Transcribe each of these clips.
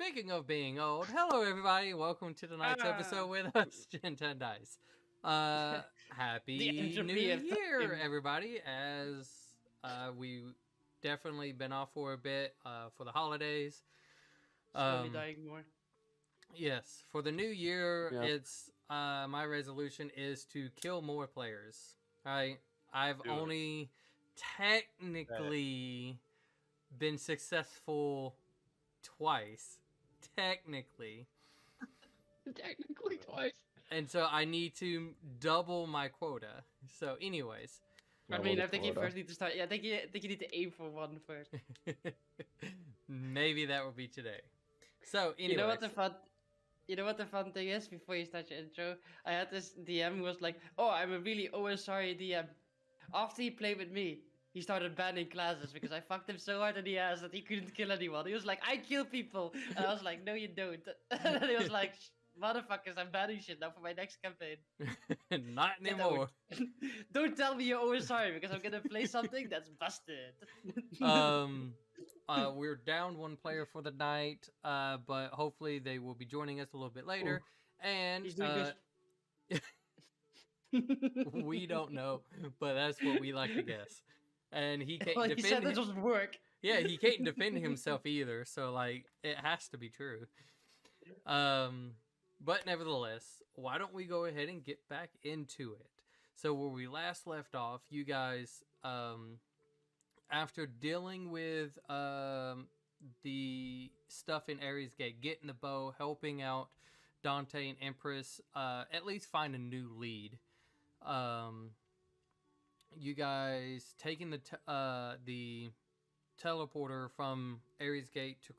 speaking of being old, hello everybody. Welcome to tonight's episode with us, Ginton Dice. Happy New Year, everybody! As we definitely been off for a bit for the holidays. Slowly dying more. Yes, for the new year, it's my resolution is to kill more players. Right? I've only technically been successful twice. Technically Twice. And so I need to double my quota. So anyways. I mean, I think you first need to start. Yeah, I think you need to aim for one first. Maybe that will be today. So anyways. You know what the fun thing is before you start your intro? I had this DM who was like, "Oh, I'm a really sorry DM." After he played with me, he started banning classes because I fucked him so hard in the ass that he couldn't kill anyone. He was like, "I kill people," and I was like, "No, you don't." And he was like, "Motherfuckers, I'm banning shit now for my next campaign." Not anymore. Don't tell me you're always sorry because I'm gonna play something that's busted. We're down one player for the night, but hopefully they will be joining us a little bit later. And we don't know, but that's what we like to guess. And he can't defend. He said that doesn't work. Yeah, he can't defend himself either. So like, it has to be true. But nevertheless, why don't we go ahead and get back into it? So where we last left off, you guys, after dealing with the stuff in Ares Gate, getting the bow, helping out Dante and Empress, at least find a new lead. You guys taking the teleporter from Ares Gate to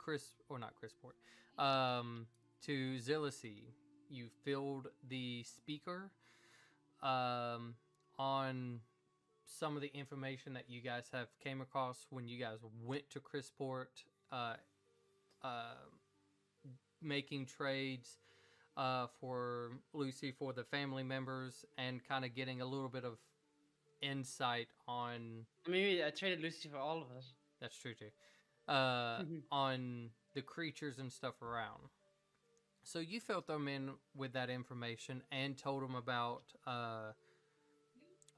to Zillicy. You filled the speaker on some of the information that you guys have came across when you guys went to Chrisport, making trades for Lucy for the family members, and kind of getting a little bit of insight on... I mean, I traded Lucy for all of us. That's true too. On the creatures and stuff around. So you filled them in with that information and told them about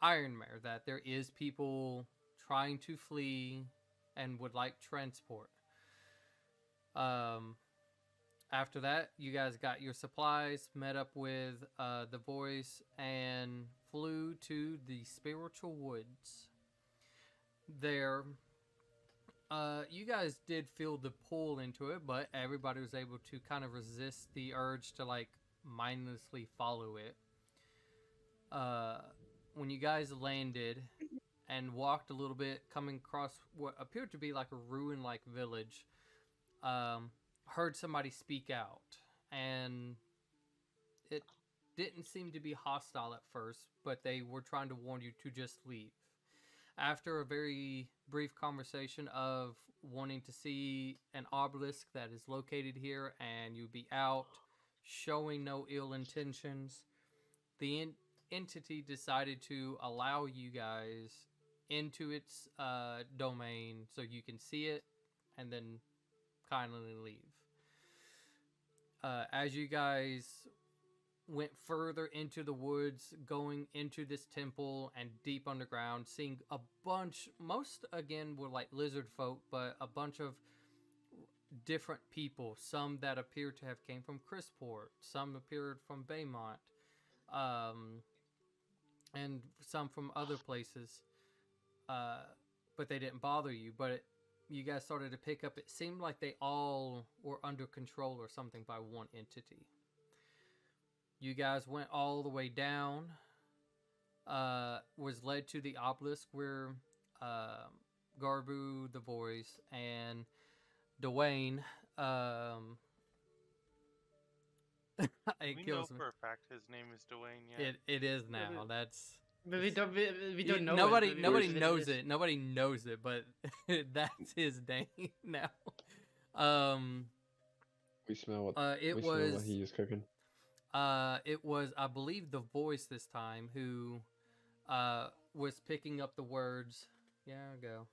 Ironmare, that there is people trying to flee and would like transport. After that, you guys got your supplies, met up with the voice, and flew to the spiritual woods. There, you guys did feel the pull into it, but everybody was able to kind of resist the urge to like mindlessly follow it. When you guys landed and walked a little bit, coming across what appeared to be like a ruin-like village, heard somebody speak out, and it didn't seem to be hostile at first, but they were trying to warn you to just leave. After a very brief conversation of wanting to see an obelisk that is located here and you'll be out, showing no ill intentions, the entity decided to allow you guys into its domain so you can see it and then kindly leave. As you guys went further into the woods, going into this temple and deep underground, seeing a bunch, most again were like lizard folk, but a bunch of different people, some that appeared to have came from Chrisport, some appeared from Baymont, and some from other places, but they didn't bother you. But you guys started to pick up, it seemed like they all were under control or something by one entity. You guys went all the way down, was led to the obelisk where Garbu, the voice, and Dwayne, we know for a fact his name is Dwayne. Yeah, it is now. That's... But we don't know. Nobody knows it. Nobody knows it, but that's his name now. We smell what what he is cooking. It was, I believe, the voice this time who was picking up the words. Yeah, go.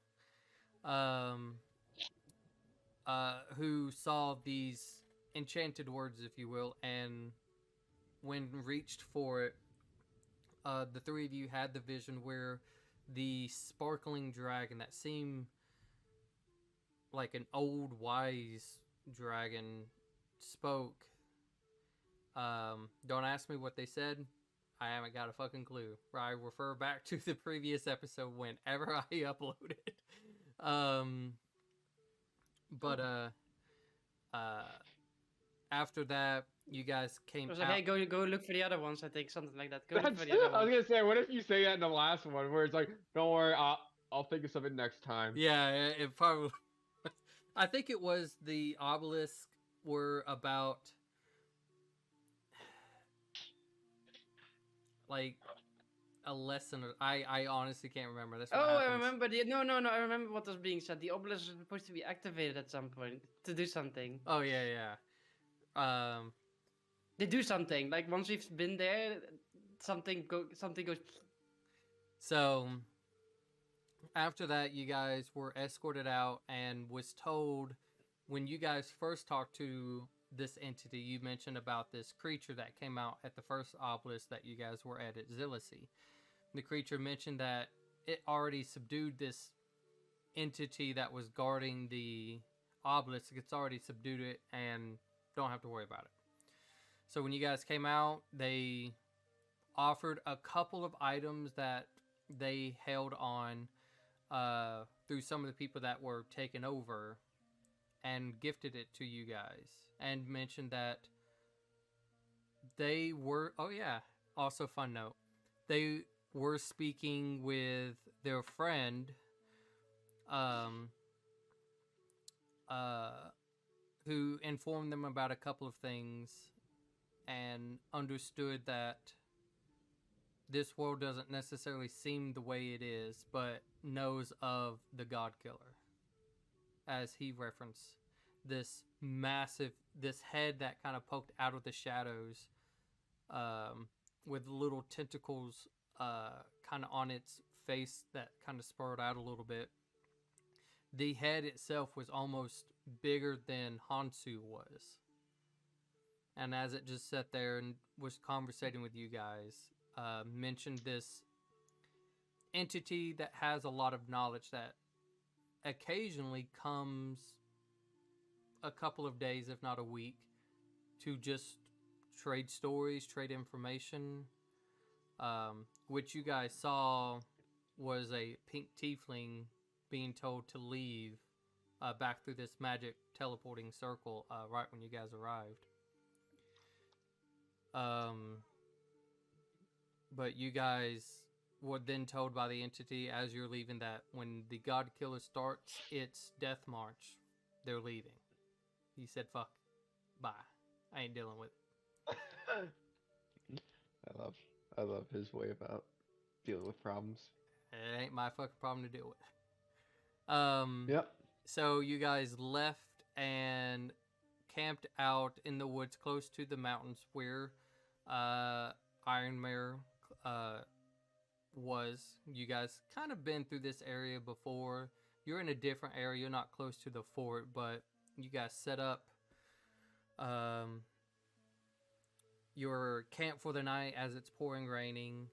Who saw these enchanted words, if you will, and when reached for it, the three of you had the vision where the sparkling dragon that seemed like an old wise dragon spoke. Don't ask me what they said. I haven't got a fucking clue. I refer back to the previous episode whenever I upload it. After that, you guys came I was out. like, hey, go look for the other ones. I think something like that. Go look That's for the other I was ones. gonna say, what if you say that in the last one, where it's like, "Don't worry, I'll think of something next time." Yeah, it probably. I think it was the obelisk were about like a lesson. I honestly can't remember. That's what happens. I remember. No. I remember what was being said. The obelisk was supposed to be activated at some point to do something. Oh yeah. They do something. Like once we've been there, something goes. So after that, you guys were escorted out and was told when you guys first talked to this entity, you mentioned about this creature that came out at the first obelisk that you guys were at Zillicy. The creature mentioned that it already subdued this entity that was guarding the obelisk. It's already subdued it and don't have to worry about it. So when you guys came out, they offered a couple of items that they held on through some of the people that were taken over and gifted it to you guys and mentioned that they were, also fun note, they were speaking with their friend who informed them about a couple of things and understood that this world doesn't necessarily seem the way it is, but knows of the God Killer. As he referenced, this head that kind of poked out of the shadows with little tentacles kind of on its face that kind of spurred out a little bit. The head itself was almost bigger than Hansu was. And as it just sat there and was conversating with you guys, mentioned this entity that has a lot of knowledge that occasionally comes a couple of days, if not a week, to just trade stories, trade information. Which you guys saw was a pink tiefling being told to leave back through this magic teleporting circle right when you guys arrived. But you guys were then told by the entity as you're leaving that when the God Killer starts its death march, they're leaving. He said, fuck, bye. I ain't dealing with it. I love his way about dealing with problems. It ain't my fucking problem to deal with. Yep. So you guys left and camped out in the woods close to the mountains where Ironmare was. You guys kind of been through this area before. You're in a different area. You're not close to the fort, but you guys set up your camp for the night as it's pouring raining.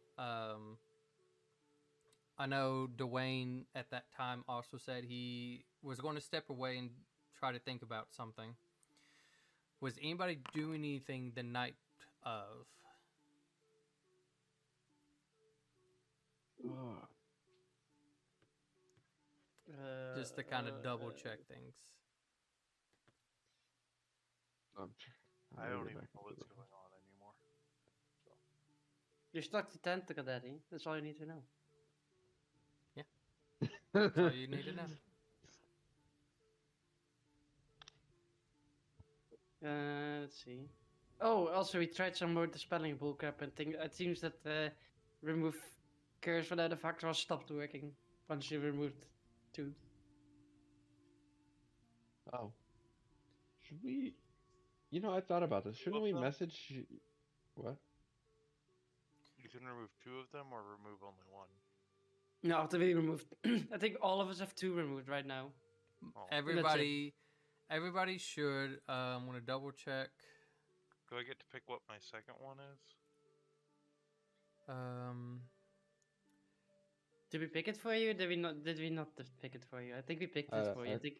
I know Dwayne at that time also said he was going to step away and try to think about something. Was anybody doing anything the night of? Just to kind of double check things. I don't even know what's going on anymore. So. You're stuck to Tentacle Daddy. That's all you need to know. Yeah. That's all you need to know. Let's see. Oh, also we tried some more dispelling bullcrap and things. It seems that remove curse for the artifact was stopped working once you removed 2. Oh. Should we? You know, I thought about this. Shouldn't we message? What? You can remove 2 of them or remove only 1. No, after we removed, I think all of us have 2 removed right now. Oh. everybody should. I'm gonna double check. Do I get to pick what my second one is? Did we pick it for you? Did we not? Did we not pick it for you? I think we picked it for you. I think.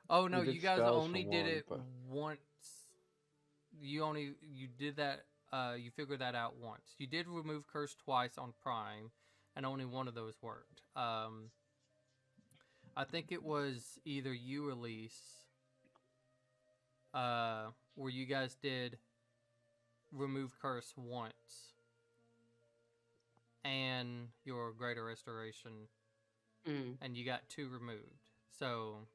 Oh no, We did you guys spells only for did one, it but- once. You did that. You figured that out once. You did remove curse twice on Prime, and only one of those worked. I think it was either you or Lise, where you guys did remove curse once, and your greater restoration, and you got 2 removed. So,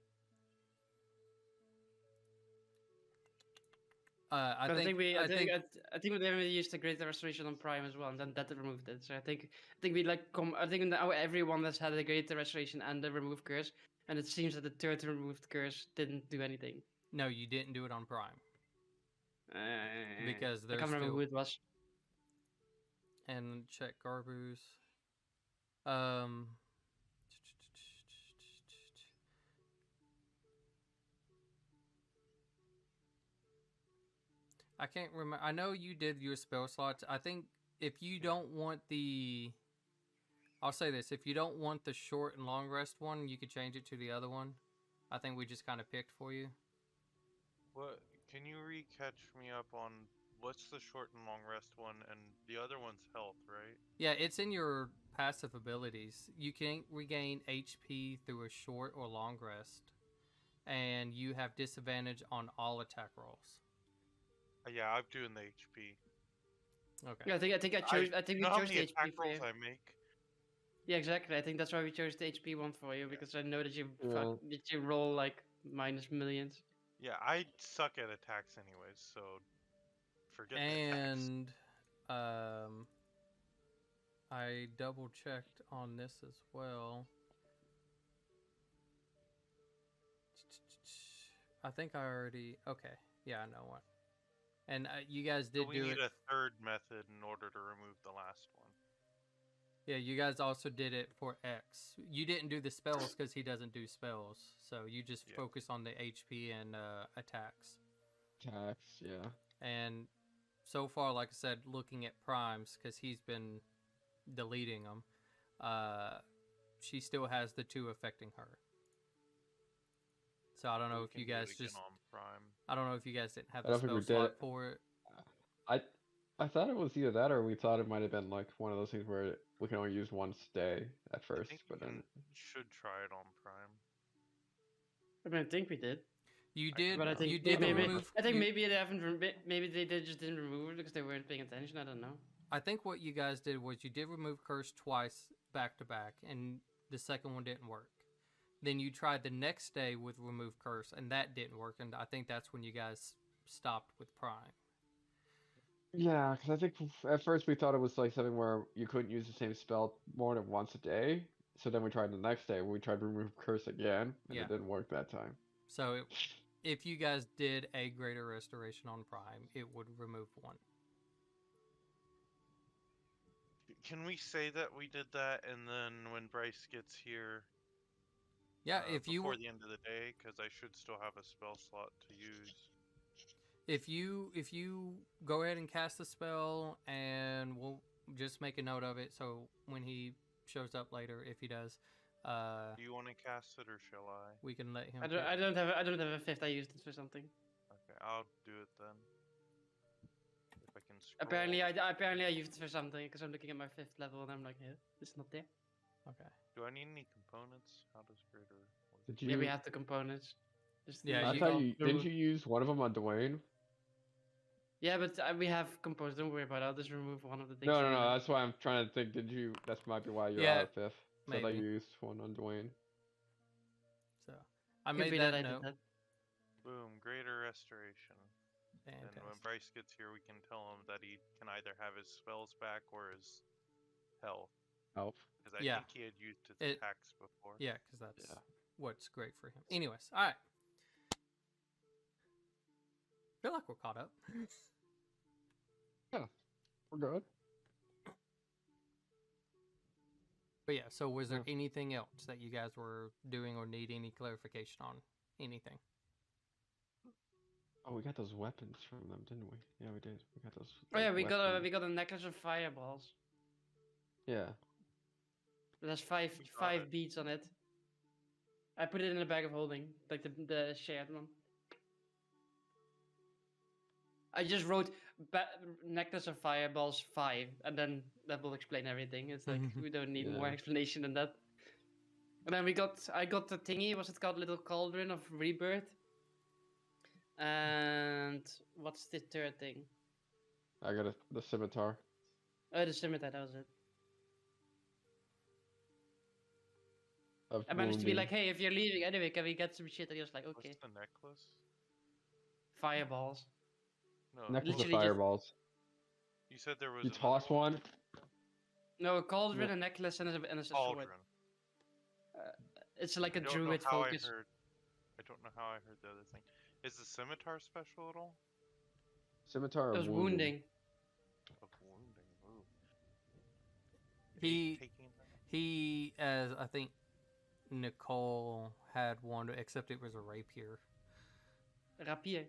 I think we definitely used the greater restoration on Prime as well, and then that removed it. So I think we like I think now everyone has had a greater restoration and the remove curse, and it seems that the third removed curse didn't do anything. no, you didn't do it on Prime because I there's can't remember still who it was. and check Garbu's. Um. I can't remember. I know you did your spell slots. I think if you don't want the, I'll say this: if you don't want the short and long rest one, you could change it to the other one. I think we just kind of picked for you. What? Can you catch me up on what's the short and long rest one, and the other one's health, right? Yeah, it's in your passive abilities. You can regain HP through a short or long rest, and you have disadvantage on all attack rolls. Yeah, I'm doing the HP. Okay. Yeah, I think we chose the attack HP for rolls you. I make. Yeah, exactly. I think that's why we chose the HP one for you, because I know that you Yeah. that you roll like minus millions. Yeah, I suck at attacks anyways, so forget the attacks. And I double checked on this as well. I think I already. Okay, yeah, I know what. And you guys did So we do need it. a third method in order to remove the last one. Yeah, you guys also did it for X. You didn't do the spells because he doesn't do spells, so you just focus on the HP and attacks. Tax, yeah. And so far, like I said, looking at primes because he's been deleting them, she still has the 2 affecting her. So I don't know if you guys just on Prime. I don't know if you guys didn't have I the don't think spell we did slot it. for it. I thought it was either that or we thought it might have been like one of those things where we can only use one stay at first, I think but then should try it on Prime. I mean, I think we did. You did. But I think you did remove. I think maybe they haven't. Maybe they just didn't remove it because they weren't paying attention. I don't know. I think what you guys did was you did remove curse twice back to back, and the second one didn't work. Then you tried the next day with remove curse, and that didn't work. And I think that's when you guys stopped with Prime. yeah, because I think at first we thought it was like something where you couldn't use the same spell more than once a day. So then we tried the next day. We tried to remove curse again, and it didn't work that time. So if you guys did a greater restoration on Prime, it would remove 1. Can we say that we did that, and then when Bryce gets here, yeah, if you before the end of the day, because I should still have a spell slot to use. If you go ahead and cast the spell, and we'll just make a note of it, so when he shows up later, if he does, do you want to cast it or shall I? We can let him. I don't have a 5th. I used it for something. Okay, I'll do it then. If I can scroll. Apparently I used it for something because I'm looking at my 5th level and I'm like, yeah, it's not there. Okay. Do I need any components? How does greater? Did you? Yeah, we have the components. Yeah, I thought you didn't you use one of them on Dwayne? Yeah, but we have components. Don't worry about it. I'll just remove one of the things. No. That's why I'm trying to think. Did you? That might be why you're out of 5th. So I thought you used one on Dwayne. So I made that note. Boom! Greater restoration. Fantastic. And when Bryce gets here, we can tell him that he can either have his spells back or his health. Health. Because I think he had used his attacks before. Yeah, because that's what's great for him. Anyways, all right. Feel like we're caught up. Yeah, we're good. But yeah, so was there anything else that you guys were doing or need any clarification on? Anything? Oh, we got those weapons from them, didn't we? Yeah, we did. We got those. Oh yeah, like, weapons. we got a necklace of fireballs. Yeah. It has We got five it. beads on it. I put it in a bag of holding, like the shared one. I just wrote necklace of fireballs 5, and then that will explain everything. It's like we don't need more Yeah. explanation than that. And then I got the thingy. What's it called? Little cauldron of rebirth. And what's the third thing? I got the scimitar. Oh, the scimitar. That was it. Of I managed to be wounding. like, hey, if you're leaving anyway, can we get some shit? And he was like, okay. What's the necklace? Fireballs. No, Necklace of literally just- fireballs. you said there was. You another toss one. No, a cauldron, No. a necklace, and a sword. Cauldron. It's like I a don't know druid how focus. I don't know how I heard the other thing. Is the scimitar special at all? Scimitar It of was wounding. wounding. Of wounding. Ooh. He Taking that? he, as I think Nicole had one, except it was a rapier. Rapier.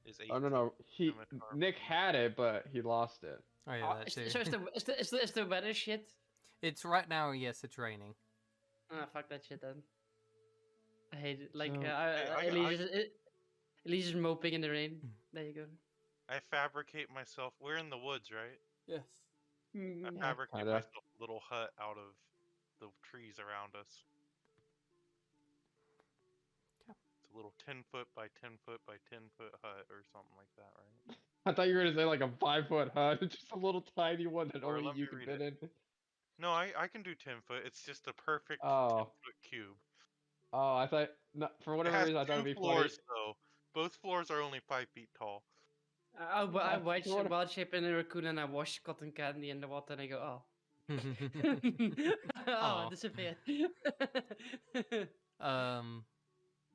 Is Oh no 18 no. scimitar Nick wounding? had it, but he lost it. Oh yeah, Oh, that is, too. so is the weather shit? It's right now. Yes, it's raining. Ah, fuck that shit then. I hate it. Like, So- Elise is moping in the rain. There you go. I fabricate myself. We're in the woods, right? Yes. I Mm, fabricate kinda. myself a little hut out of the trees around us. Yeah. It's a little 10-foot by 10-foot by 10-foot hut or something like that, right? I thought you were gonna say like a 5-foot hut, just a little tiny one that Or only let you me can read fit in. No, I can do 10-foot. It's just a perfect Oh. 10-foot cube. Oh, I thought no, for It whatever has reason I thought it'd two be floors though. Both floors are only 5 feet tall. I Yeah, watch sort of. wild shape in a raccoon and I wash cotton candy in the water and I go, oh. Oh, Aw. it disappeared. um.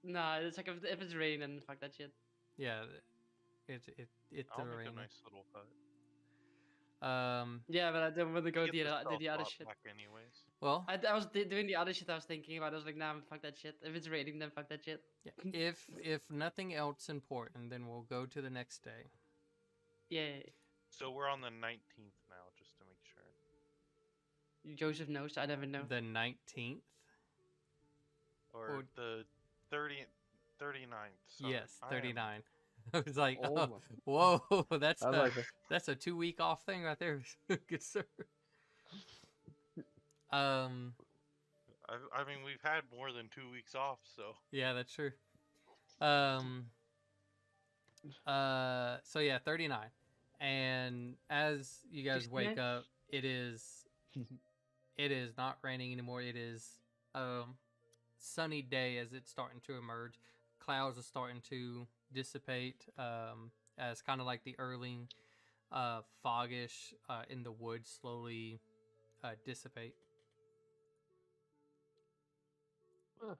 Nah, it's like if it's raining, then fuck that shit. Yeah. It's I'll make raining. a nice little hut. Yeah, but I don't want to go Get to the the other spot shit. back anyways. Well, I was doing the other shit I was thinking about. I was like, nah, fuck that shit. If it's raining, then fuck that shit. yeah. If nothing else important, then we'll go to the next day. Yeah. So we're on the 19th now, just to make sure. Joseph knows. I never know. The 19th. Or the 39th. Sorry. Yes, I am- 39. I was like, Oh oh, my- whoa, that's I was a, like, that's a 2-week off thing right there, good sir. I mean, we've had more than 2 weeks off, so. Yeah, that's true. So yeah, 39. And as you guys wake 69? up, it is not raining anymore. It is sunny day as it's starting to emerge. Clouds are starting to dissipate as kind of like the early foggish in the woods slowly dissipate. Huh.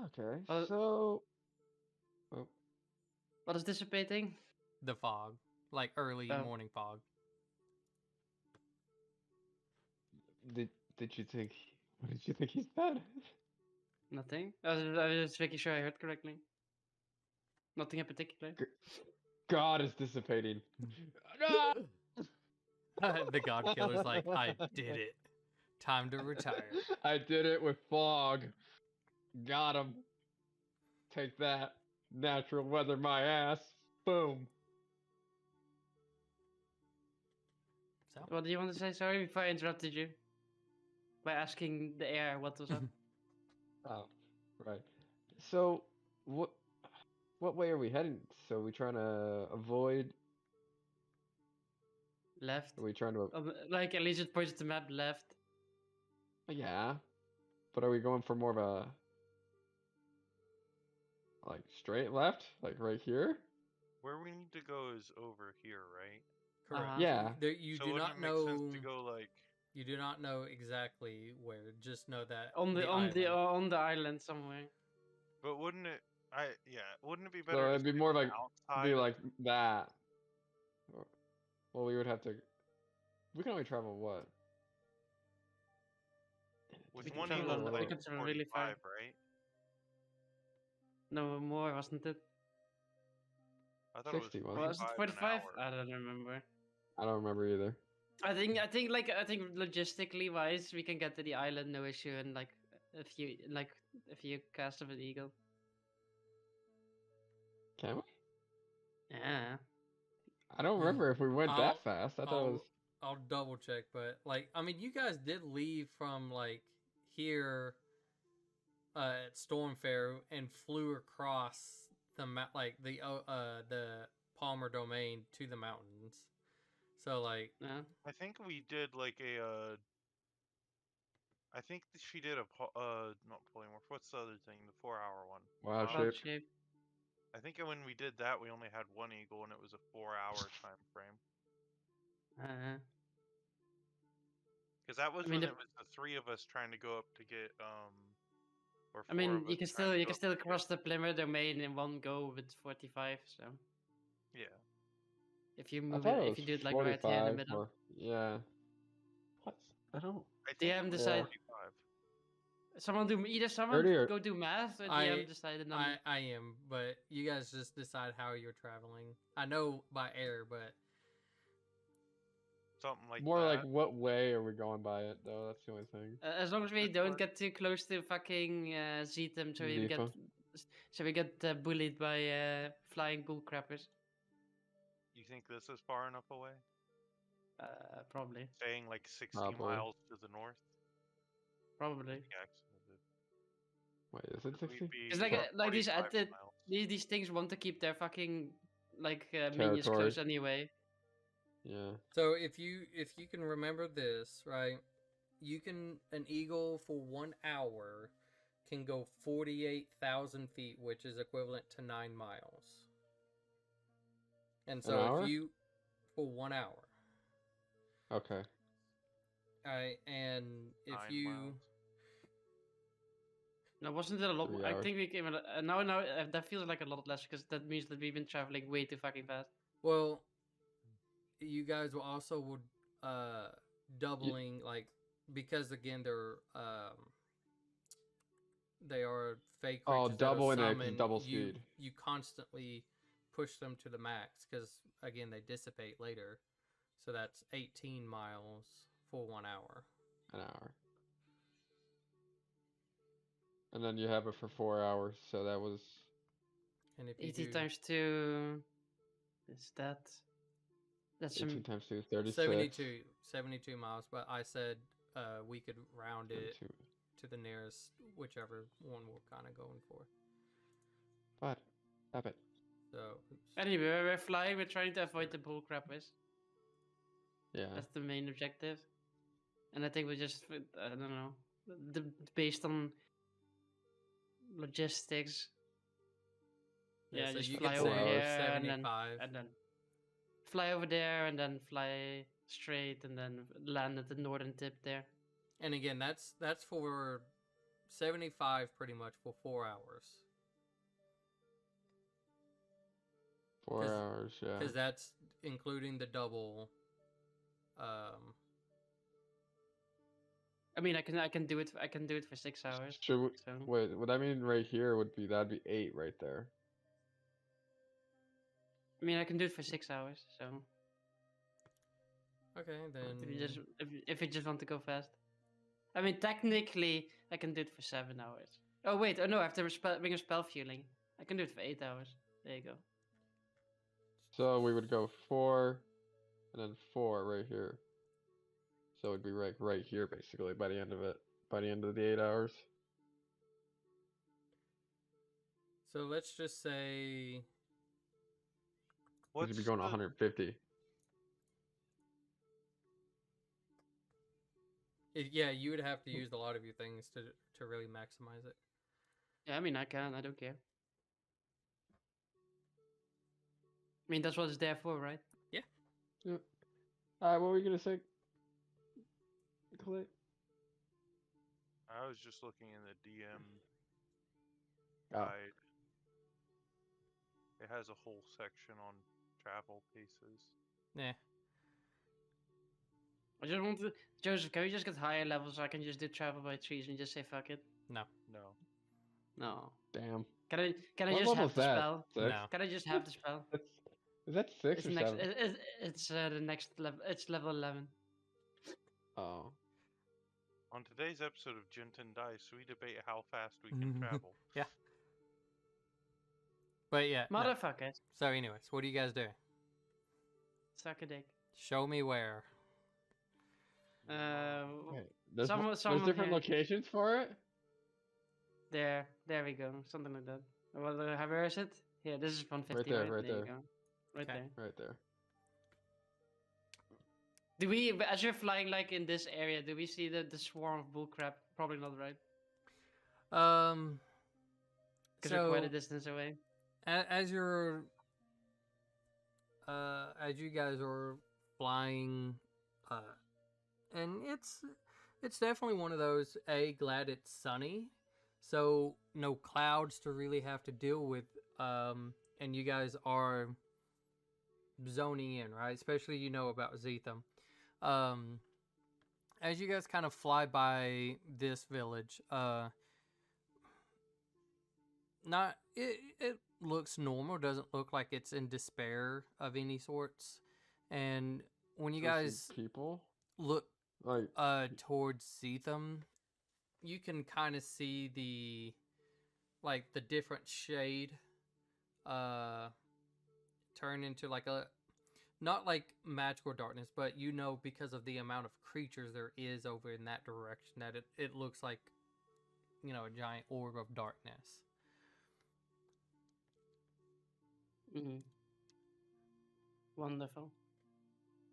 Okay, Uh, so What is dissipating? The fog, like early Oh. morning fog. did you think? What did you think he said? Nothing. I was just making sure I heard correctly. Nothing in particular. God is dissipating. No! The God Killer's like, I did it. Time to retire. I did it with fog. Got him. Take that. Natural weather my ass. Boom. So, What do you want to say? Sorry if I interrupted you by asking the air what was up. Oh, right. So, what way are we heading? So, we trying to avoid? Left. Are we trying to? Like at least it points to the map left. Yeah. But are we going for more of a like straight left, like right here? Where we need to go is over here, right? correct. Uh-huh. Yeah. There, you so do wouldn't not it make know. sense to go like. You do not know exactly where. Just know that On the island. island somewhere. But wouldn't it? Wouldn't it be So better? to it'd be stay more on the like outside be of- like that. Well, we would have to. We can only travel what? with We can one travel needle a lot- like we can travel really far. 45, right? No more, wasn't it? I thought it 60, was wasn't Was it 45 an 45? hour. I don't remember. I don't remember either. I think logistically wise, we can get to the island no issue in like a few casts of an eagle. Can we? Yeah. I don't remember if we went I'll- that fast. I thought it was. I'll double check, but like, I mean, you guys did leave from like here at Stormfair and flew across the the Palmer domain to the mountains. So like, Yeah. I think we did like a. I think she did a not polymorph. What's the other thing? The 4-hour one. Wow, Cloud shape. shape. I think when we did that, we only had one eagle, and it was a 4-hour time frame. Because that was I mean, when the- it was the 3 of us trying to go up to get or 4 I mean, of you us can trying to go up still to get- cross the Plymouth domain in one go with 45. So Yeah. if you I move thought it, it if you was do it like right here in the 45 middle. or yeah. What? I don't. I think DM it was decide- 45. Someone someone 30 or- go do math, or I- DM decide the number. I am, but you guys just decide how you're traveling. I know by air, but Something like More that. like what way are we going by it though? That's the only thing. As long as we That's don't what- get too close to fucking Zetum, Zifa. so we get bullied by flying bullcrappers. You think this is far enough away? Probably. Saying like 60 Probably. miles to the north? Probably. Yeah, actually, Wait, is it 60? It's like these 45 added miles. these things want to keep their fucking minions Territory. close anyway. Yeah. so if you can remember this, right? You can an eagle for 1 hour can go 48,000 feet, which is equivalent to 9 miles. And so hour? if you for 1 hour, Okay. right, and if 9 you miles. No, wasn't it a lot? 3 I hours. think we came. Now that feels like a lot less because that means that we've been traveling way too fucking fast. well, you guys will also would doubling like because again they are fake Oh, creatures that are double in it 'cause summoned, double you, speed. you constantly push them to the max because again they dissipate later, so that's 18 miles for 1 hour. An hour. And then you have it for 4 hours, so that was And if you 80 do times 2 is that. That's 18 times 2 is 36. 72 miles, but I said we could round it 32. to the nearest whichever one we're kind of going for. But, stop it. So oops. Anyway, we're flying. We're trying to avoid the bullcrappers. Yeah. That's the main objective. And I think we just I don't know, based on logistics. Yeah, so just you fly could over say here and then 75. fly over there and then fly straight and then land at the northern tip there. And again, that's for 75 pretty much for 4 hours. 4 'Cause- hours, yeah. Because that's including the double. I mean, I can do it. I can do it for 6 hours. Should we, So wait, what I mean right here would be, that'd be 8 right there. I mean, I can do it for 6 hours. So Okay, then. if you just want to go fast, I mean, technically, I can do it for 7 hours. Oh wait, oh no, I have to bring a spell fueling. I can do it for 8 hours. There you go. So we would go 4, and then 4 right here. So it'd be right here basically by the end of it. By the end of the 8 hours. So let's just say. We'd be going 150. Yeah, you would have to use a lot of your things to really maximize it. Yeah, I mean, I can. I don't care. I mean, that's what it's there for, right? Alright, what were you gonna say? Clay? I was just looking in the DM Oh. guide. It has a whole section on travel paces. Yeah. I just want to, Joseph. Can we just get higher levels so I can just do travel by trees and just say fuck it? No. No. No. Damn. Can I What just level have is the that? spell? 6? No. Can I just have the spell? That's, is that 6 It's or next. 7? It's the next level. It's level 11. Oh. On today's episode of Ginton Dice, we debate how fast we can travel. Yeah. But yeah. No. Motherfuckers. So, anyways, what do you guys do? Suck a dick. Show me where. Wait, there's, someone there's different here. locations for it? There we go. Something like that. Well, where is it? Yeah, this is 150. Right there, right there. You there. go. Right Okay. there. Right there. Do we, as you're flying like in this area, do we see the swarm of bullcrap? Probably not, right? Because we're quite a So distance away. as you're, as you guys are flying, and it's definitely one of those. Glad it's sunny, so no clouds to really have to deal with. And you guys are zoning in, right? Especially about Zetham. As you guys kind of fly by this village, not it looks normal. Doesn't look like it's in despair of any sorts. And when you There's some guys people? look Like, towards Zetham, you can kind of see the different shade turn into like a, not like magical darkness, but because of the amount of creatures there is over in that direction, that it looks like a giant orb of darkness. Mm-hmm. Wonderful.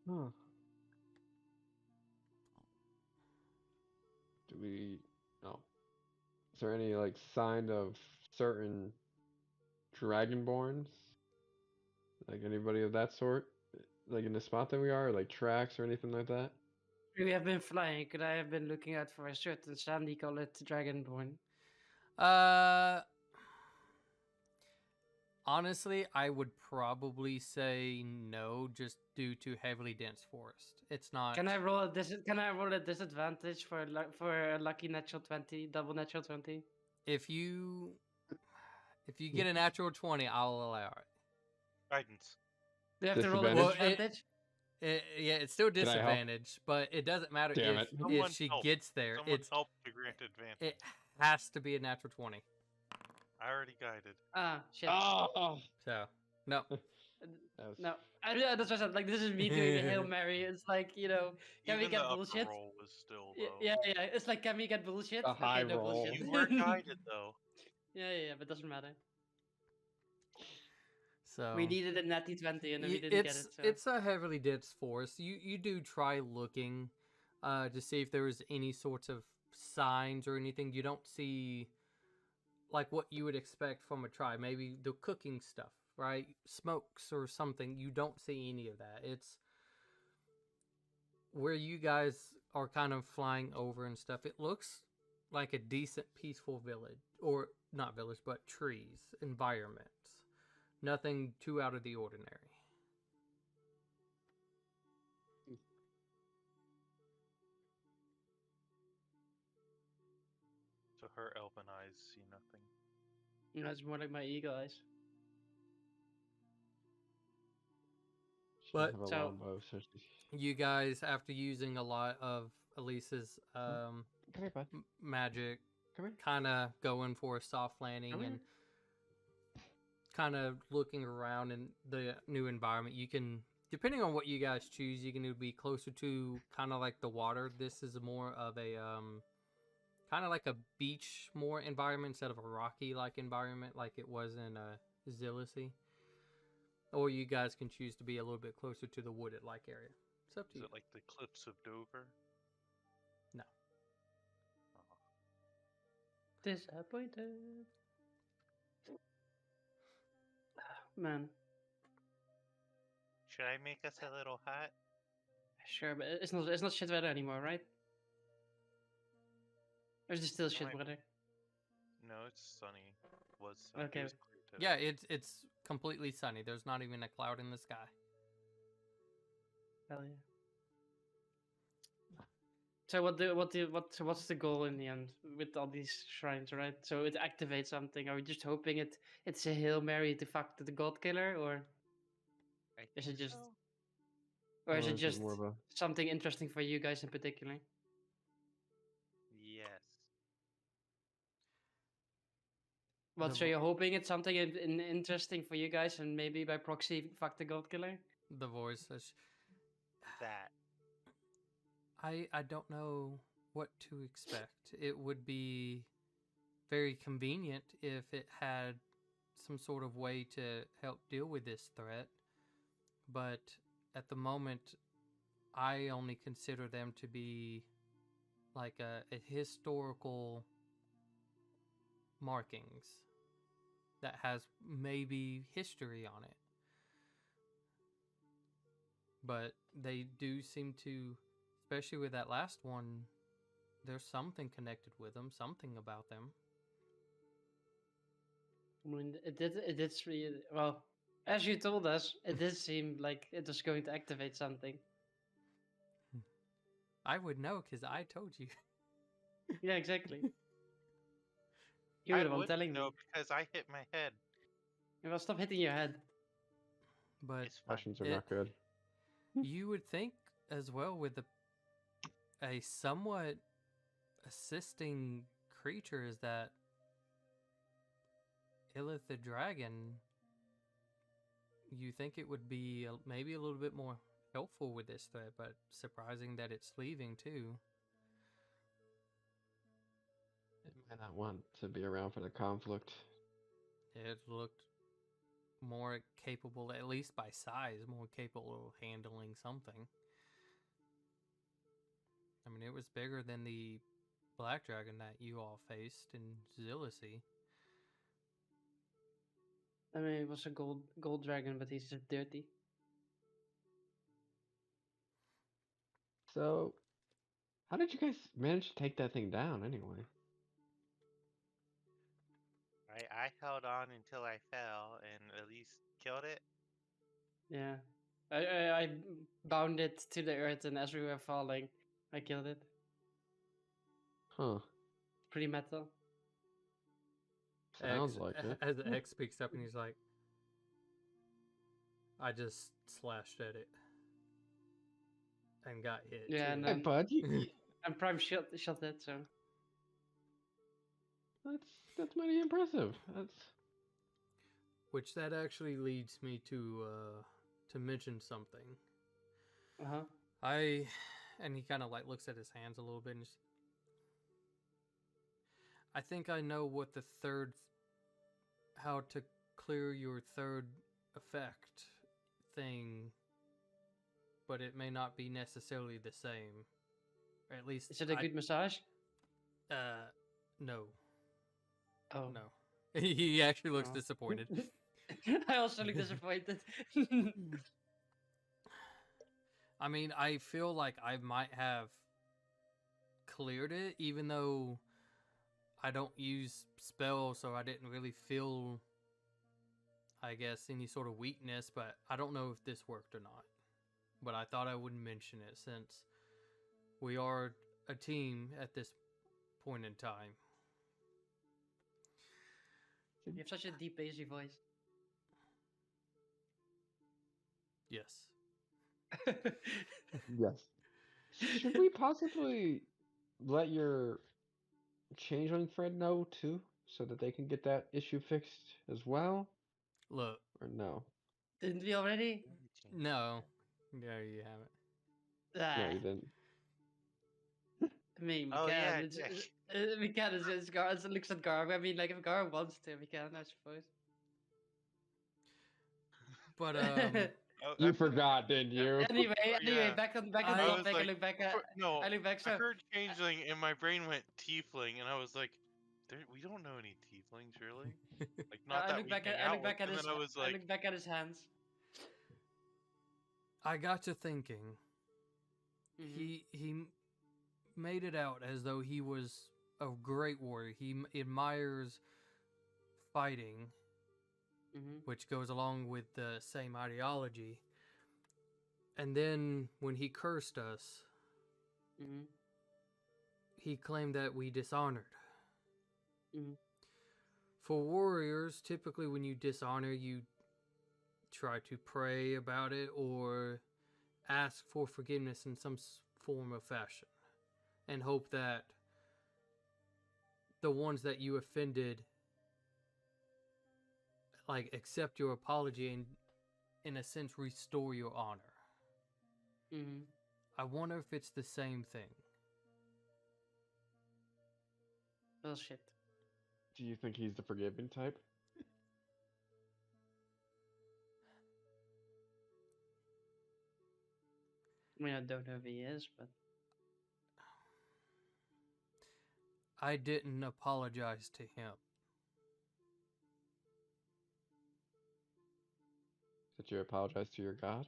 huh. Do we... Oh. Is there any, like, sign of certain dragonborns? Like, anybody of that sort? Like, in the spot that we are? Or, like, tracks or anything like that? We have been flying. Could I have been looking out for a certain Sandy call it Dragonborn? Honestly, I would probably say no, just due to heavily dense forest. It's not. Can I roll a disadvantage for a lucky natural 20, double natural 20? If you get a natural 20, I'll allow it. Guidance. Do you have to roll a Disadvantage? disadvantage? Yeah, it's still Can I help? disadvantage, but it doesn't matter Damn if it. Someone she help. gets there. Someone help to grant advantage. It has to be a natural 20. I already guided. Ah, shit. Oh! So no. That was... No, that's what I said. Like, this is me doing a Hail Mary. It's like, can we Even get the upper bullshit? roll was still Yeah, low. yeah. It's like, can we get bullshit? A high no roll. bullshit. You were guided though. Yeah, but it doesn't matter. So We needed a natty 20 and then we didn't get it. So. It's a heavily dense forest. You do try looking to see if there was any sorts of signs or anything. You don't see like what you would expect from a tribe. Maybe the cooking stuff, right? Smokes or something. You don't see any of that. It's where you guys are kind of flying over and stuff. It looks like a decent, peaceful village, or not village, but trees, environment. Nothing too out of the ordinary. So her elven eyes see nothing. It's more like my eagle eyes. She But- doesn't have a So- longbow, so she... You guys, after using a lot of Elise's Come here, bud. magic, Come here. kind of going for a soft landing Come and here. kind of looking around in the new environment, you can, depending on what you guys choose, you can either be closer to kind of like the water. This is more of a kind of like a beach more environment instead of a rocky like environment like it was in Zillisy. Or you guys can choose to be a little bit closer to the wooded like area. It's up to Is you. it like the cliffs of Dover? No. Oh. Disappointed. Man, Should I make us a little hut? sure, but it's not shit weather anymore, right? Or is it still shit might- weather? No, it's sunny. Was sunny. Okay. It was clear today. Yeah, it's completely sunny. There's not even a cloud in the sky. Hell yeah. So what's the goal in the end with all these shrines, right? So it activates something. Are we just hoping it's a Hail Mary to fuck the God Killer, or I is think it just so. or is Or it is it just more of a something interesting for you guys in particular? Yes. What, The so vo- you're hoping it's something interesting for you guys, and maybe by proxy fuck the God Killer? the voice says, That. I don't know what to expect. It would be very convenient if it had some sort of way to help deal with this threat, but at the moment, I only consider them to be like a historical markings that has maybe history on it. But they do seem to, especially with that last one, there's something connected with them, something about them. I mean, it did really well. As you told us, it did seem like it was going to activate something. I would know because I told you. Yeah, exactly. You were I the one would telling know me. because I hit my head. Well, stop hitting your head. But It's fine. questions are it, not good. you would think as well with a somewhat assisting creature is that Illith the dragon. You think it would be maybe a little bit more helpful with this threat, but surprising that it's leaving too. It might not want to be around for the conflict. It looked more capable, at least by size, more capable of handling something. I mean, it was bigger than the black dragon that you all faced in Zillicy. I mean, it was a gold dragon, but he's just dirty. So, how did you guys manage to take that thing down anyway? I held on until I fell and at least killed it. Yeah, I bound it to the earth, and as we were falling, I killed it. Huh. Pretty metal. X, Sounds like it. as X speaks up and he's like, I just slashed at it and got hit Yeah, too. and Hey, bud, I'm prime shot it. So that's mighty impressive. That's Which that actually leads me to mention something. uh-huh. And he kind of like looks at his hands a little bit and I think I know what the how to clear your third effect thing, but it may not be necessarily the same. Or at least Is it a good massage? No. Oh. No. He actually looks Oh. disappointed. I also look disappointed. I mean, I feel like I might have cleared it, even though I don't use spells, so I didn't really feel, I guess, any sort of weakness, but I don't know if this worked or not. But I thought I would mention it since we are a team at this point in time. You have such a deep, bassy voice. Yes. yes. Should we possibly let your changeling friend know too, so that they can get that issue fixed as well, Look, or no? Didn't we already? no. There you have it. Ah, No, you didn't. I mean, we Oh, can. yeah, It's, yeah. we can. It looks at Gar. I mean, like if Gar wants to, we can. I suppose. But Oh, You I forgot, didn't you? Anyway, yeah. back on I the I topic. was I like, look back at. no, I look back. I So heard changeling and my brain went tiefling, and I was like, we don't know any tieflings, really. Like, not I that look we back hang at. I out look back with at them, his. and I was I like, look back at his hands. I got to thinking. Mhm. He made it out as though he was a great warrior. He admires fighting, Mhm. which goes along with the same ideology. And then when he cursed us, Mhm. he claimed that we dishonored. Mhm. For warriors, typically when you dishonor, you try to pray about it or ask for forgiveness in some form of fashion and hope that the ones that you offended like accept your apology and in a sense restore your honor. Mhm. I wonder if it's the same thing. Bullshit. Do you think he's the forgiving type? I mean, I don't know if he is, but I didn't apologize to him. Did you apologize to your God?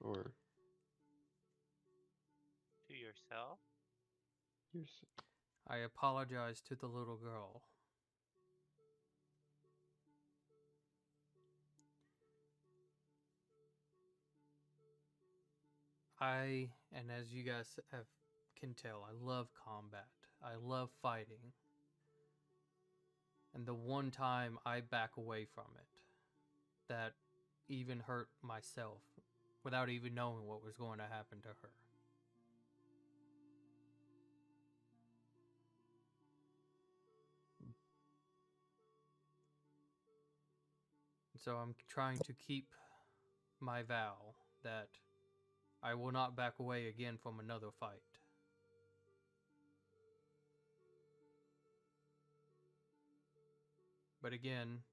Or To yourself? your I apologized to the little girl. And as you guys can tell, I love combat. I love fighting. And the one time I back away from it, that even hurt myself without even knowing what was going to happen to her. So I'm trying to keep my vow that I will not back away again from another fight. But again,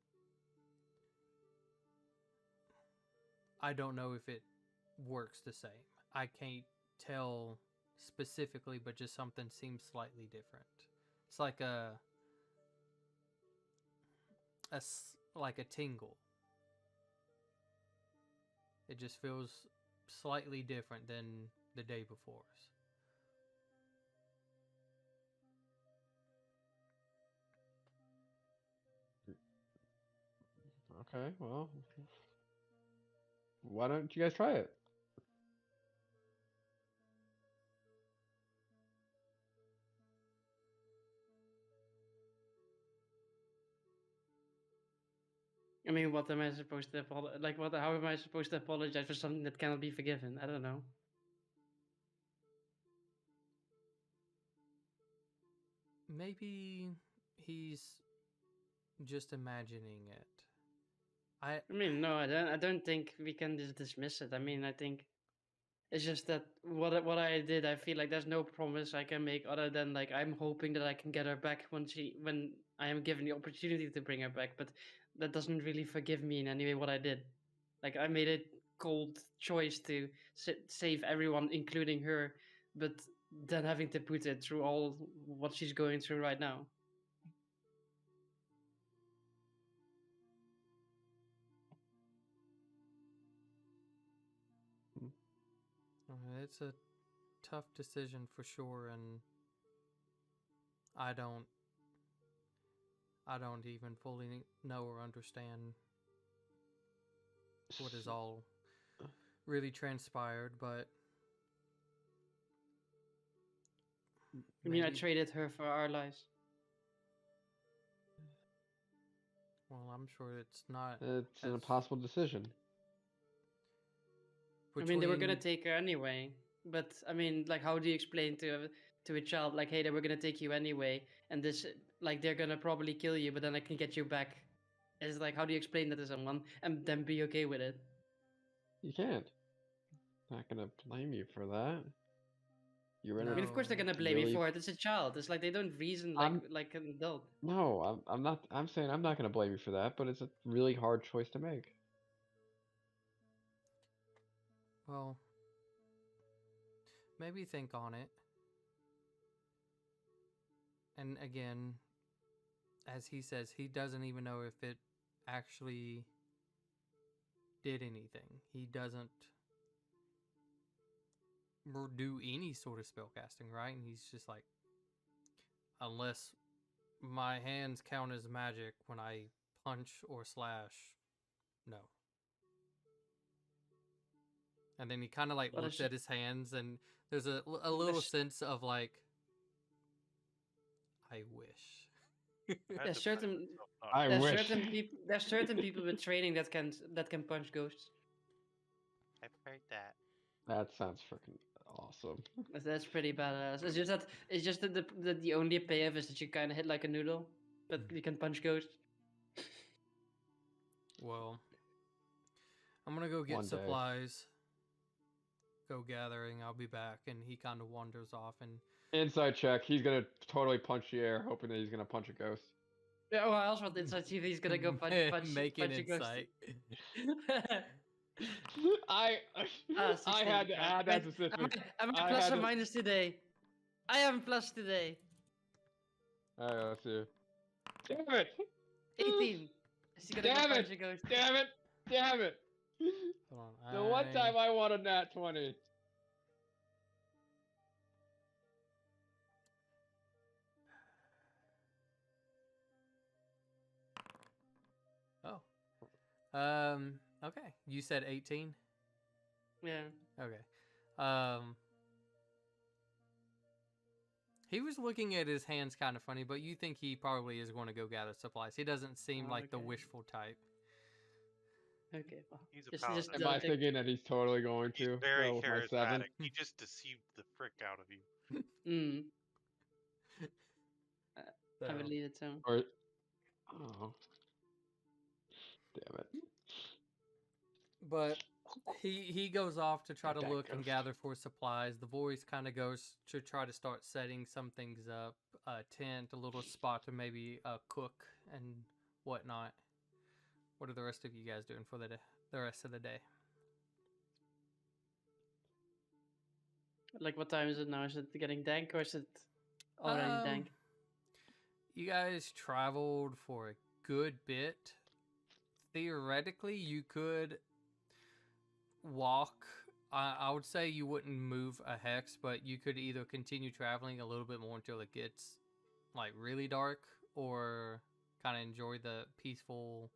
I don't know if it works the same. I can't tell specifically, but just something seems slightly different. It's like like a tingle. It just feels slightly different than the day before's. Okay, well, why don't you guys try it? I mean, what am I supposed to like? What? How am I supposed to apologize for something that cannot be forgiven? I don't know. Maybe he's just imagining it. I I mean, no, I don't. I don't think we can just dismiss it. I mean, I think it's just that what I did. I feel like there's no promise I can make other than like I'm hoping that I can get her back when I am given the opportunity to bring her back. But that doesn't really forgive me in any way what I did. Like I made a cold choice to save everyone, including her, but then having to put it through all what she's going through right now. it's a tough decision for sure, and I don't I don't even fully know or understand what is all really transpired, but I mean, I maybe, traded her for our lives. well, I'm sure it's not It's an as impossible decision. I mean, they were gonna between take her anyway, but I mean, like, how do you explain to a child like, hey, they were gonna take you anyway, and this like they're gonna probably kill you, but then I can get you back? It's like, how do you explain that to someone and then be okay with it? You can't. Not gonna blame you for that. You're in I a mean, of course they're No. gonna blame you really. for it. It's a child. It's like they don't reason I'm like an adult. no. I'm not. I'm saying I'm not gonna blame you for that. But it's a really hard choice to make. Well, maybe think on it. And again, as he says, he doesn't even know if it actually did anything. He doesn't do any sort of spell casting, right? And he's just like, unless my hands count as magic when I punch or slash, no. And then he kind of like Well, looks at his hands, and there's a little there's sense of like I wish. I had There's to put certain myself not I there's wish. certain people with training that can punch ghosts. I've heard that. That sounds freaking awesome. That's pretty badass. It's just that the only payoff is that you kind of hit like a noodle, but you can punch ghosts. Well, I'm gonna go get One day. supplies. Go gathering. I'll be back. And he kind of wanders off. And Inside check. He's gonna totally punch the air, hoping that he's gonna punch a ghost. Yeah, oh, I also want inside see if he's gonna go punch make an punch a ghost. insight. I Ah, I 16. had to add that specific. Am I I plus had or to- minus today? I am plus today. Alright, let's see. Damn it! 18. Is he gonna Damn go it! punch a ghost? Damn it! Damn it! Hold on. The one time I won a nat 20. Oh. Okay. You said 18? Yeah. Okay. He was looking at his hands kind of funny, but you think he probably is going to go gather supplies. He doesn't seem Oh, like the okay. wishful type. Okay. Well, He's a just paladin. Am I don't take- thinking that he's totally going He's to? very go with my 7? charismatic. He just deceived the frick out of you. Mm, I So, believe it so. Or oh, damn it! but he goes off to try to That look and ghost. gather for supplies. The voice kind of goes to try to start setting some things up, a tent, a little spot to maybe cook and whatnot. What are the rest of you guys doing for the rest of the day? Like, what time is it now? Is it getting dank or is it already dank? You guys traveled for a good bit. Theoretically, you could walk. I would say you wouldn't move a hex, but you could either continue traveling a little bit more until it gets like really dark, or kind of enjoy the peaceful.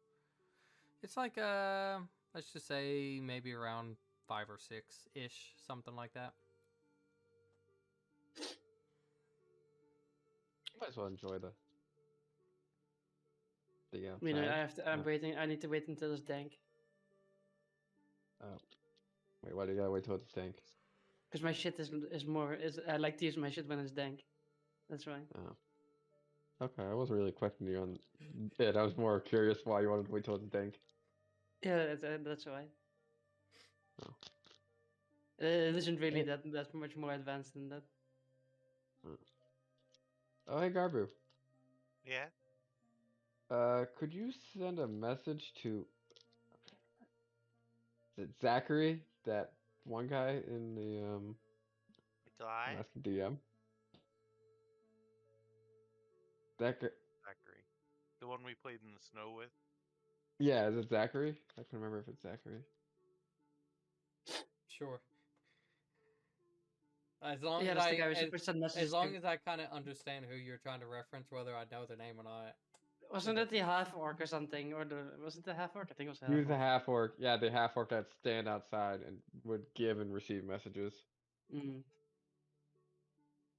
It's like let's just say maybe around 5 or 6 ish, something like that. Might as well enjoy the I mean, outside. I have to. I'm Yeah. waiting. I need to wait until it's dank Oh. Wait, why do you gotta wait till it's dank? because my shit is more. I like to use my shit when it's dank. That's why. Oh. Okay, I wasn't really questioning you on it. I was more curious why you wanted to wait till it's dank. Yeah, that's why. Oh. It isn't really Yeah. that much more advanced than that. Oh, hey, Garbu. Yeah? Could you send a message to is it Zachary, that one guy in the Guy? I'm asking DM? That guy, Zachary. The one we played in the snow with? yeah, is it Zachary? I can remember if it's Zachary. Sure. As long Yeah, as that's the I guy we should send messages as long to. as I kind of understand who you're trying to reference, whether I know the name or not. Wasn't it the half orc or something? Or was it the half orc? I think it was half He was a orc. half orc. Yeah, the half orc that stand outside and would give and receive messages. Mm.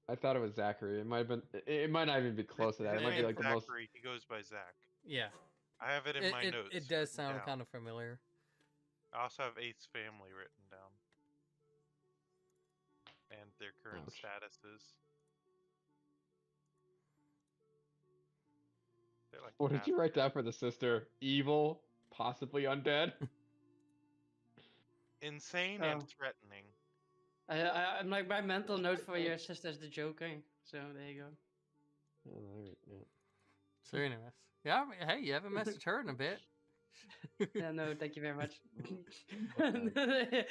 I thought it was Zachary. It might have been. It might not even be close to that. It His might be name's like the most. Zachary. He goes by Zach. Yeah, I have it in my notes. it does written sound down. kind of familiar. I also have Ace family written down. And their current Ouch. statuses. They're like What did half- you write down for the sister? Evil, possibly undead. Insane and Oh. threatening. I'm like my mental note for your sister's the Joker. So there you go. Oh, yeah. So, anyways, yeah. I mean, hey, you haven't messaged her in a bit. Yeah, no, thank you very much. The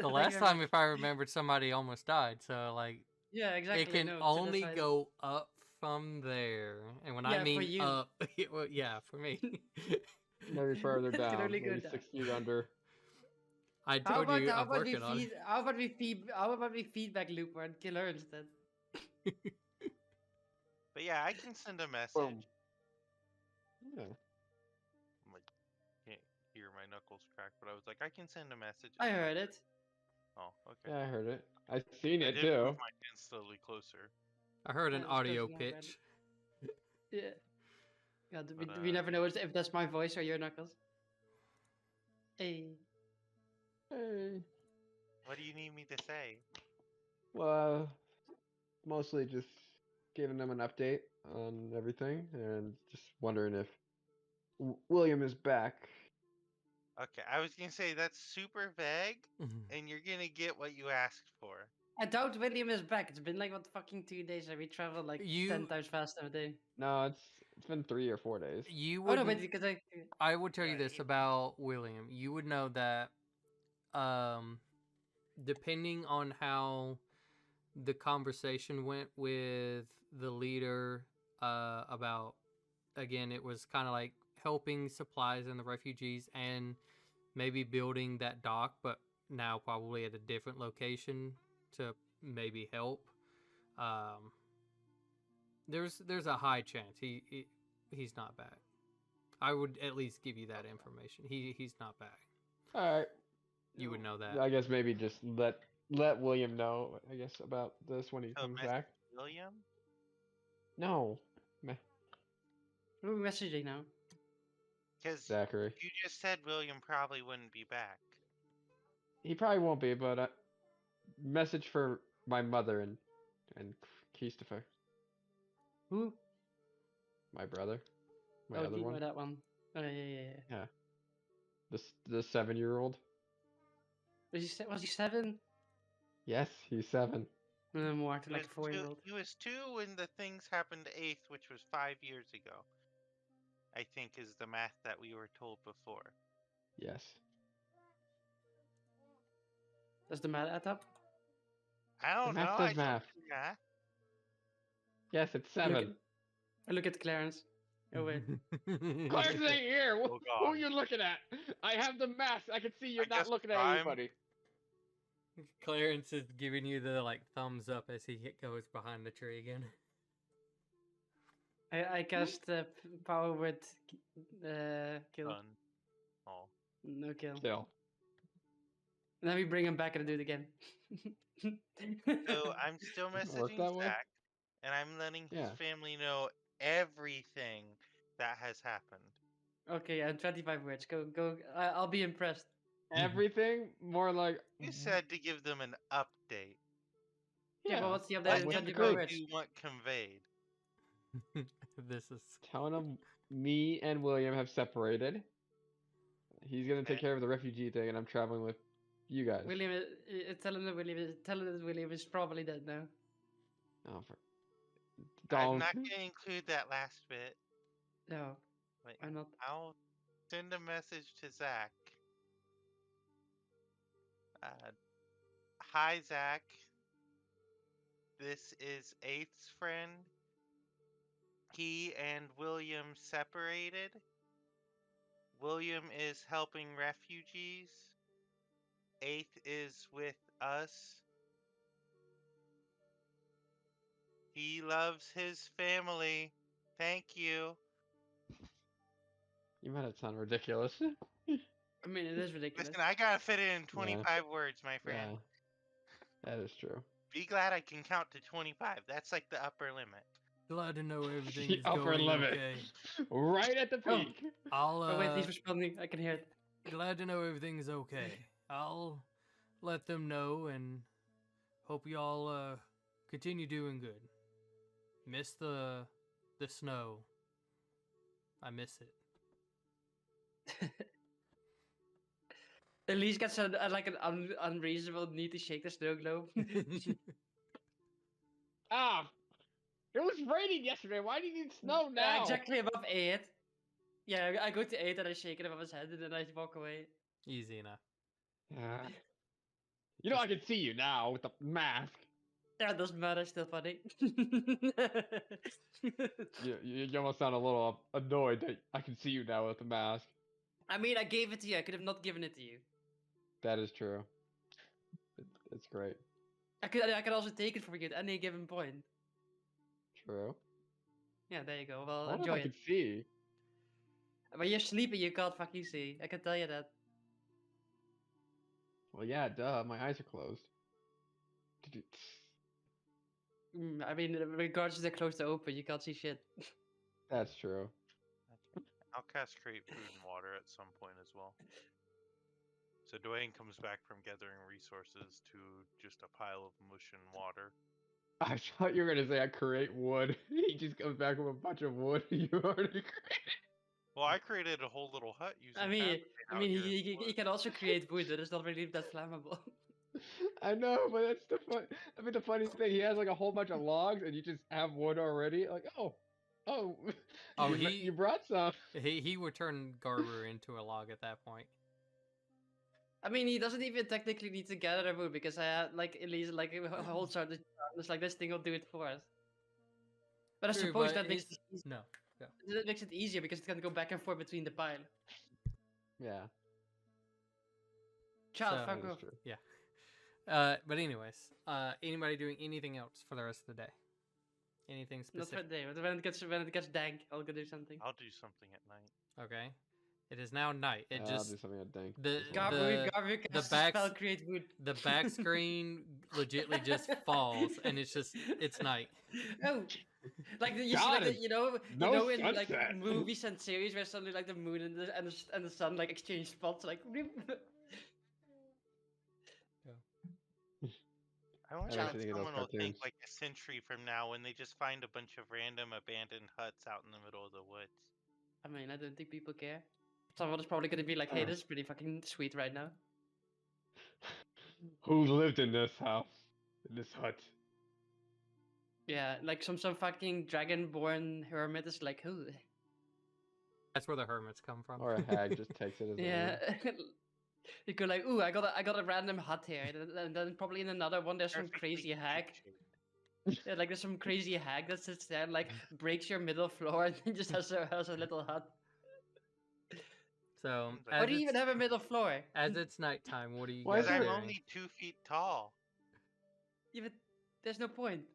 last time, if I remembered, somebody almost died. So, like, Yeah, exactly. it can no, so only that's why- go up from there. And when Yeah, I for mean you. up, well, yeah, for me. Maybe further It can down. only go Maybe down. 6 feet under. I How told about, you how I'm about we working on it. how about we feedback loop and kill her instead? But yeah, I can send a message. Boom. Yeah. I'm like, can't hear my knuckles crack, but I was like, I can send a message. I and I'm heard like, it. Oh, okay. Yeah, I heard it. I seen I it did too. move my hand slowly closer. I heard an Yeah, it's audio close enough, pitch. Yeah. God, But, we never know if that's my voice or your Knuckles. Hey. Hey. what do you need me to say? Well, mostly just giving them an update on everything and just wondering if William is back. Okay, I was gonna say that's super vague, and you're gonna get what you asked for. I doubt William is back. It's been like what fucking 2 days and we traveled like 10 You times faster a day. No, it's been 3 or 4 days. you Oh no, would but because I would tell you Yeah, this about William. You would know that depending on how the conversation went with the leader about, again, it was kind of like helping supplies and the refugees and maybe building that dock, but now probably at a different location to maybe help. um there's a high chance he's not back. I would at least give you that information. He's not back. All right. You would know that. I guess maybe just let William know, I guess, about this when he So comes message back. William. No. who are we messaging now? Because Zachary. you just said William probably wouldn't be back. He probably won't be, but message for my mother and Christopher, Who? my brother, my Oh, other one. that one. Oh yeah. Yeah. The 7-year-old. Was he 7? Yes, he's 7. More acting like a 4-year-old. He was 2 when the things happened 8th, which was 5 years ago. I think is the math that we were told before. Yes. Does the math add up? I don't math know. does I math. don't do math. Yes, it's I look 7. I look at Clarence. Oh wait. Clarence ain't here. Oh, Who are God. you looking at? I have the mask. I can see you're I not guess looking at Prime. anybody. Clarence is giving you the like thumbs up as he goes behind the tree again. I cast power with kill. Done. Oh. No kill. Still. And then we bring him back and do it again. So I'm still Doesn't work messaging that way? Zach, and I'm letting his Yeah. family know everything that has happened. Okay, and 25 words. Go. I'll be impressed. Everything? More like. You said to give them an update. Yeah, but what's the What update in with 25 info words? do you want conveyed? This is Telling him me and William have separated. He's gonna take Okay. care of the refugee thing, and I'm traveling with you guys. William, tell him that William is probably dead now. Oh, I'm don't. not going to include that last bit. No, Wait, I'm not. I'll send a message to Zach. Hi, Zach. This is Eighth's friend. He and William separated. William is helping refugees. Eighth is with us. He loves his family. Thank you. You made it sound ridiculous. I mean, it is ridiculous. Listen, I gotta fit it in 25 words, my friend. Yeah, that is true. Be glad I can count to 25. That's like the upper limit. glad to know everything The is upper going limit. okay. Right at the Oh. peak. I'll Oh wait, he's responding. I can hear it. glad to know everything is okay. I'll let them know and hope y'all continue doing good. Miss the snow. I miss it. At least gets like an unreasonable need to shake the snow globe. Ah, it was raining yesterday. Why do you need snow now? Exactly above 8. Yeah, I go to 8 and I shake it above his head and then I walk away. Easy enough. Ah. You know I can see you now with the mask. Yeah, it doesn't matter. Still funny. You almost sound a little annoyed that I can see you now with the mask. I mean, I gave it to you. I could have not given it to you. That is true. It's great. I could also take it from you at any given point. True. Yeah, there you go. Well, I wonder enjoy if I it. can see. When you're sleeping, you can't fucking see. I can tell you that. Well, yeah, duh. My eyes are closed. I mean, regardless if they're closed or open, you can't see shit. That's true. Okay. I'll cast create food and water at some point as well. So Dwayne comes back from gathering resources to just a pile of mush and water. I thought you were gonna say I create wood. He just comes back with a bunch of wood you already created. Well, I created a whole little hut using I mean, fabricate out here in the he woods. can also create wood, but it's not really that flammable. I know, but that's the fun. I mean, the funny thing, he has like a whole bunch of logs, and you just have wood already. Like, oh, Oh, you brought some. he would turn Garber into a log at that point. I mean, he doesn't even technically need to gather the wood because I had like at least like a whole sort of it's like this thing will do it for us. But I True, suppose but that makes it's- it no. Yeah. that makes it easier because it can go back and forth between the pile. Yeah, Child, So- fuck that is off. true. Yeah. But anyways, anybody doing anything else for the rest of the day? Anything Not for specific? a day, but when it gets dank, I'll go do something. I'll do something at night. Okay. It is now night. It I'll just do something I think. the- Garber the casts a backs- spell create wood. the back screen legitly just falls, and it's night. Oh, like you see, God, like the, it's you no know in like sunset. movies and series where suddenly like the moon and the sun like exchange spots, like. I wonder I've what actually seen those someone will think cartoons. like a century from now when they just find a bunch of random abandoned huts out in the middle of the woods. I mean, I don't think people care. Someone is probably gonna be like, "Hey, this is pretty fucking sweet right now." Who lived in this house? In this hut? Yeah, like some fucking dragonborn hermit is like, "Who?" That's where the hermits come from. Or a hag just takes it as Yeah. a You go like, "Ooh, I got a random hut here," and then probably in another one there's some Perfectly crazy hag. cute-shaped. Yeah, like there's some crazy hag that sits there and like breaks your middle floor and then just has a little hut. So Why Why as do you even it's, have a middle floor? as it's nighttime, what are you Why guys is Because I'm there- doing? only 2 feet tall, Even there's no point.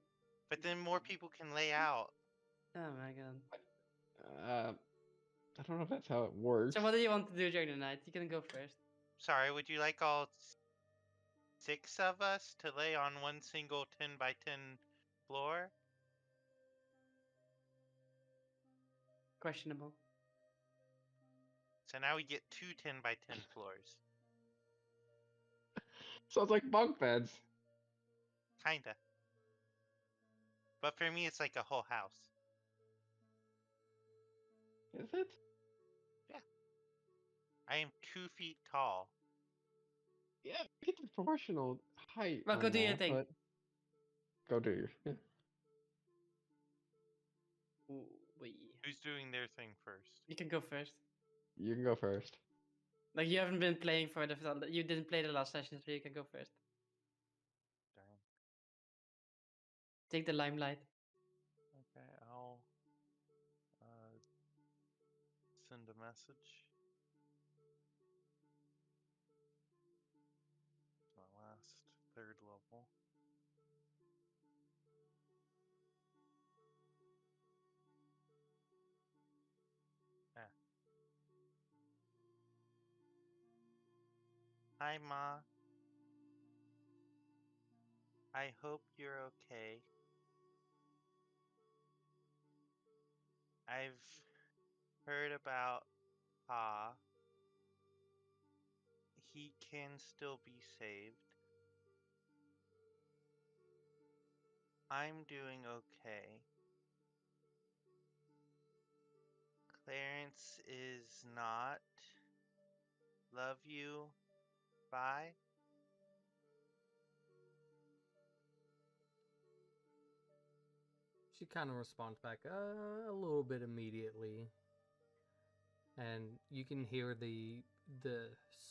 but then more people can lay out. Oh my god. I don't know if that's how it works. So what do you want to do during the night? You can go first. Sorry, would you like all 6 of us to lay on one single 10 by 10 floor? Questionable. So now we get 2 10 by 10 floors. Sounds like bunk beds. Kinda. But for me, it's like a whole house. Is it? I am 2 feet tall. Yeah, I get the proportional height. Well, on go do your that, thing. but- Go do your. Yeah. Ooh, wait. Who's doing their thing first? You can go first. You can go first. Like you haven't been playing for you didn't play the last session, so you can go first. Darn. Take the limelight. Okay, I'll send a message. It's my last 3rd level. Ah. Hi, Ma. I hope you're okay. I've heard about Pa. He can still be saved. I'm doing okay. Clarence is not. Love you. Bye. She kind of responds back a little bit immediately, and you can hear the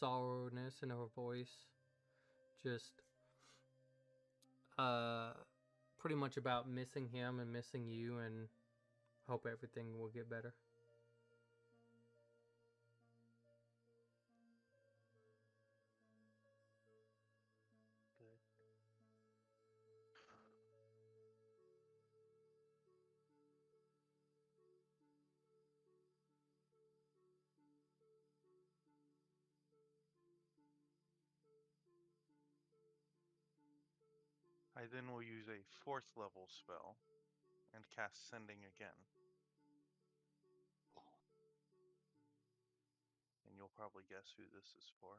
sorrowness in her voice, just pretty much about missing him and missing you, and hope everything will get better. Good. I then will use a 4th level spell and cast Sending again. you'll probably guess who this is for.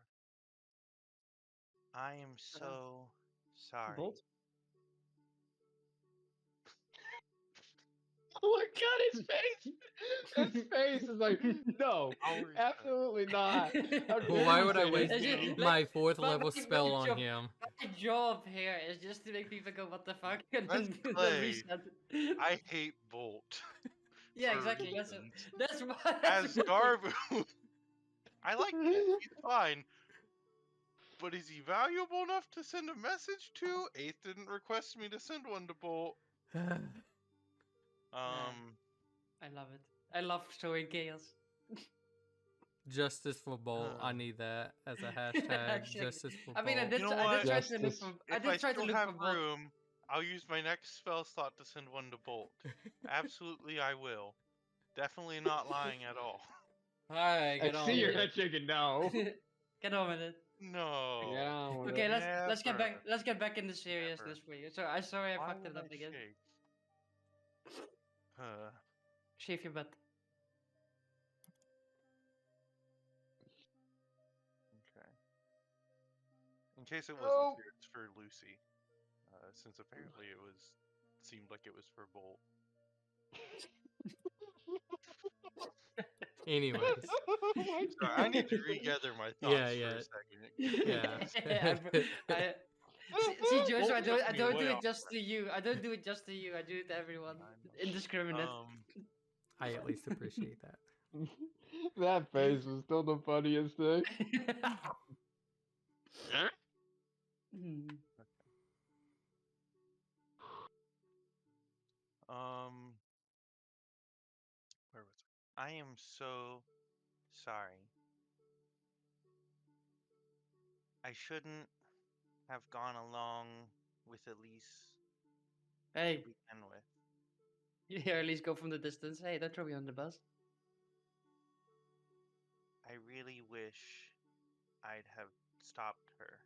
I am so sorry. Bolt? Oh my god, his face! His face is like, no, I'll reset. absolutely not. How Well, dare why you would I say waste his It's just, name? my fourth my- level my spell on job- him? My job here is just to make people go, what the fuck? And That's then Clay. reset. I hate Bolt. Yeah, for exactly. reasons. That's why. As Garbu, I like Bolt. He's fine. But is he valuable enough to send a message to? Eighth didn't request me to send one to Bolt. I love it. I love showing chaos. Justice for Bolt. I need that as a hashtag. Actually, Justice for I mean, I Bolt. did, You know I what? did try to look Justice. for. If I try to still look have for Bolt. room, I'll use my next spell slot to send one to Bolt. Absolutely, I will. Definitely not lying at all. Alright, I get on see you're with that it. chicken, no. Get on with it. No. Get on with Okay, it. let's get back. Never. Let's get back into seriousness for you. So I sorry I Why fucked would it up I again. shake? Shave your butt. Okay. In case it wasn't Oh. clear, it's for Lucy. Since apparently seemed like it was for Bolt. Anyways. Oh my Sorry, I need to regather my thoughts for a second. Yeah. See, Joshua, I Bolt don't, took I me don't way do it off just to you. I don't do it just to you. I do it to everyone. Indiscriminate. I at least appreciate that. That face was still the funniest thing. Hmm. Where was I? I am so sorry. I shouldn't have gone along with Elise Hey, to begin with. you hear Elise go from the distance. Hey, don't throw me on the bus. I really wish I'd have stopped her.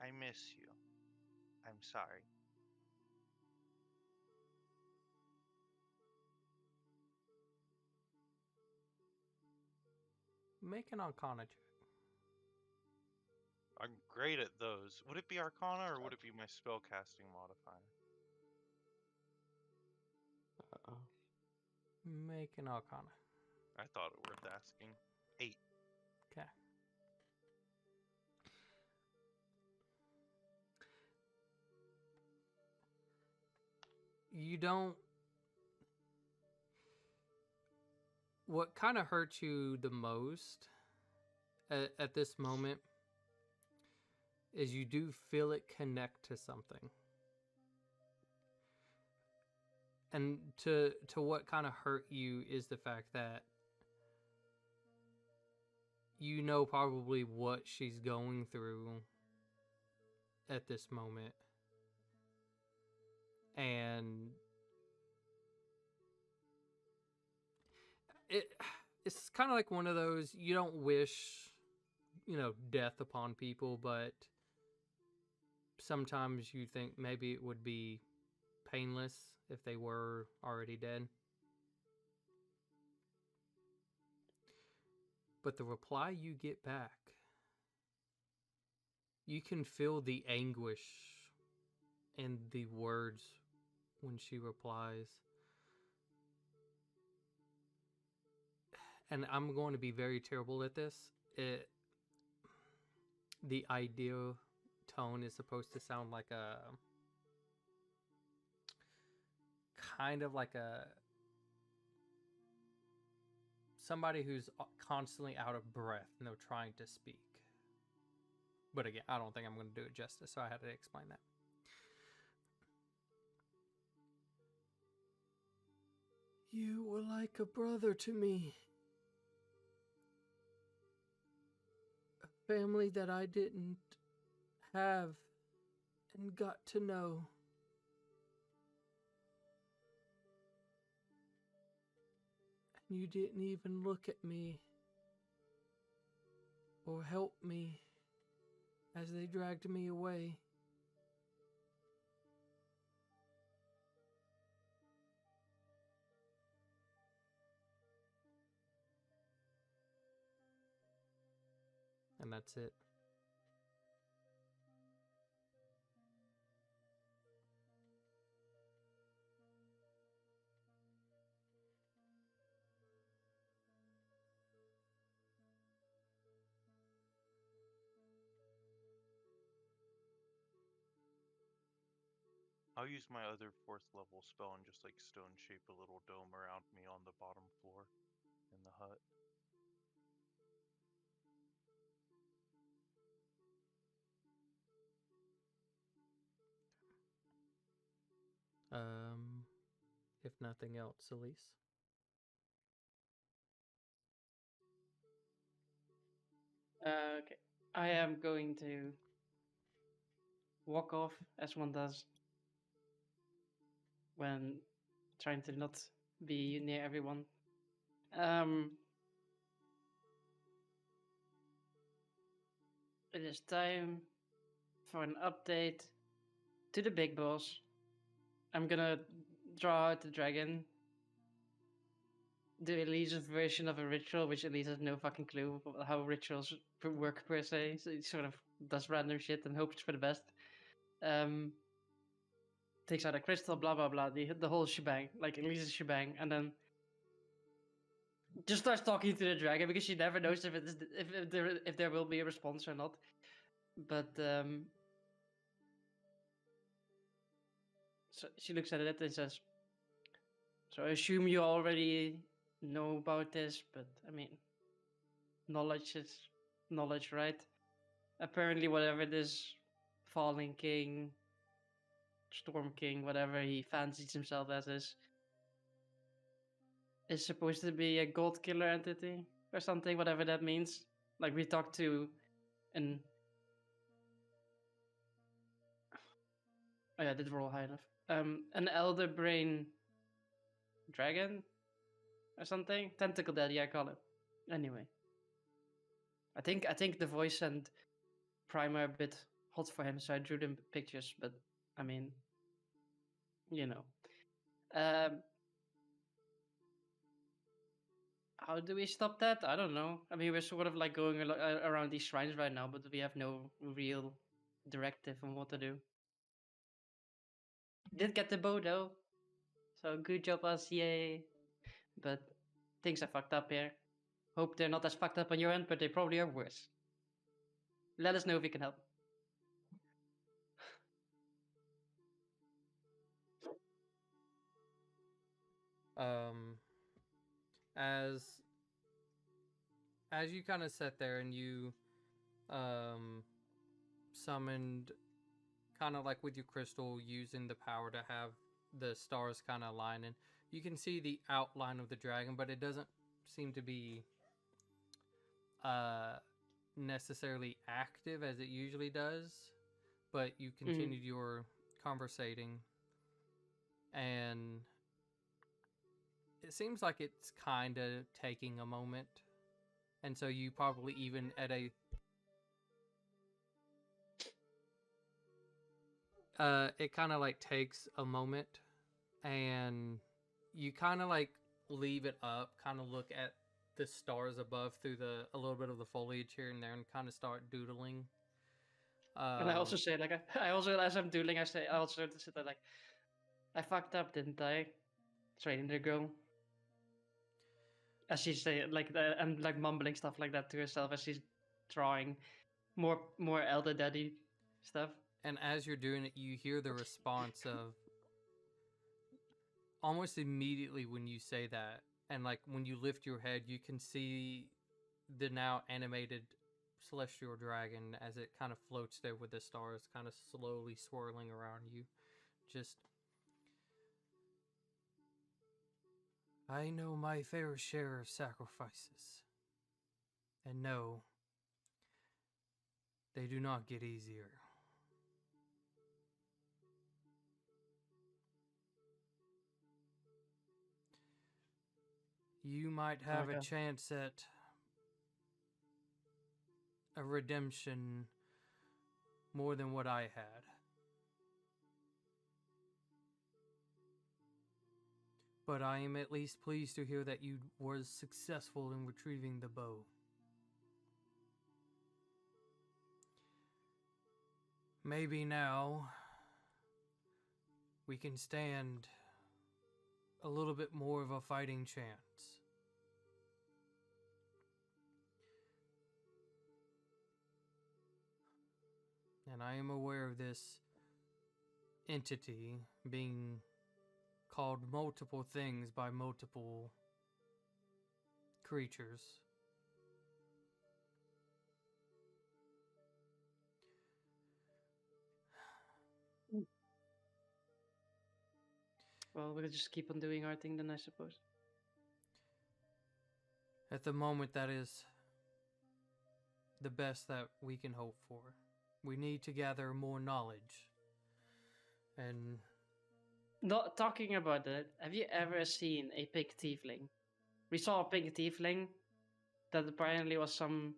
I miss you. I'm sorry. Make an Arcana check. I'm great at those. Would it be Arcana or would it be my spellcasting modifier? Uh-oh. Make an Arcana. I thought it worth asking. 8. Okay. You don't. What kind of hurts you the most at this moment is you do feel it connect to something. And to what kind of hurt you is the fact that you know probably what she's going through at this moment. And it's kind of like one of those, you don't wish, death upon people, but sometimes you think maybe it would be painless if they were already dead. But the reply you get back, you can feel the anguish in the words when she replies. And I'm going to be very terrible at this. The ideal tone is supposed to sound like a kind of like a somebody who's constantly out of breath and they're trying to speak. But again, I don't think I'm going to do it justice, so I had to explain that. You were like a brother to me. A family that I didn't have and got to know. And you didn't even look at me or help me as they dragged me away. and that's it. I'll use my other 4th level spell and just like stone shape a little dome around me on the bottom floor in the hut. If nothing else, Elise. Okay. I am going to walk off as one does when trying to not be near everyone. It is time for an update to the big boss. I'm gonna draw out the dragon. Do Elise's version of a ritual, which Elise has no fucking clue how rituals work per se. So he sort of does random shit and hopes for the best. Takes out a crystal, blah blah blah, the whole shebang, like Elise's shebang, and then just starts talking to the dragon because she never knows if it is if there will be a response or not. But so she looks at it and says, "So I assume you already know about this, but I mean, knowledge is knowledge, right? Apparently, whatever this Falling King, Storm King, whatever he fancies himself as is supposed to be a god killer entity or something, whatever that means. Like we talked to an oh yeah, did roll high enough. An elder brain dragon or something, tentacle daddy I call it. Anyway, I think the voice and Prime are a bit hot for him, so I drew them pictures. But I mean, you know, how do we stop that? I don't know. I mean, we're sort of like going around these shrines right now, but we have no real directive on what to do. Did get the bow though, so good job us, yay! But things are fucked up here. Hope they're not as fucked up on your end, but they probably are worse. Let us know if we can help. Um, as you kind of sat there and you summoned, kind of like with your crystal, using the power to have the stars kind of aligning, you can see the outline of the dragon, but it doesn't seem to be necessarily active as it usually does. But you continued your conversating, and it seems like it's kind of taking a moment. And so you probably even at a it kind of like takes a moment, and you kind of like leave it up, kind of look at the stars above through a little bit of the foliage here and there, and kind of start doodling. And I also say like I also as I'm doodling, I also sit there like I fucked up, didn't I? Training the girl. As she's saying like and like mumbling stuff like that to herself as she's drawing more elder daddy stuff. And as you're doing it, you hear the response of almost immediately when you say that, and like when you lift your head, you can see the now animated celestial dragon as it kind of floats there with the stars kind of slowly swirling around you. Just, I know my fair share of sacrifices, and no, they do not get easier. You might have a chance at a redemption more than what I had. But I am at least pleased to hear that you was successful in retrieving the bow. maybe now we can stand a little bit more of a fighting chance. And I am aware of this entity being called multiple things by multiple creatures. Well, we'll just keep on doing our thing then, I suppose. At the moment, that is the best that we can hope for. We need to gather more knowledge. And Not talking about that, have you ever seen a pig tiefling? We saw a pig tiefling that apparently was some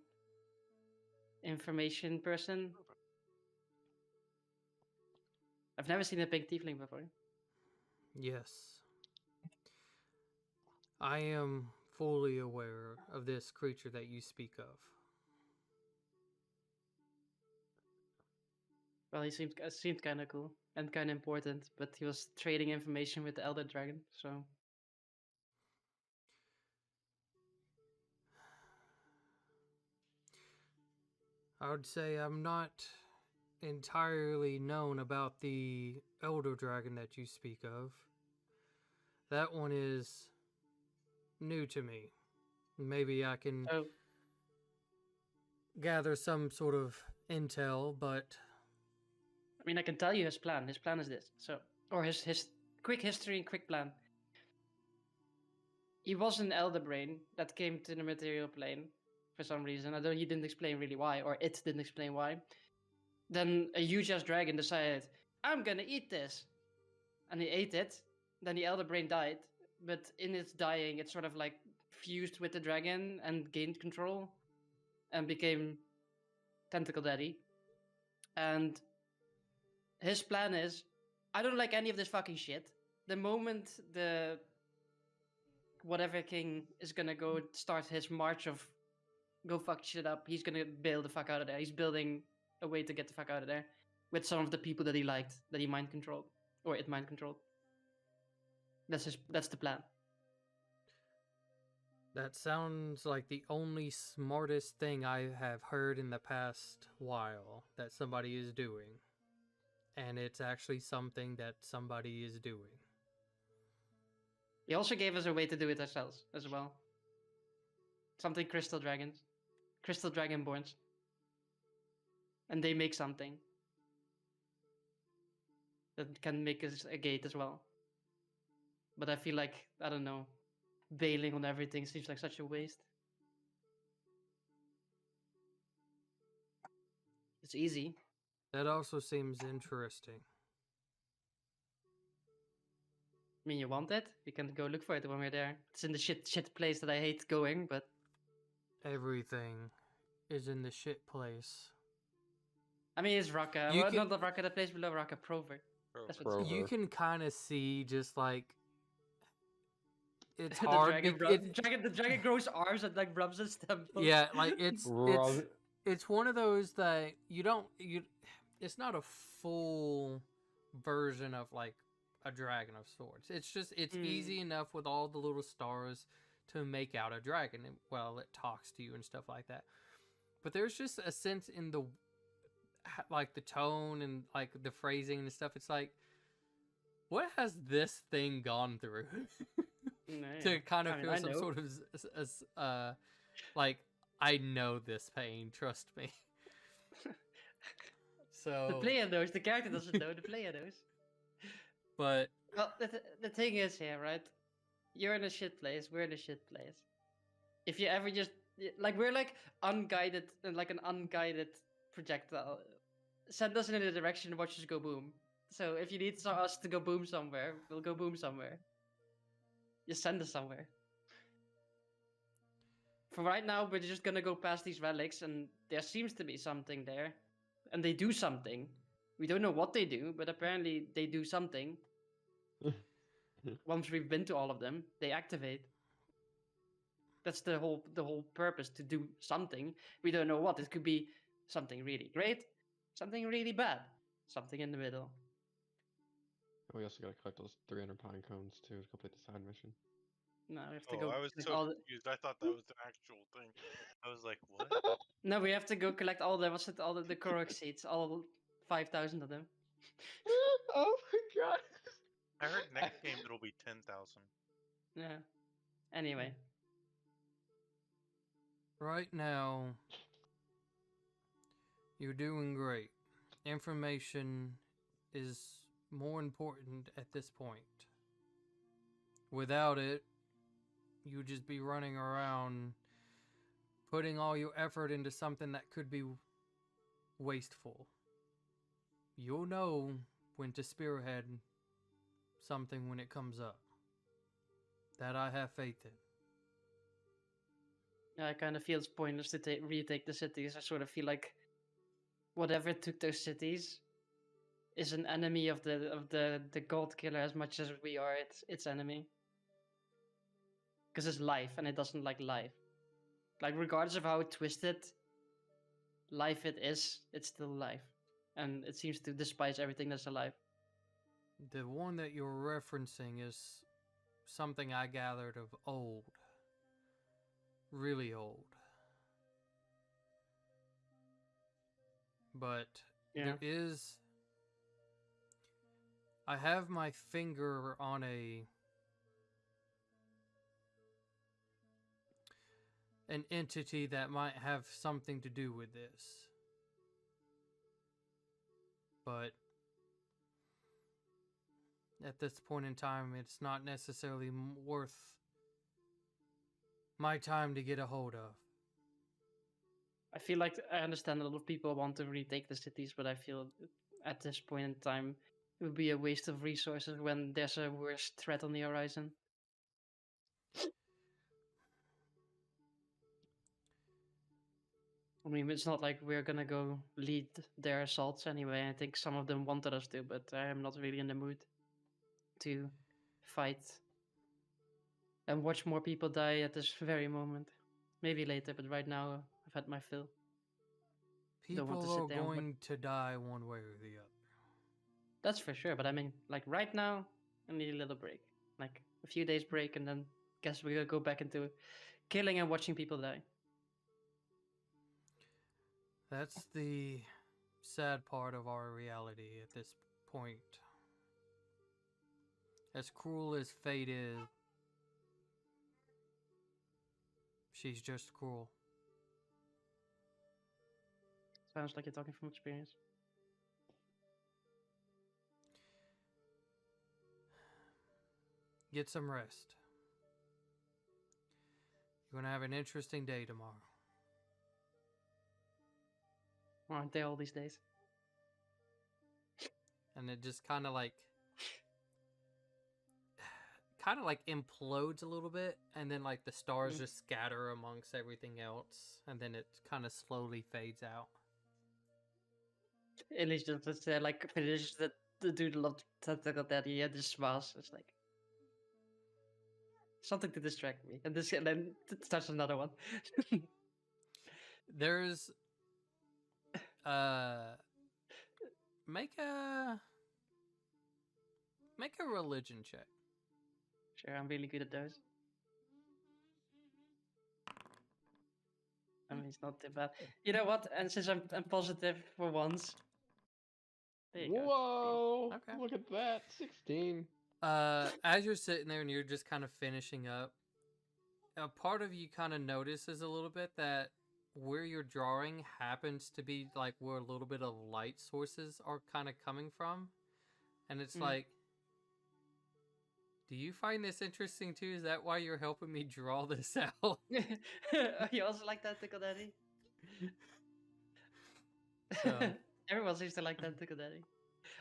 information person. I've never seen a pig tiefling before. yes, I am fully aware of this creature that you speak of. Well, he seemed kind of cool and kind of important, but he was trading information with the Elder Dragon, so. I would say I'm not entirely known about the Elder Dragon that you speak of. That one is new to me. Maybe I can Oh, gather some sort of intel, but I mean, I can tell you his plan. His plan is this. So, or his quick history and quick plan. He was an Elder Brain that came to the material plane for some reason. He didn't explain really why, or it didn't explain why. Then a huge ass dragon decided, I'm gonna eat this. And he ate it. Then the Elder Brain died. But in its dying, it sort of like fused with the dragon and gained control and became Tentacle Daddy. And his plan is, I don't like any of this fucking shit. The moment the whatever king is gonna go start his march of go fuck shit up, he's gonna bail the fuck out of there. He's building a way to get the fuck out of there with some of the people that he liked, that he mind controlled, or it mind controlled. That's the plan. that sounds like the only smartest thing I have heard in the past while that somebody is doing. And it's actually something that somebody is doing. He also gave us a way to do it ourselves as well. Something crystal dragons. Crystal dragonborns. And they make something that can make us a gate as well. But I feel like, I don't know, bailing on everything seems like such a waste. It's easy. That also seems interesting. I mean, you want it? You can go look for it when we're there. It's in the shit place that I hate going, but Everything is in the shit place. I mean, it's Raqqa. You Well, can- not the Raqqa, the place below Raqqa, Prover. That's what it's Prover. You can kind of see just like it's the hard. dragon, it- the dragon grows arms and like rubs his temple. yeah, like it's Rub- it's one of those that it's not a full version of like a dragon of swords. It's just it's easy enough with all the little stars to make out a dragon. Well, it talks to you and stuff like that. But there's just a sense in the like the tone and like the phrasing and stuff. It's like, what has this thing gone through to kind of I mean, feel I some know. sort of like I know this pain. Trust me. So The player knows. The character doesn't know. The player knows. but Well, the thing is here, right? You're in a shit place. We're in a shit place. If you ever just like we're like unguided, like an unguided projectile. Send us in a direction and watch us go boom. So if you need us to go boom somewhere, we'll go boom somewhere. Just send us somewhere. For right now, we're just gonna go past these relics, and there seems to be something there, and they do something. We don't know what they do, but apparently they do something. Once we've been to all of them, they activate. That's the whole purpose, to do something. We don't know what. It could be something really great, something really bad. something in the middle. And we also gotta collect those 300 pine cones too to complete the side mission. No, we have to Oh, go I was collect so all the... confused. I thought that was an actual thing. I was like, what? No, we have to go collect all the all the Korok seeds, all 5,000 of them. Oh my god! I heard next game it'll be 10,000. Yeah. Anyway, Right now, you're doing great. Information is more important at this point. Without it, you'd just be running around putting all your effort into something that could be wasteful. You'll know when to spearhead something when it comes up. That I have faith in. yeah, I kind of feel it's pointless to retake the cities. I sort of feel like whatever took those cities is an enemy of the god killer as much as we are its enemy. Because it's life and it doesn't like life. Like regardless of how twisted life it is, it's still life. And it seems to despise everything that's alive. The one that you're referencing is something I gathered of old. Really old. But Yeah. there is... I have my finger on an entity that might have something to do with this. But at this point in time, it's not necessarily worth my time to get a hold of. I feel like I understand a lot of people want to retake the cities, but I feel at this point in time it would be a waste of resources when there's a worse threat on the horizon. I mean, it's not like we're gonna go lead their assaults anyway. I think some of them wanted us to, but I am not really in the mood to fight and watch more people die at this very moment. Maybe later, but right now I've had my fill. Don't want to People sit are there and watch. going to die one way or the other. That's for sure, but I mean, like right now, I need a little break. Like a few days break, and then guess we're gonna go back into killing and watching people die. That's the sad part of our reality at this point. As cruel as fate is, she's just cruel. Sounds like you're talking from experience. Get some rest. You're gonna have an interesting day tomorrow. Aren't they all these days? And it just kind of like implodes a little bit, and then like the stars just scatter amongst everything else, and then it kind of slowly fades out. At least just like finishes the dude loved Tentacle Daddy and just smiles. It's like something to distract me, and then starts another one. There's make a religion check. Sure, I'm really good at those. I mean, it's not too bad. You know what? And since I'm positive for once. There you go. Whoa! Okay. Look at that, 16. As you're sitting there and you're just kind of finishing up, a part of you kind of notices a little bit that where you're drawing happens to be like where a little bit of light sources are kind of coming from, and it's like, do you find this interesting too? Is that why you're helping me draw this out? You also like that, Tickle Daddy? So, Everyone seems to like that, Tickle Daddy.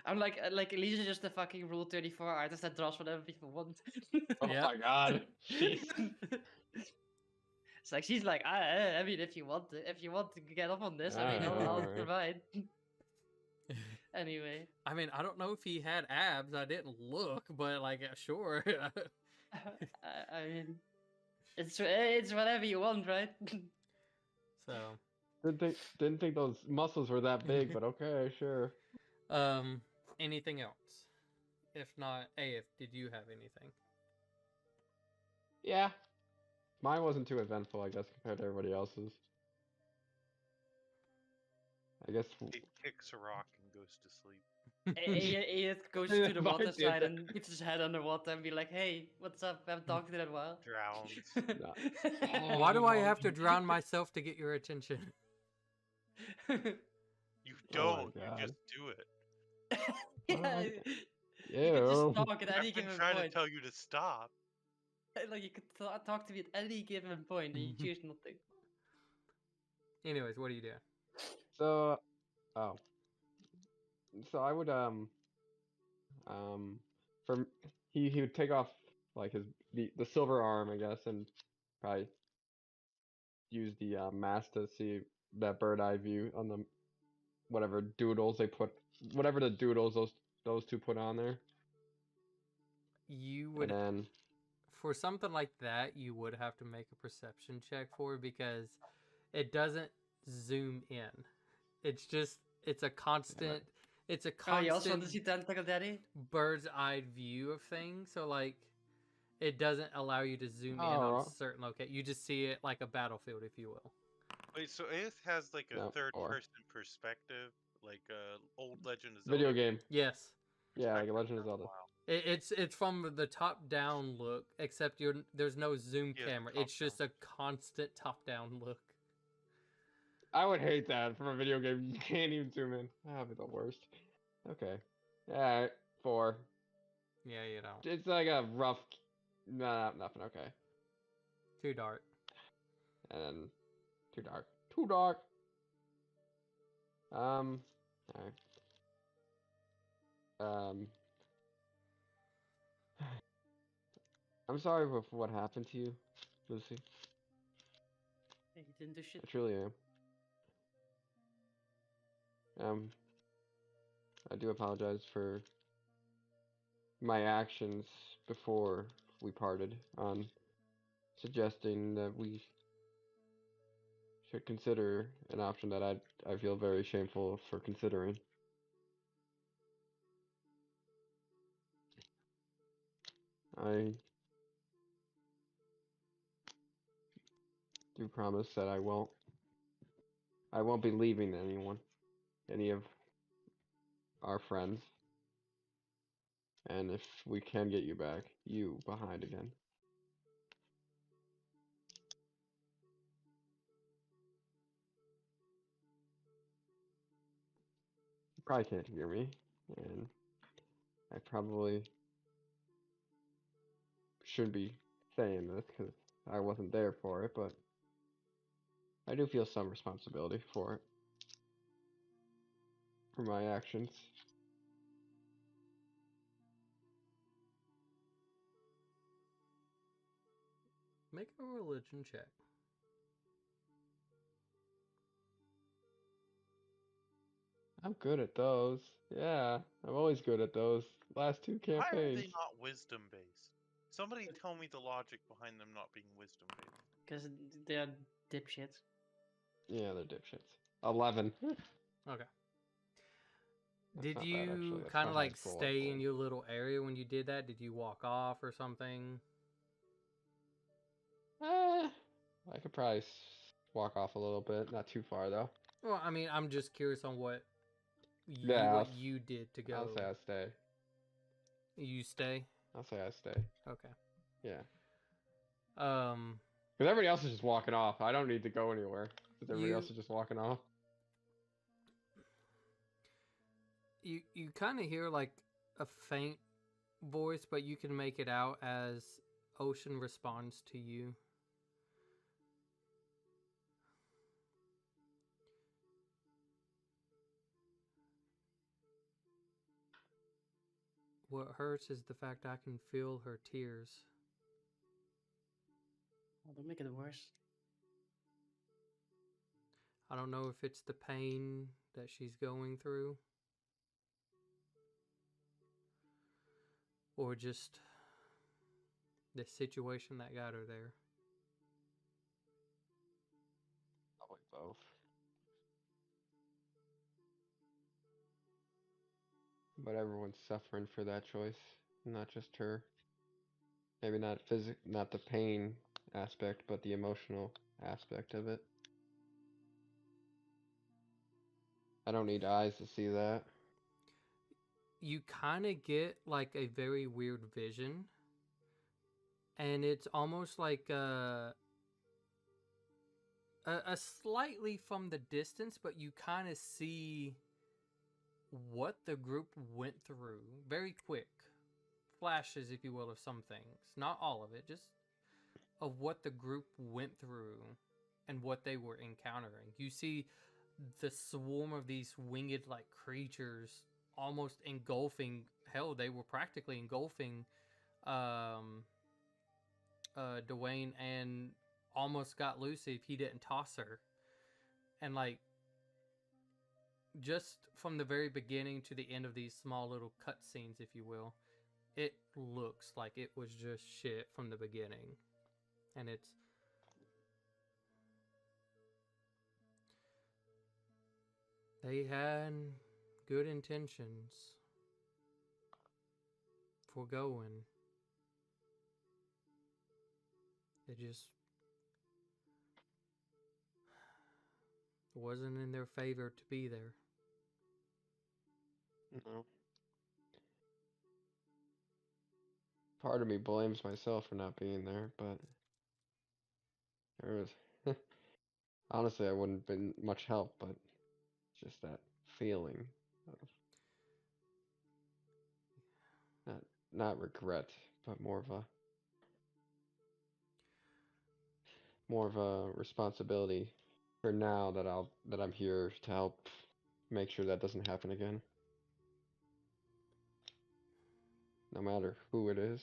I'm like Elisa's just a fucking Rule 34 artist that draws whatever people want. Oh Yep. my god. Jeez. It's like she's like, I mean, if you want to get up on this, I mean, I'll Alright. provide. Anyway, I mean, I don't know if he had abs. I didn't look, but like, sure. I mean, it's whatever you want, right? So, Didn't think those muscles were that big, but okay, sure. Anything else? If not, AF, did you have anything? Yeah. Mine wasn't too eventful, I guess, compared to everybody else's. I guess. He kicks a rock and goes to sleep. It goes to the If I water did side that- and puts his head underwater and be like, "Hey, what's up? I haven't talked to you in a while." Drowns. No. Why do I have to drown myself to get your attention? You Oh my don't. You God. just do it. Yeah, What? you can just Ew. talk at I've any been given trying to point. tell you to stop. Like you could talk to me at any given point, and you choose not to. Anyways, what are you doing? So, oh, so I would from he would take off like the silver arm, I guess, and probably use the mask to see that bird eye view on the whatever doodles they put, whatever the doodles those two put on there, You and would, then for something like that, you would have to make a perception check for it because it doesn't zoom in. It's just, it's a constant, it's a Oh, you also want constant to see Tentacle Daddy? bird's eye view of things. So like, it doesn't allow you to zoom in on Oh. certain location. You just see it like a battlefield, if you will. Wait, so Aeth has like a No, or third-person perspective, like old Legend of Zelda. video game, Yes. yeah, like a perspective Legend of for a Zelda. while. It's from the top down look, except there's no zoom Yeah, the camera. It's just top-down. a constant top down look. I would hate that from a video game. You can't even zoom in. That'd be the worst. Okay, yeah, 4. Yeah, you don't. It's like a rough. Nah, nothing. Okay. Too dark. And then too dark. Too dark. Alright. Um. I'm sorry for what happened to you, Lucy. Hey, he didn't do shit. I truly am. I do apologize for my actions before we parted on suggesting that we should consider an option that I feel very shameful for considering. I do promise that I won't be leaving any of our friends. And if we can get you back, you behind again. You probably can't hear me, and I probably shouldn't be saying this because I wasn't there for it, but I do feel some responsibility for it, for my actions. Make a religion check. I'm good at those. Yeah, I'm always good at those. Last 2 Why are campaigns. they not wisdom-based? Somebody tell me the logic behind them not being wisdom-based. Because they're dipshits. Yeah, they're dipshits. 11. Okay. That's Did not bad, you actually. That's kind my of like highest roll I've stay in rolled. your little area when you did that? Did you walk off or something? I could probably walk off a little bit, not too far though. Well, I mean, I'm just curious on what Yeah, what you did to go. I'll say I stay. You stay? I'll say I stay. Okay. Yeah. Um, Because everybody else is just walking off. I don't need to go anywhere. Because everybody else You- is just walking off. you kind of hear like a faint voice, but you can make it out as Ocean responds to you. What hurts is the fact I can feel her tears. Oh, don't make it worse. I don't know if it's the pain that she's going through or just the situation that got her there. Probably both. but everyone's suffering for that choice, not just her. Maybe not the pain aspect, but the emotional aspect of it. I don't need eyes to see that. You kind of get like a very weird vision, and it's almost like a slightly from the distance, but you kind of see what the group went through. Very quick flashes, if you will, of some things. Not all of it, just of what the group went through and what they were encountering. You see the swarm of these winged like creatures almost engulfing, hell, they were practically engulfing um Dwayne, and almost got Lucy if he didn't toss her. And like just from the very beginning to the end of these small little cutscenes, if you will, it looks like it was just shit from the beginning. And it's they had good intentions for going. It just wasn't in their favor to be there. No. Part of me blames myself for not being there, but there was honestly I wouldn't have been much help, but it's just that feeling of not not regret, but more of a responsibility for now that I'm here to help make sure that doesn't happen again. No matter who it is.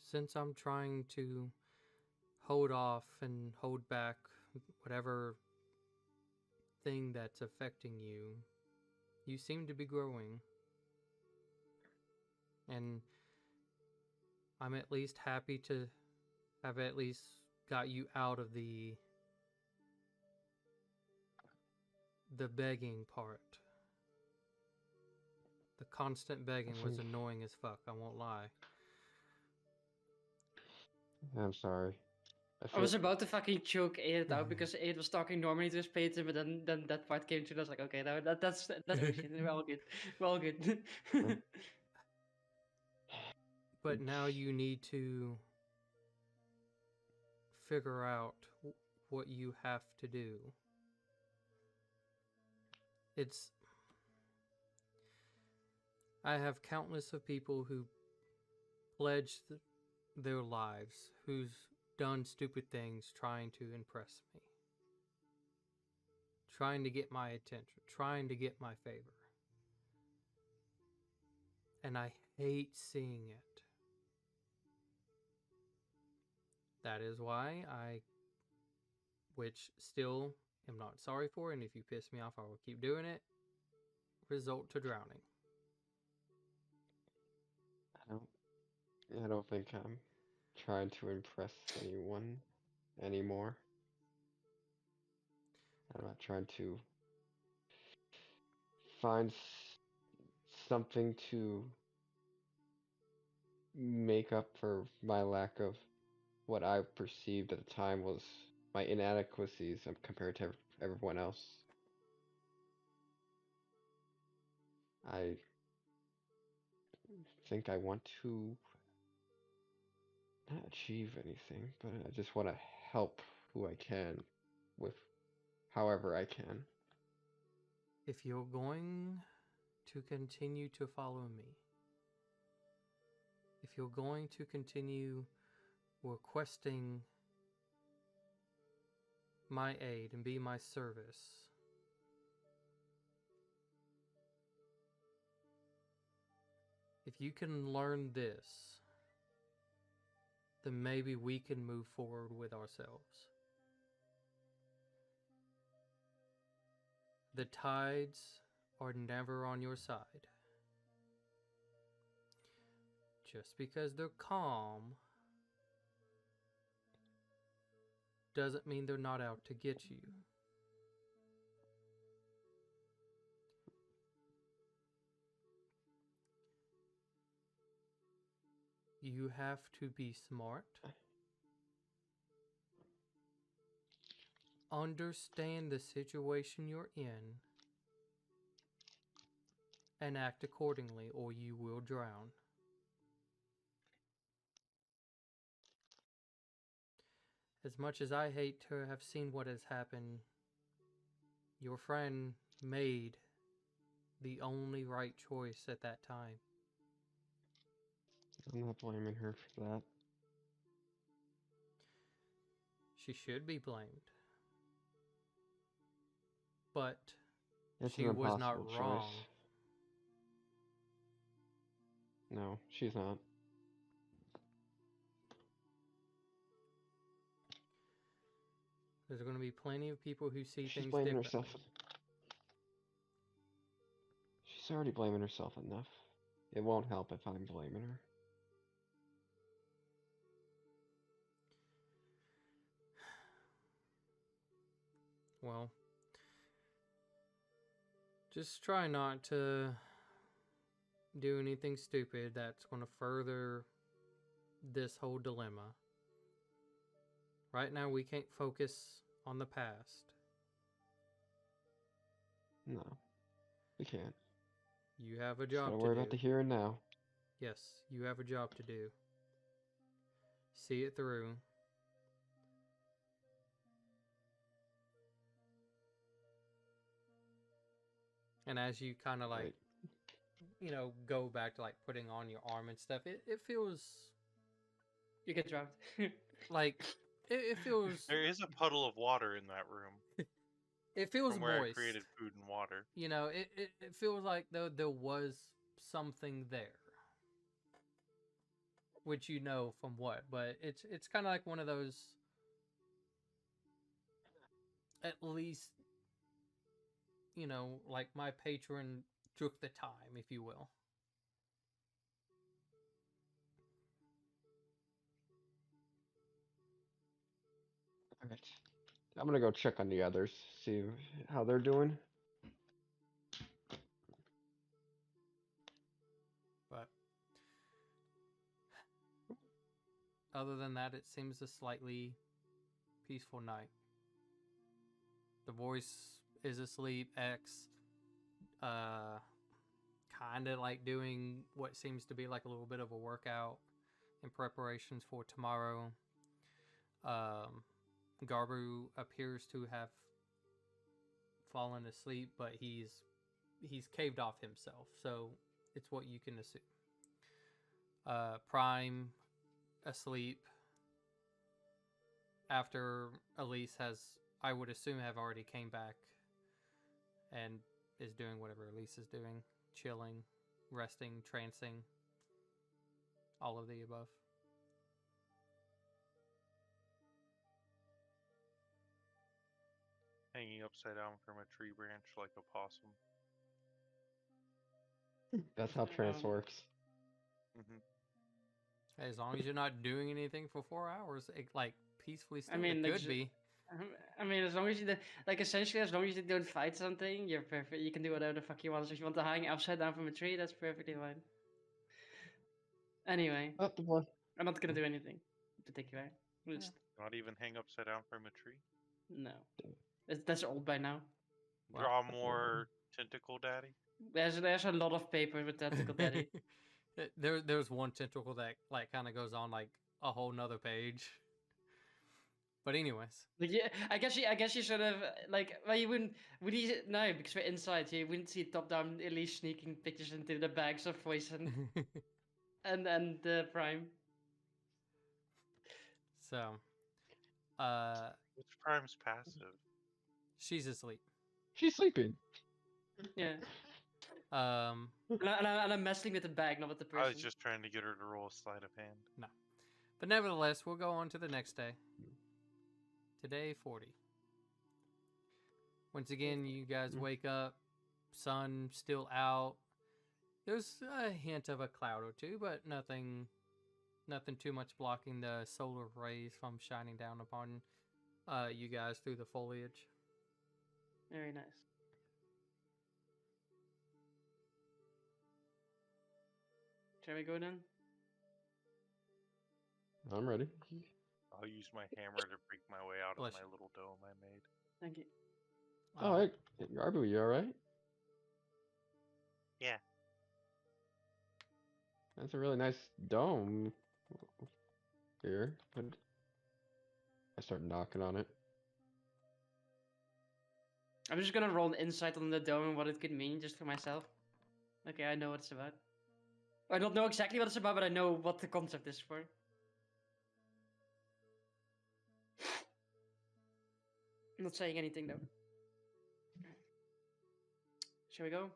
Since I'm trying to hold off and hold back whatever thing that's affecting you, you seem to be growing. And I'm at least happy to have at least got you out of the begging part. The constant begging was annoying as fuck, I won't lie. I'm sorry. I was about to fucking choke Aid out because Aid was talking normally to his patron, but then that part came through. I was like, okay, that's shit. We're all good. We're all good. But now you need to figure out what you have to do. It's I have countless of people who pledged their lives, who's done stupid things trying to impress me, trying to get my attention, trying to get my favor. And I hate seeing it. That is why which still am not sorry for, and if you piss me off, I will keep doing it, result to drowning. I don't think I'm trying to impress anyone anymore. I'm not trying to find something to make up for my lack of what I perceived at the time was my inadequacies compared to everyone else. I think I want to not achieve anything, but I just want to help who I can with however I can. If you're going to continue to follow me, if you're going to continue requesting my aid and be my service, if you can learn this, then maybe we can move forward with ourselves. The tides are never on your side. Just because they're calm doesn't mean they're not out to get you. You have to be smart. Understand the situation you're in and act accordingly, or you will drown. As much as I hate to have seen what has happened, your friend made the only right choice at that time. I'm not blaming her for that. She should be blamed. But It's she an was not impossible wrong. choice. No, she's not. There's going to be plenty of people who see She's things blaming differently. herself. She's already blaming herself enough. It won't help if I'm blaming her. Well, just try not to do anything stupid that's going to further this whole dilemma. Right now, we can't focus on the past. No, we can't. You have a Just job gotta to worry do. about the here and now. Yes, you have a job to do. See it through. And as you kind of like, Right. you know, go back to like putting on your arm and stuff, it feels You get drowned. like it feels There is a puddle of water in that room it feels from where moist. I created food and water. You know, it feels like there was something there. Which you know from what, but it's kind of like one of those. At least, you know, like my patron took the time, if you will. Alright. I'm gonna go check on the others, see how they're doing. But other than that, it seems a slightly peaceful night. The voice is asleep. X, kind of like doing what seems to be like a little bit of a workout in preparations for tomorrow. Garbu appears to have fallen asleep, but he's caved off himself, so it's what you can assume. Prime asleep after Elise has, I would assume, have already came back and is doing whatever Elise is doing, chilling, resting, trancing, all of the above. Hanging upside down from a tree branch like a possum. That's how trance works. Mm-hmm. As long as you're not doing anything for 4 hours, it, like peacefully still, mean, it like, could be. I mean, as long as you like essentially, as long as you don't fight something, you're perfect. You can do whatever the fuck you want. So if you want to hang upside down from a tree, that's perfectly fine. Anyway, Oh, the one. I'm not gonna do anything in particular. Just Not even hang upside down from a tree. no. That's old by now. Wow. Draw more tentacle daddy. There's a lot of paper with tentacle daddy. There's one tentacle that like kind of goes on like a whole nother page. But anyways, Like, yeah, I guess you sort of like, well, you wouldn't, would you, no, because we're inside, so you wouldn't see top down Elise sneaking pictures into the bags of Poison and Prime. so, Which Prime's passive? she's asleep. She's sleeping. Yeah, Um, and I'm messing with the bag, not with the person. I was just trying to get her to roll a sleight of hand. but nevertheless, we'll go on to the next day. Today 40. Once again, you guys wake up, sun still out. There's a hint of a cloud or two, but nothing too much blocking the solar rays from shining down upon you guys through the foliage. Very nice. Shall we go then? I'm ready. I'll use my hammer to break my way out of Bless my you. little dome I made. Thank you. Oh, hey, Garbu, you alright? Yeah. That's a really nice dome here. I start knocking on it. I'm just gonna roll an insight on the dome and what it could mean just for myself. Okay, I know what it's about. I don't know exactly what it's about, but I know what the concept is for. I'm not saying anything though. Shall we go?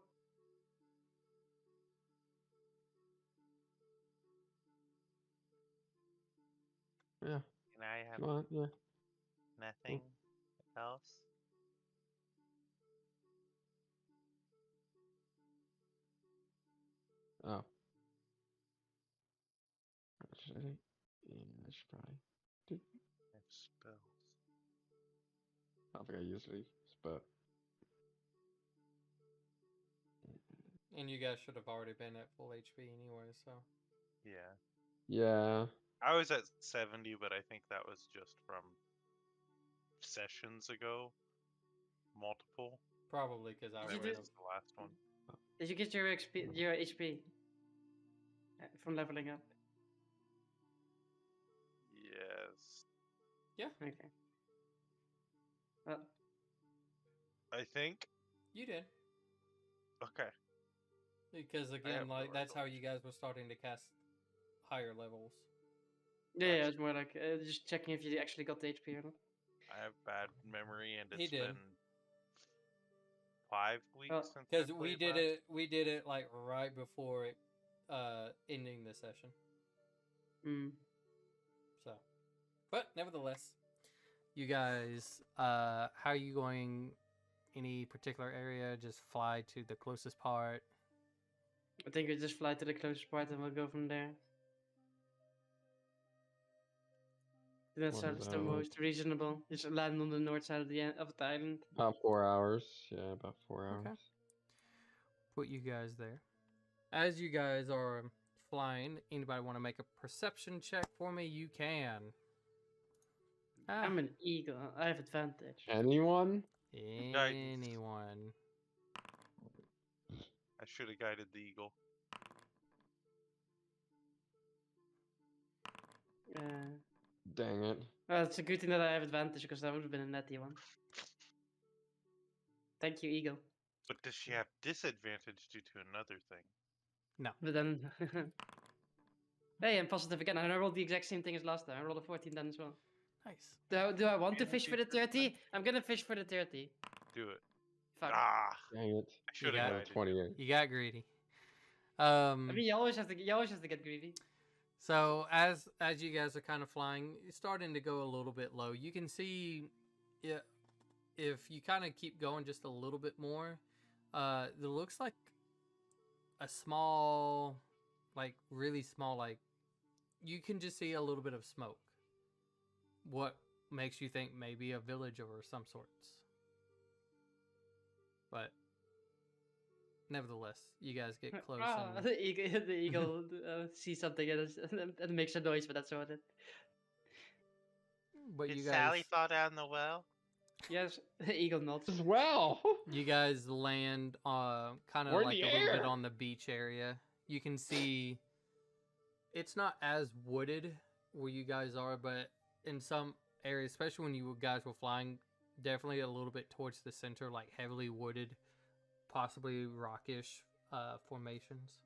Yeah, Can I have come on, yeah. nothing else? Oh. Should I? Yeah, I should probably. I have spells. I don't think I use these, but And you guys should have already been at full HP anyway, so. Yeah. yeah. I was at 70, but I think that was just from sessions ago. Multiple. Probably because I That Did you was do- was. the last one. Did you get your XP, your HP from leveling up? Yes. Okay. Well, I think. You did. Okay. Because have again, no like that's how recollection. you guys were starting to cast higher levels. yeah, Gotcha. it's more like just checking if you actually got the HP or not. I have bad memory, and He it's did. been 5 weeks Well, since Because I we played did last. it. We did it like right before it, ending the session. Mm. So, but nevertheless, you guys, how are you going? Any particular area? Just fly to the closest part. I think we just fly to the closest part and we'll go from there. That What is sounds the that, like most reasonable. Just land on the north side of the island. about 4 hours? Yeah, about 4 hours. Okay. Put you guys there. As you guys are flying, anybody want to make a perception check for me? You can. Ah, I'm an eagle. I have advantage. Anyone? Guidance. anyone. I should have guided the eagle. Dang it. Well, it's a good thing that I have advantage because that would have been a natty one. Thank you, eagle. But does she have disadvantage due to another thing? No. But then, hey, I'm positive again. And I rolled the exact same thing as last time. I rolled a 14 then as well. Nice. Do I want to Yeah, fish for the feature 30? I'm gonna fish for the 30. Do it. Fuck. Ah! Dang it. I should got have it. guided you. 28. You got greedy. I mean, you always have to get greedy. So as you guys are kind of flying, it's starting to go a little bit low. You can see, yeah, if you kind of keep going just a little bit more, it looks like a small, like really small, like you can just see a little bit of smoke. What makes you think maybe a village or some sorts? But nevertheless, you guys get close. And The eagle sees something and makes a noise, but that's about it. but Did you guys, Sally fall down the well? Yes, the eagle nods. As well. you guys land kind of We're in like the a little bit air. on the beach area. You can see it's not as wooded where you guys are, but in some areas, especially when you guys were flying, definitely a little bit towards the center, like heavily wooded, possibly rockish formations.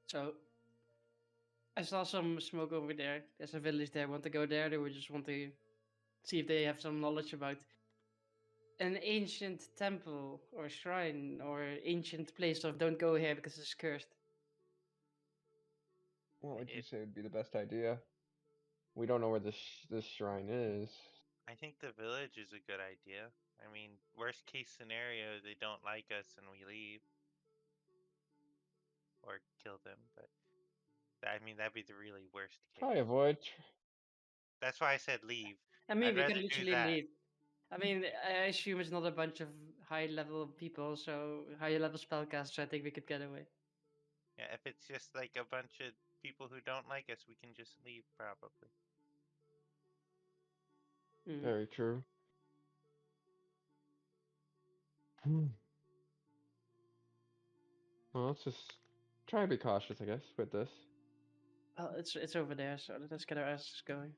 So, I saw some smoke over there. There's a village there. Want to go there? Or we just want to see if they have some knowledge about an ancient temple or shrine or ancient place of don't go here because it's cursed. What would you It- say would be the best idea? We don't know where this shrine is. I think the village is a good idea. I mean, worst case scenario, they don't like us and we leave. Or kill them, but I mean, that'd be the really worst case. Probably avoid. That's why I said leave. I mean, I'd we rather could do literally that. leave. I mean, I assume it's not a bunch of high-level people, so high-level spellcasters. I think we could get away. Yeah, if it's just like a bunch of people who don't like us, we can just leave probably. Mm. Very true. Hmm. Well, let's just try to be cautious, I guess, with this. Well, it's over there, so let's get our asses going.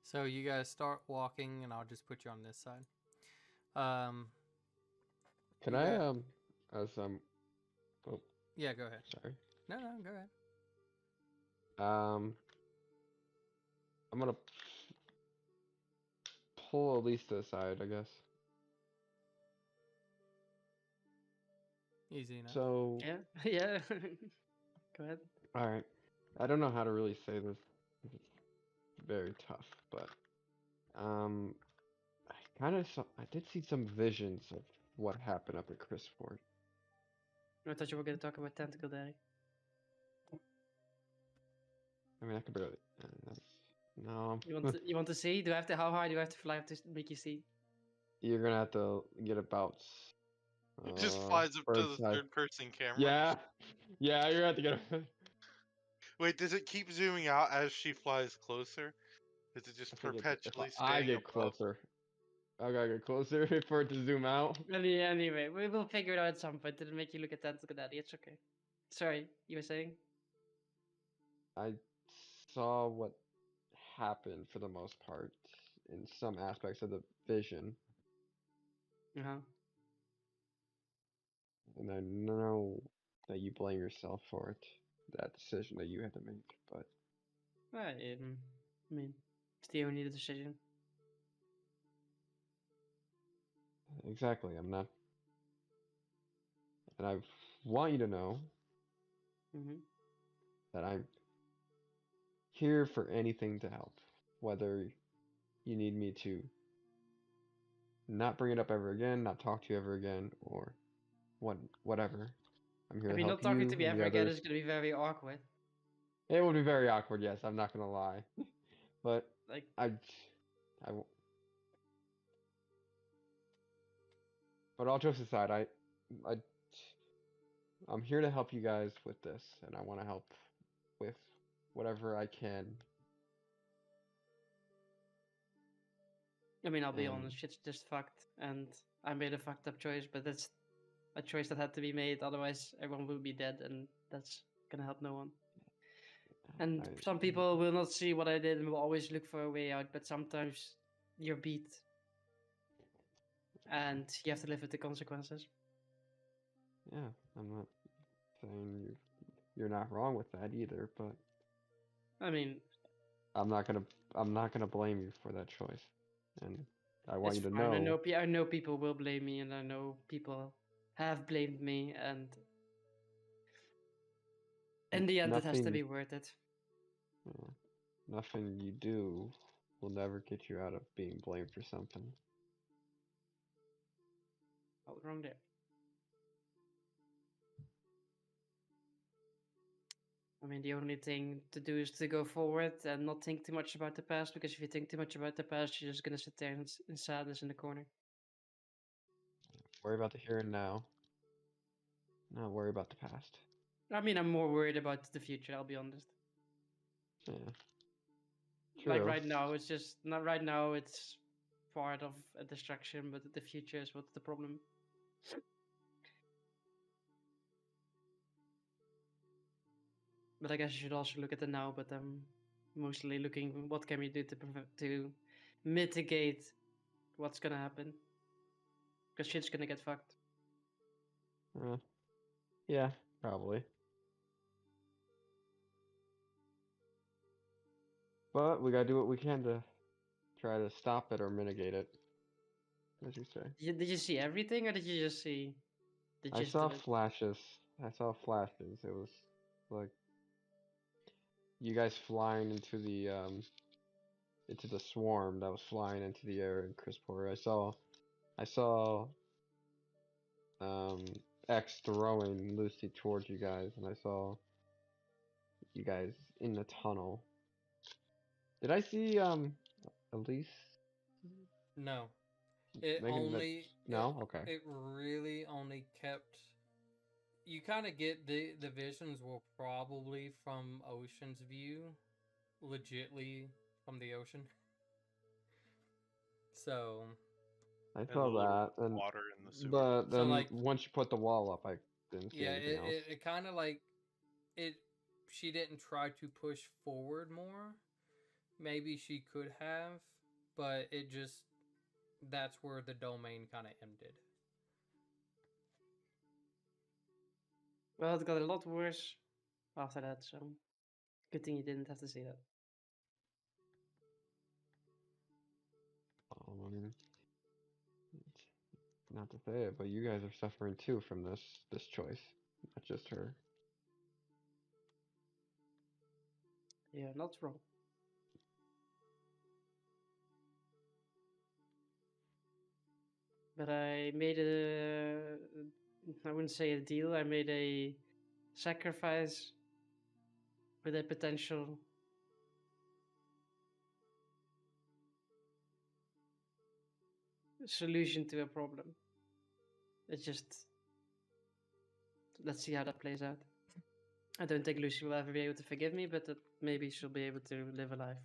So you guys start walking, and I'll just put you on this side. Um, Can You I, got- as oh, yeah, go ahead. sorry. No, go ahead. I'm gonna pull Elisa aside, I guess. Easy enough. So, Yeah, yeah. Go ahead. all right. I don't know how to really say this. It's very tough, but I kind of saw. I did see some visions of what happened up at Chrisford. I thought you were gonna talk about Tentacle Daddy. I mean, I could barely. No. You want to see? Do I have to? How high do I have to fly up to make you see? You're gonna have to get about. It just flies up to bird's the eye. third-person camera. Yeah, yeah. You're gonna have to get. Wait, does it keep zooming out as she flies closer? Is it just I think if perpetually I staying get above? closer, I gotta get closer for it to zoom out. Anyway, we will figure it out at some point. Didn't make you look at Tentacle Daddy. It's okay. Sorry, you were saying? I saw what happened for the most part in some aspects of the vision, Uh huh. and I know that you blame yourself for it, that decision that you had to make. But I mean, it's the only decision. exactly, I'm not, and I want you to know Mm-hmm. that I'm here for anything to help, whether you need me to not bring it up ever again, not talk to you ever again, or whatever. I'm here I to mean, help not talking you to me and ever the again others. is gonna be very awkward. It would be very awkward, yes. I'm not gonna lie, but Like, I, I, but all jokes aside, I, I'm here to help you guys with this, and I want to help with whatever I can. I mean, I'll be And honest, shit's just fucked, and I made a fucked up choice, but that's a choice that had to be made. Otherwise, everyone will be dead, and that's gonna help no one. And I, some people will not see what I did and will always look for a way out. But sometimes you're beat, and you have to live with the consequences. yeah, I'm not saying you're not wrong with that either, but I mean, I'm not gonna blame you for that choice, and I want it's you to fine. know. I know people will blame me, and I know people have blamed me, and in the end, it has to Nothing, be worth it. nothing you do will never get you out of being blamed for something. All wrong there. I mean, the only thing to do is to go forward and not think too much about the past, because if you think too much about the past, you're just gonna sit there in sadness in the corner. Worry about the here and now. Not worry about the past. I mean, I'm more worried about the future, I'll be honest. Yeah. Like True. right now, it's just not right now, it's part of a distraction, but the future is what's the problem. But I guess you should also look at the now, but I'm mostly looking what can we do to mitigate what's gonna happen. Because shit's gonna get fucked. Yeah, probably. But we gotta do what we can to try to stop it or mitigate it, as you say. Did you see everything, or did you just see the I gist saw of it? flashes. I saw flashes. It was like you guys flying into the swarm that was flying into the air in Crisport. I saw um X throwing Lucy towards you guys, and I saw you guys in the tunnel. Did I see Elise? No, it Megan, that only no? Okay. it really only kept. You kind of get the visions were probably from Ocean's view, legitly from the ocean. So I And a saw little that, and water in the sewer. but So, then like- once you put the wall up, I didn't see yeah, anything else. it kind of like it. She didn't try to push forward more. Maybe she could have, but it just that's where the domain kind of ended. Well, it got a lot worse after that, so good thing you didn't have to see that. I mean, not to say it, but you guys are suffering too from this choice, not just her. Yeah, not wrong. But I made I wouldn't say a deal, I made a sacrifice with a potential solution to a problem. It's just, let's see how that plays out. I don't think Lucy will ever be able to forgive me, but maybe she'll be able to live a life.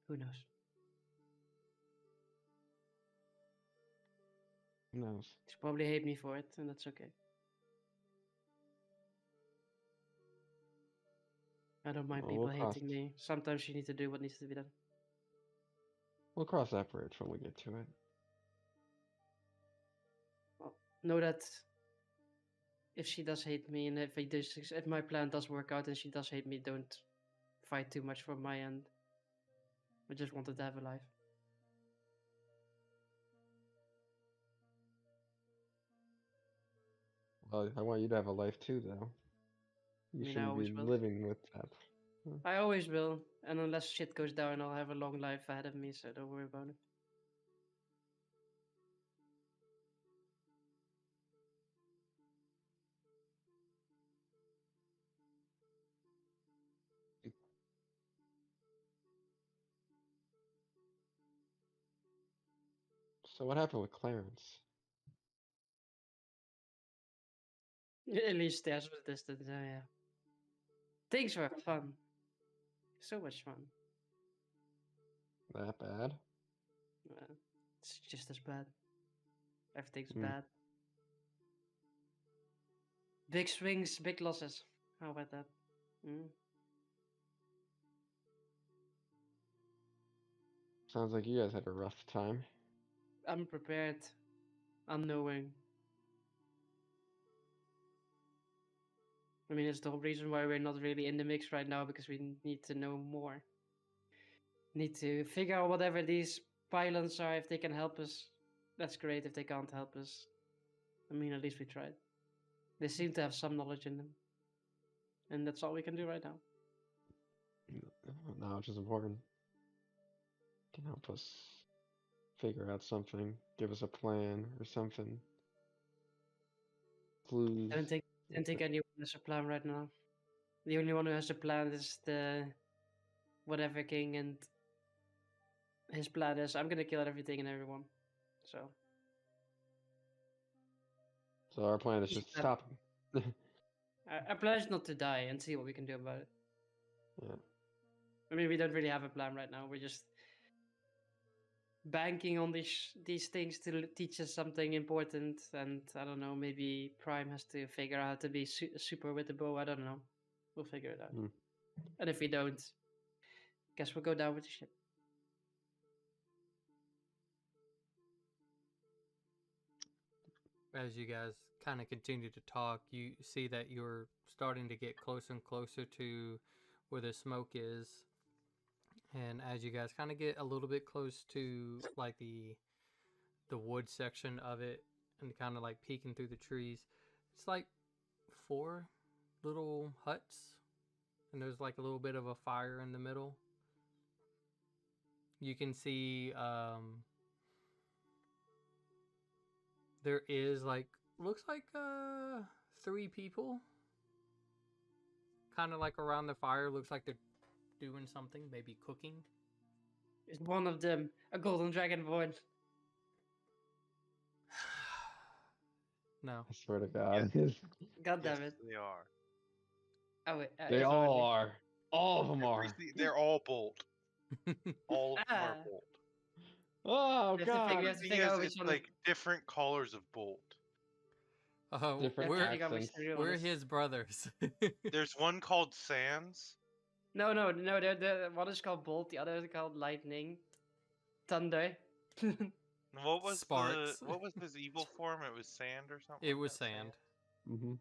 Who knows? Who knows? She'll probably hate me for it, and that's okay. I don't mind Well, people we'll cross. hating me. Sometimes you need to do what needs to be done. We'll cross that bridge when we get to it. Well, know that if she does hate me, and if my plan does work out and she does hate me, don't fight too much from my end. I just wanted to have a life. Well, I want you to have a life too, though. You I mean, I shouldn't always be will. living with that. I always will, and unless shit goes down, I'll have a long life ahead of me, so don't worry about it. So what happened with Clarence? At least there's a distance, yeah. Things were fun. So much fun. That bad? It's just as bad. Everything's Hmm. bad. Big swings, big losses. How about that? Mm. Sounds like you guys had a rough time. Unprepared, unknowing. I mean, it's the whole reason why we're not really in the mix right now, because we need to know more. Need to figure out whatever these pylons are. If they can help us, that's great. If they can't help us, I mean, at least we tried. They seem to have some knowledge in them. And that's all we can do right now. Knowledge is important. Can help us figure out something, give us a plan or something. Clues. I don't think anyone has a plan right now. The only one who has a plan is the whatever king, and his plan is I'm gonna kill everything and everyone. So So our plan is He's just to not- stop him. our plan is not to die and see what we can do about it. Yeah. I mean, we don't really have a plan right now. We're just banking on these things to teach us something important. And I don't know, maybe Prime has to figure out how to be super with the bow. I don't know. We'll figure it out. Hmm. And if we don't, guess we'll go down with the ship. As you guys kind of continue to talk, you see that you're starting to get closer and closer to where the smoke is. And as you guys kind of get a little bit close to like the wood section of it and kind of like peeking through the trees, it's like 4 little huts, and there's like a little bit of a fire in the middle. You can see there is like looks like 3 people kind of like around the fire. Looks like they're doing something, maybe cooking. Is one of them a golden dragonborn? No. I swear to God. God Yes, damn it. they are. Oh wait, They it's all already- are. All of them are. They're all bolt. All of them are Ah. bolt. Oh, We have to God. figure- The have to thing figure is, out which it's one- like different colors of bolt. Different we're figure out which accents. the real one we're is. his brothers. There's one called Sands. No. One is called Bolt, the other is called Lightning, Thunder. What was Sparks. what was his evil form? It was Sand or something. It like was that, sand. Mm-hmm.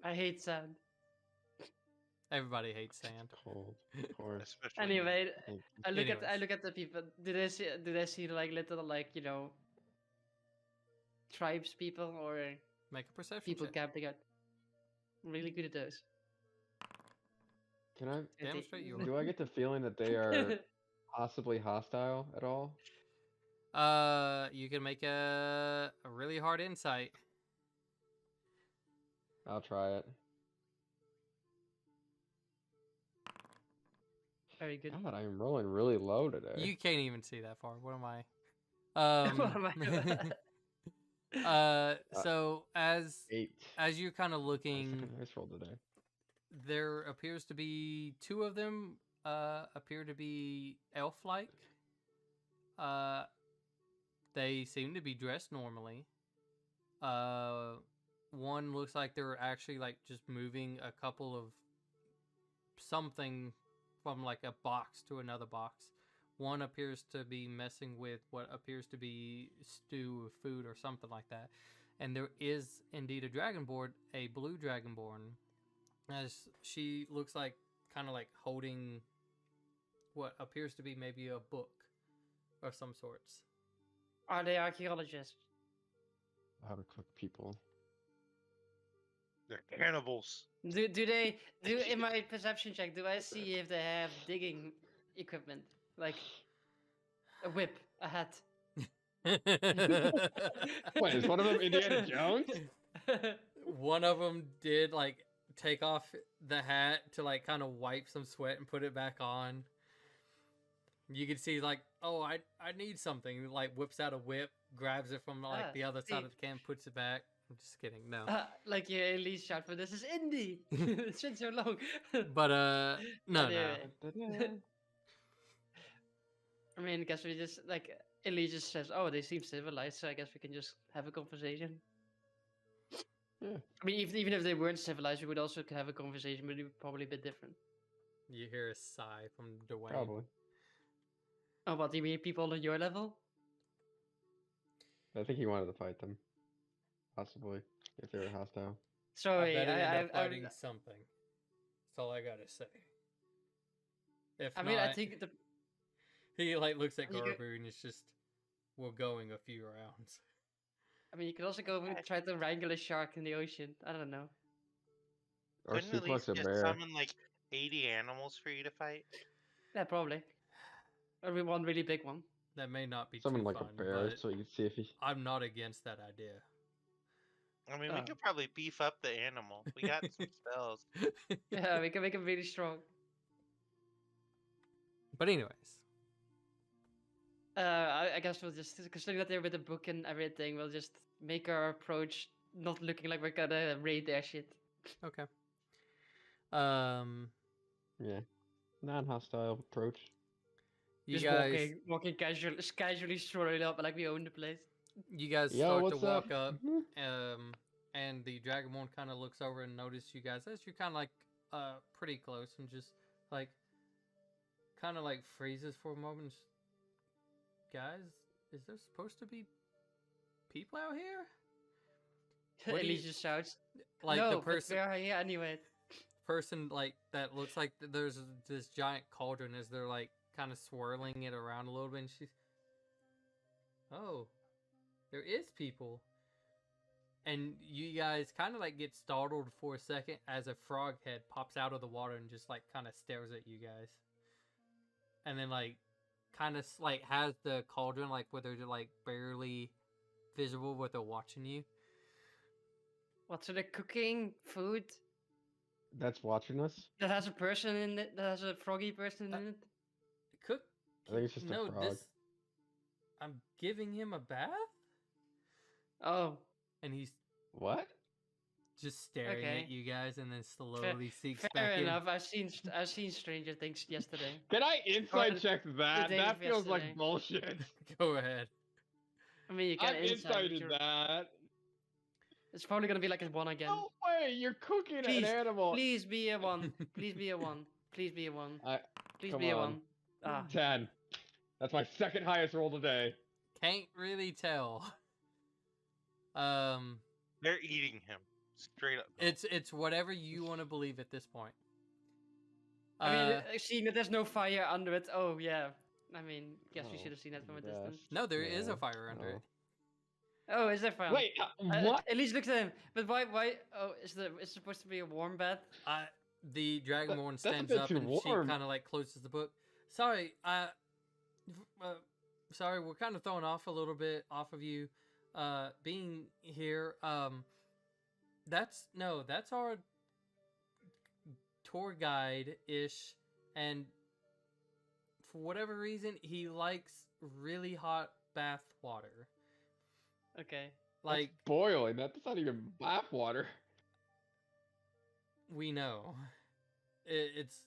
I hate sand. Everybody hates sand. Cold. Of course. Especially Anyway, Thank you. I Anyways. look at the people. Do they see like little like tribes people or Make a perception people check. camping out? I'm really good at those. Can I? Demonstrate you. Do I get the feeling that they are possibly hostile at all? You can make a really hard insight. I'll try it. Very good. God, I am rolling really low today. You can't even see that far. What am I? What am I- So as 8. you're kind of My looking, second highest roll today. there appears to be two of them. Appear to be elf-like. They seem to be dressed normally. One looks like they're actually like just moving a couple of something from like a box to another box. One appears to be messing with what appears to be stew or food or something like that. And there is indeed a dragonborn, a blue dragonborn, as she looks like kind of like holding what appears to be maybe a book of some sorts. Are they archaeologists? How to cook people. they're cannibals. Do in my perception check? Do I see if they have digging equipment like a whip, a hat? Wait, is one of them Indiana Jones? One of them did like take off the hat to like kind of wipe some sweat and put it back on. You can see like, oh, I need something. Like whips out a whip, grabs it from like the other side see. of the can, puts it back. I'm just kidding, no. Like you at least shout for this is indie. It's been so long. But no. Anyway. I mean, I guess we just like Ellie just says, "Oh, they seem civilized," so I guess we can just have a conversation. Yeah. I mean, even if they weren't civilized, we would also have a conversation, but it would probably be a bit different. You hear a sigh from Dwayne. Probably. Oh, what do you mean, people on your level? I think he wanted to fight them. Possibly, if they were hostile. Sorry, I bet he ended up I, fighting something. That's all I gotta say. If I mean, not, I think the he like looks at You could- Garbu and it's just we're going a few rounds. I mean, you could also go and try to wrangle a shark in the ocean. I don't know. Or Couldn't at suplex least a just bear. summon like 80 animals for you to fight? Yeah, probably. Or one really big one. That may not be Someone too like fun, a bear, but so you can see if he. I'm not against that idea. I mean, we Oh. could probably beef up the animal. We got some spells. Yeah, we can make him really strong. But anyways, I guess we'll just, considering that they're with the book and everything, we'll just make our approach not looking like we're gonna raid their shit. okay. Yeah. Non-hostile approach. You Just guys, walking casually strolling up like we own the place. you guys Yo, start what's to walk up? up, and the dragonborn kind of looks over and notices you guys as you're kind of like pretty close and just like kind of like freezes for a moment. and just, guys, is there supposed to be people out here? What do Ellie you- just shouts, Like "No, the but person we are here anyway." person like that looks like there's this giant cauldron as they're like kind of swirling it around a little bit, and she's, oh, there is people. And you guys kind of like get startled for a second as a frog head pops out of the water and just like kind of stares at you guys, and then like kind of like has the cauldron like where they're like barely visible but they're watching you. What, so they're cooking food? that's watching us? That has a person in it. That has a froggy person in it. Cook. I think it's just a no, frog. this. I'm giving him a bath, Oh, and he's What? just staring Okay. at you guys, and then slowly sinks fair back enough. I've seen Stranger Things yesterday. Can I insight Or check that? day That of feels like yesterday. bullshit. in. Go ahead. I mean, you I've can insight. incited that. It's probably gonna be like a 1 again. No way! You're cooking Please, an animal. please be a 1. Please be a 1. Please be a 1. Please Come be a on. 1. Ah, 10. That's my second highest roll today. Can't really tell. They're eating him straight up. It's whatever you want to believe at this point. I mean, seeing that there's no fire under it. Oh yeah. I mean, guess we Oh, should have seen that from a gosh. distance. no, there is Yeah. a fire under it. Oh, is there fire? Wait, what? At least look at him. But why? Oh, it's supposed to be a warm bath. The Dragonborn That's a stands bit up too and she warm. kind of like closes the book. Sorry, sorry, we're kind of thrown off a little bit off of you, being here. That's our tour guide ish, and for whatever reason, he likes really hot bath water. Okay. Like That's boiling. That's not even bath water. we know, it's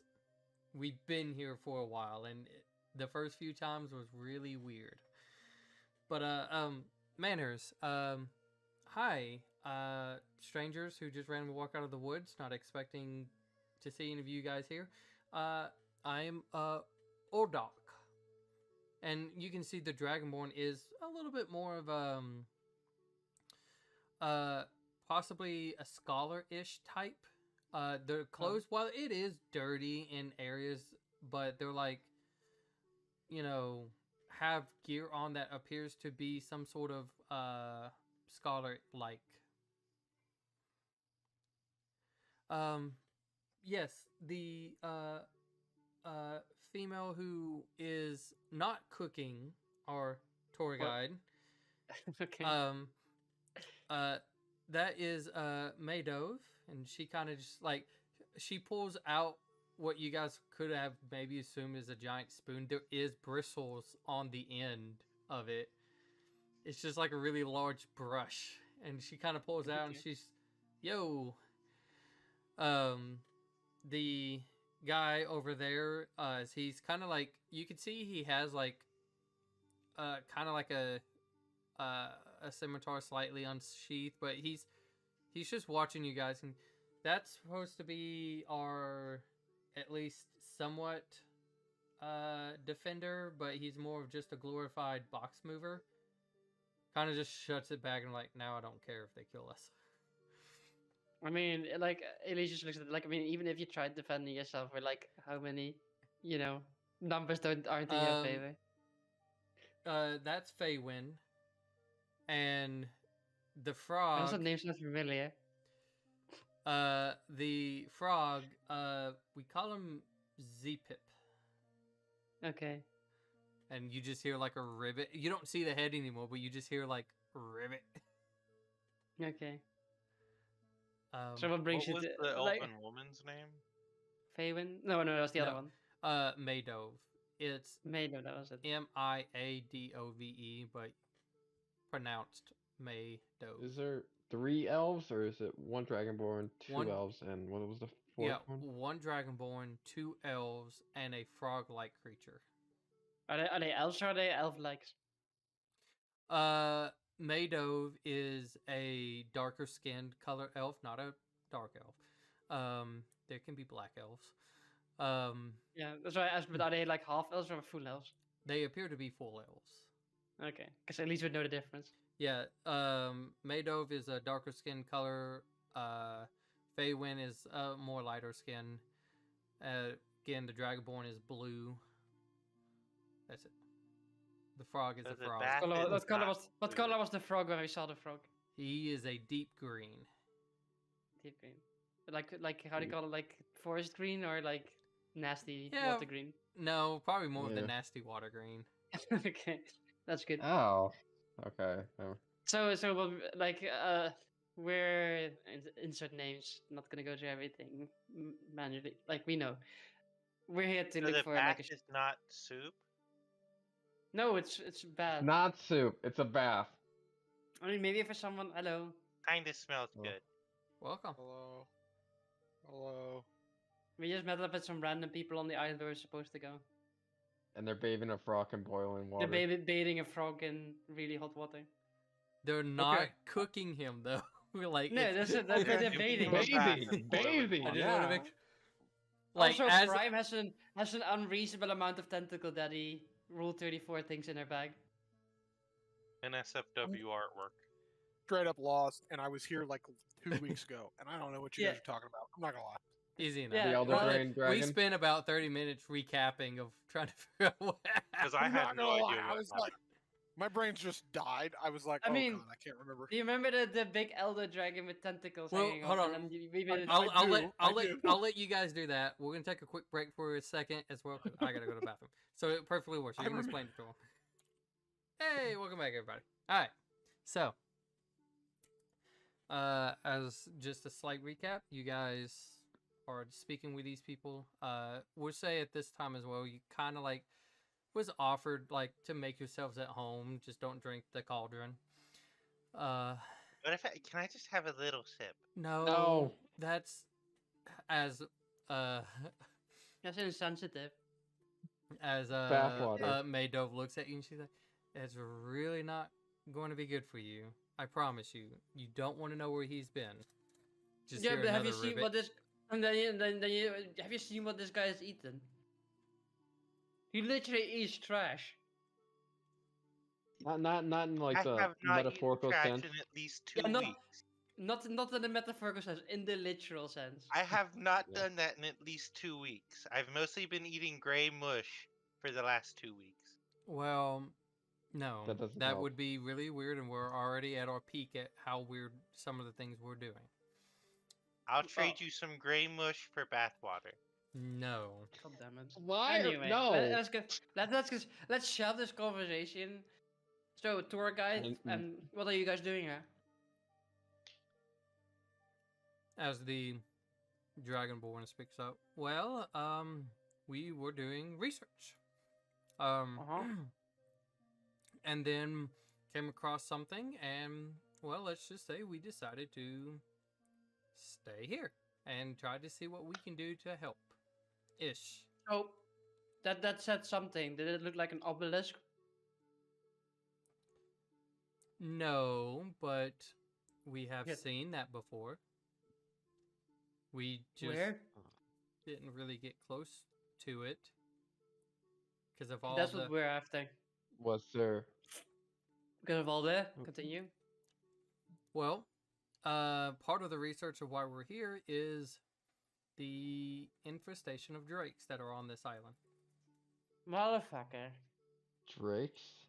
we've been here for a while, and the first few times was really weird. But manners. Hi, strangers who just randomly walk out of the woods, not expecting to see any of you guys here. I'm Ordok, and you can see the Dragonborn is a little bit more of possibly a scholar-ish type. Their clothes, while it is dirty in areas, but they're like, have gear on that appears to be some sort of scholar-like. Yes, the female who is not cooking our tour What? guide. Okay. That is Maydove, and she kind of just like she pulls out what you guys could have maybe assumed is a giant spoon. There is bristles on the end of it. It's just like a really large brush, and she kind of pulls out and Okay. she's, yo. The guy over there, he's kind of like you can see he has like, kind of like a scimitar slightly unsheathed, but he's just watching you guys, and that's supposed to be our at least somewhat defender, but he's more of just a glorified box mover. Kind of just shuts it back and like, now I don't care if they kill us. I mean, like, Elise just looks at it, like, I mean, even if you tried defending yourself, we're like, how many, numbers aren't in your favor? That's Feywin. And the Why frog. does that name sound familiar? The frog, we call him Z-Pip. Okay. And you just hear like a rivet. You don't see the head anymore, but you just hear like rivet. Okay. Um, So what brings What was you the to elven woman's name? Faywin? No, that's the other No. one. Maydove. It's Mado, that was it. Miadove, but pronounced Maydove. Is there 3 elves, or is it 1 dragonborn, 2 One- elves, and what was the 4th Yeah, one? 1 dragonborn, 2 elves, and a frog-like creature. Are they elves or are they elf-likes? Maydove is a darker skinned color elf, not a dark elf. There can be black elves. Yeah, that's why I asked, but are they like half elves or full elves? They appear to be full elves. Okay, because at least we know the difference. Yeah, Maydove is a darker skin color. Feywin is more lighter skin. Again, the Dragonborn is blue. That's it. The frog is So a the frog. bat- Color, It's what not color blue. was the frog when we saw the frog? He is a deep green. Deep green. Like how do you call it? Like forest green or like nasty Yeah. water green? No, probably more of the Yeah. nasty water green. Okay, that's good. Ow. Okay. Oh. So well, like we're insert names. Not gonna go through everything manually. Like we know, we're here to So look the for bath like a. is not soup. No, it's It's bad. not soup. It's a bath. I mean, maybe for someone. Hello. Kinda smells Oh. good. Welcome. Hello. Hello. We just met up with some random people on the island where we're supposed to go. And they're bathing a frog in boiling water. They're bathing a frog in really hot water. They're not Okay. cooking him though. We're like, No, it's- they're Okay. bathing. Bathing, bathing. I just Yeah. want to make like Also, as Prime has an unreasonable amount of tentacle daddy Rule 34 things in her bag. Mm. NSFW artwork. Straight up lost, and I was here like 2 weeks ago, and I don't know what you Yeah. guys are talking about. I'm not gonna lie. easy enough. Yeah, The Elder well, Brain We Dragon. spent about 30 minutes recapping of trying to figure out what Because happened. I I'm had not no gonna idea lie. I what was happened. like, my brain's just died. I was like, I oh mean, god, I can't remember. Do you remember the big elder dragon with tentacles Well, hanging hold off? on. And then we made it. I'll, I'll do, let I I'll let do. I'll let you guys do that. We're gonna take a quick break for a second as well because I gotta go to the bathroom. So it perfectly works. You I can remem- explain it to them. Hey, welcome back, everybody. All right, so as just a slight recap, you guys are speaking with these people. We'll say at this time as well, you kind of like was offered like to make yourselves at home. Just don't drink the cauldron. What if can I just have a little sip? No, No. that's as That's insensitive. as Bathwater. Maydove looks at you and she's like, "It's really not going to be good for you. I promise you. You don't want to know where he's been." Just Yeah, hear but have you another seen ribbit. what this? And then you have you seen what this guy has eaten? He literally eats trash. Not in like I the have not eaten metaphorical trash sense. in at least 2 Yeah, not- weeks. Not in the metaphorical sense, in the literal sense. I have not Yeah. done that in at least 2 weeks. I've mostly been eating gray mush for the last 2 weeks. Well, no, That doesn't that help. would be really weird, and we're already at our peak at how weird some of the things we're doing. I'll trade you some gray mush for bathwater. No. God damn it. Why? Anyway, No. let's shove this conversation. So, tour guide, And- what are you guys doing here? As the Dragonborn speaks up, well, we were doing research. Uh-huh. And then came across something, and well, let's just say we decided to stay here and try to see what we can do to help. Ish. So, that said something. Did it look like an obelisk? No, but we have Yeah. seen that before. We just Where? didn't really get close to it because of all That's the. what we're after. Was there? Because of all that. Okay. Continue. Well, part of the research of why we're here is the infestation of drakes that are on this island. Motherfucker. Drakes?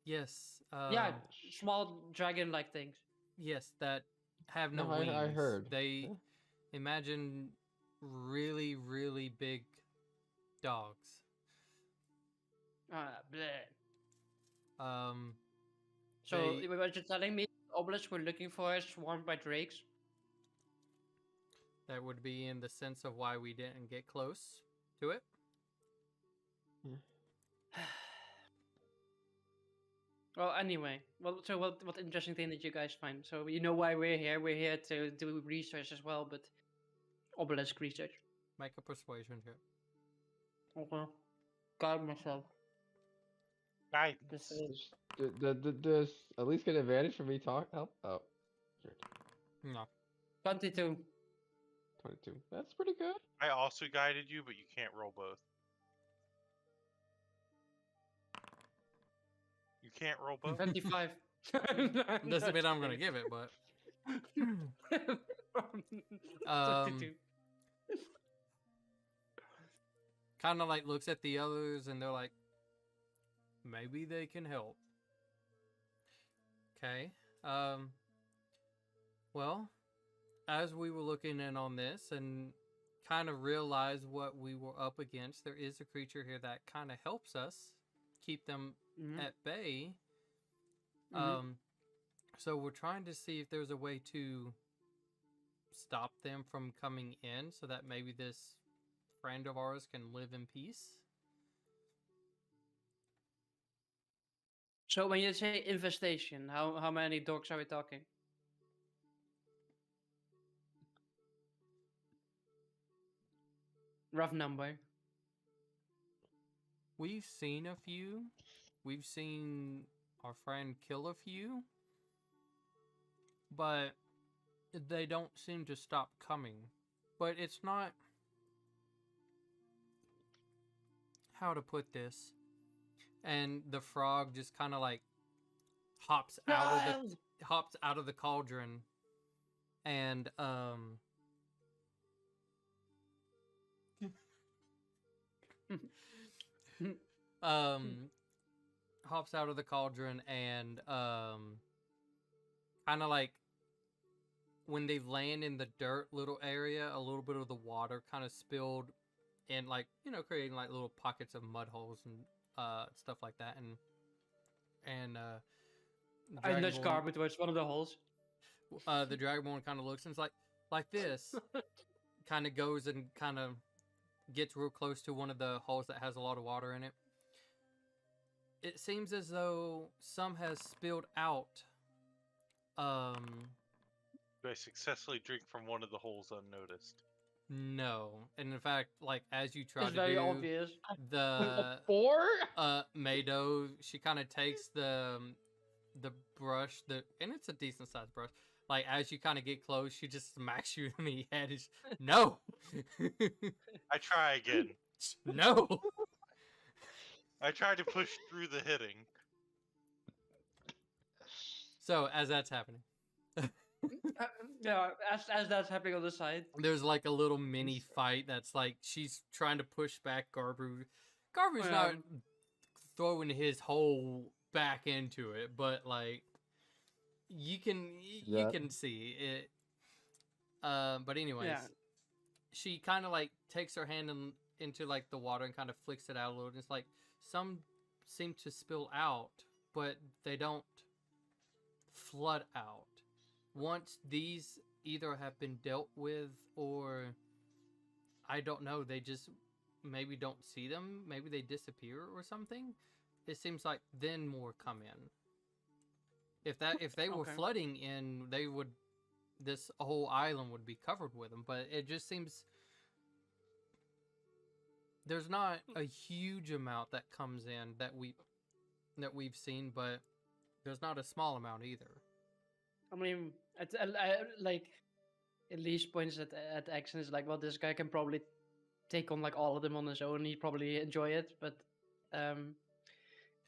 Yes. Yeah, small dragon-like things. Yes, that have no No, I wings. heard. They Yeah. imagine really, really big dogs. Bleh. Um, So, They- what you're telling me, the obelisk we're looking for is swarmed by drakes? that would be in the sense of why we didn't get close to it. Well, anyway, so what interesting thing did you guys find? So you know why we're here. We're here to do research as well, but obelisk research. Make a persuasion check. Okay. Guide myself. Guidance. This is Does at least get advantage for me talk help? Oh, sure. No. 22. 22. That's pretty good. I also guided you, but you can't roll both. You can't roll both? 25. Doesn't mean I'm gonna give it, but 22. kind of like looks at the others and they're like, maybe they can help. Okay. Well, as we were looking in on this and kind of realized what we were up against, there is a creature here that kind of helps us keep them Mhm. at bay. Mhm. So we're trying to see if there's a way to stop them from coming in so that maybe this friend of ours can live in peace. So when you say infestation, how many dogs are we talking? Rough number. We've seen a few. We've seen our friend kill a few. But they don't seem to stop coming. But it's not... How to put this? And the frog just kind of like hops out of the cauldron and hops out of the cauldron and kind of like when they land in the dirt little area, a little bit of the water kind of spilled and like, you know, creating like little pockets of mud holes and stuff like that. And I nudged Dragonborn, Garbu towards one of the holes. the Dragonborn kind of looks and it's like this, kind of goes and kind of gets real close to one of the holes that has a lot of water in it. It seems as though some has spilled out. Do I successfully drink from one of the holes unnoticed? No, and in fact, like as you try It's to very do, obvious. the 4? Mado, she kind of takes the brush, and it's a decent sized brush. Like as you kind of get close, she just smacks you in the head. It's, no, I try again. no. I try to push through the hitting. So as that's happening, Yeah, as that's happening on the side. there's like a little mini fight that's like she's trying to push back Garbu. Garbu's not throwing his whole back into it, but like you can see it. But anyways, Yeah. she kind of like takes her hand into like the water and kind of flicks it out a little. And it's like some seem to spill out, but they don't flood out. Once these either have been dealt with or I don't know, they just maybe don't see them, maybe they disappear or something. It seems like then more come in. If they were Okay. flooding in, this whole island would be covered with them, but it just seems there's not a huge amount that comes in that we've seen, but there's not a small amount either. I mean, like, at least points at action is like, well, this guy can probably take on like all of them on his own. He'd probably enjoy it, but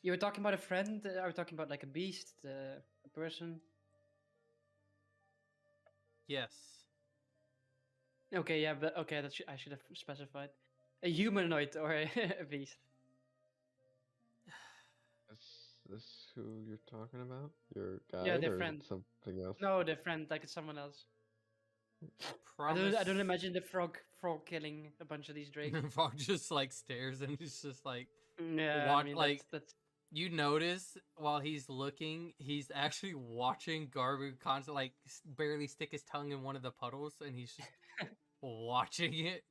you were talking about a friend. Are we talking about like a beast, a person? Yes. Okay, yeah, but okay, I should have specified a humanoid or a beast. Is this who you're talking about? Your guide Yeah, their or friend. something else? No, their friend, like it's someone else. Promise. I don't imagine the frog killing a bunch of these drakes. Frog just like stares and it's just like Yeah, I mean, like that's you notice while he's looking, he's actually watching Garbu constantly like barely stick his tongue in one of the puddles, and he's just watching it.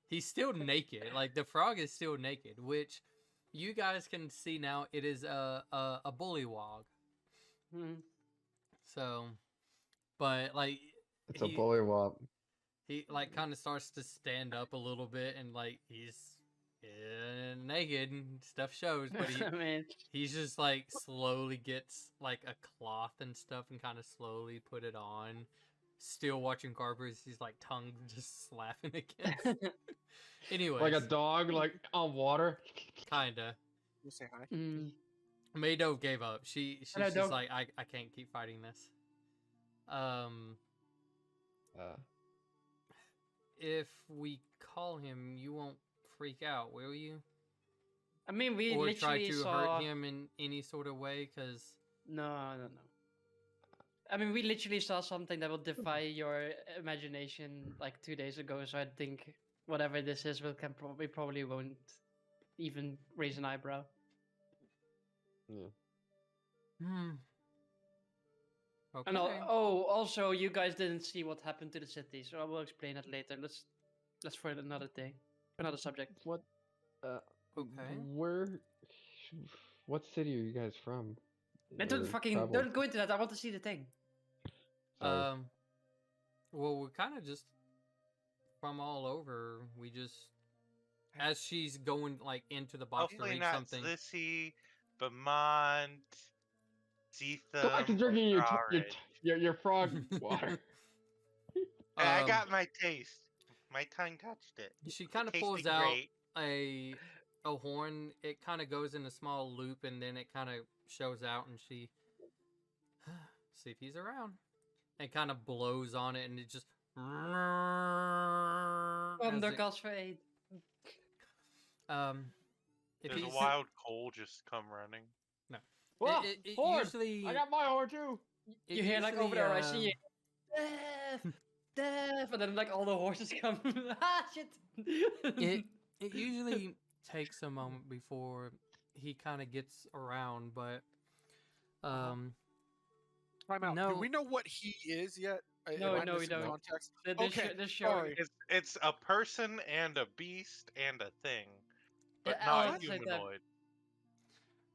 He's still naked. Like the frog is still naked, which you guys can see now. It is a bullywog. Mhm. So, but like It's a bullywop. he like kind of starts to stand up a little bit, and like he's naked and stuff shows, but I mean, he's just like slowly gets like a cloth and stuff and kind of slowly put it on, still watching Garber's. He's like tongue just slapping against. Anyways, Like a dog, like on water. kinda. You say hi. Mado gave up. She's Hello, just dog. like I can't keep fighting this. If we call him, you won't freak out, will you? I mean, we Or try literally to saw. hurt him in any sort of way? Because No. I mean, we literally saw something that will defy your imagination like 2 days ago. So I think whatever this is, we probably won't even raise an eyebrow. Yeah. Okay. And also, you guys didn't see what happened to the city, so I will explain that later. Let's for another thing, another subject. What? Okay. Where? What city are you guys from? Then don't Or traveled don't go to? into that. I want to see the thing. Sorry. Well, we're kind of just from all over. We just, as she's going like into the box to Hopefully read not something. Slissi, Vermont, Go back to Zeetham, or drinking Drawridge. your frog water. Hey, I Um, got my taste. My tongue touched it. she It kind of pulls tasted out great. a horn. It kind of goes in a small loop, and then it kind of shows out, and she see if he's around, and kind of blows on it, and it just as it, Undercast for 8. if There's a he's wild coal just come running. no, Whoa, it horn! usually I got my horn too. it You hear like over usually, there, I see it. Death, death, and then like all the horses come. Ah, shit. It usually takes a moment before he kind of gets around, but Time out. no. Do we know what he is yet? No, Am I no, we missing don't. context? This Okay, this show. sorry. It's a person and a beast and a thing, but Yeah, all not at the same time.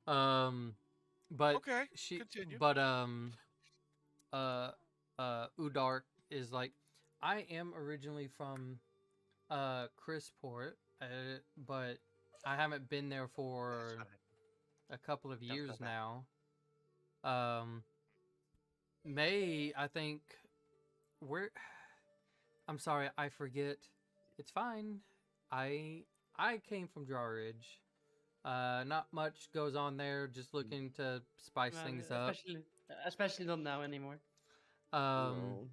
humanoid. But Okay, she, continue. but Udark is like, I am originally from Crisport, but I haven't been there for That's fine. a couple of Don't go years back. now. May, I think, where I'm sorry, I forget. It's fine. I came from Drawridge. Not much goes on there. Just looking to spice things up. Especially not now anymore. Um,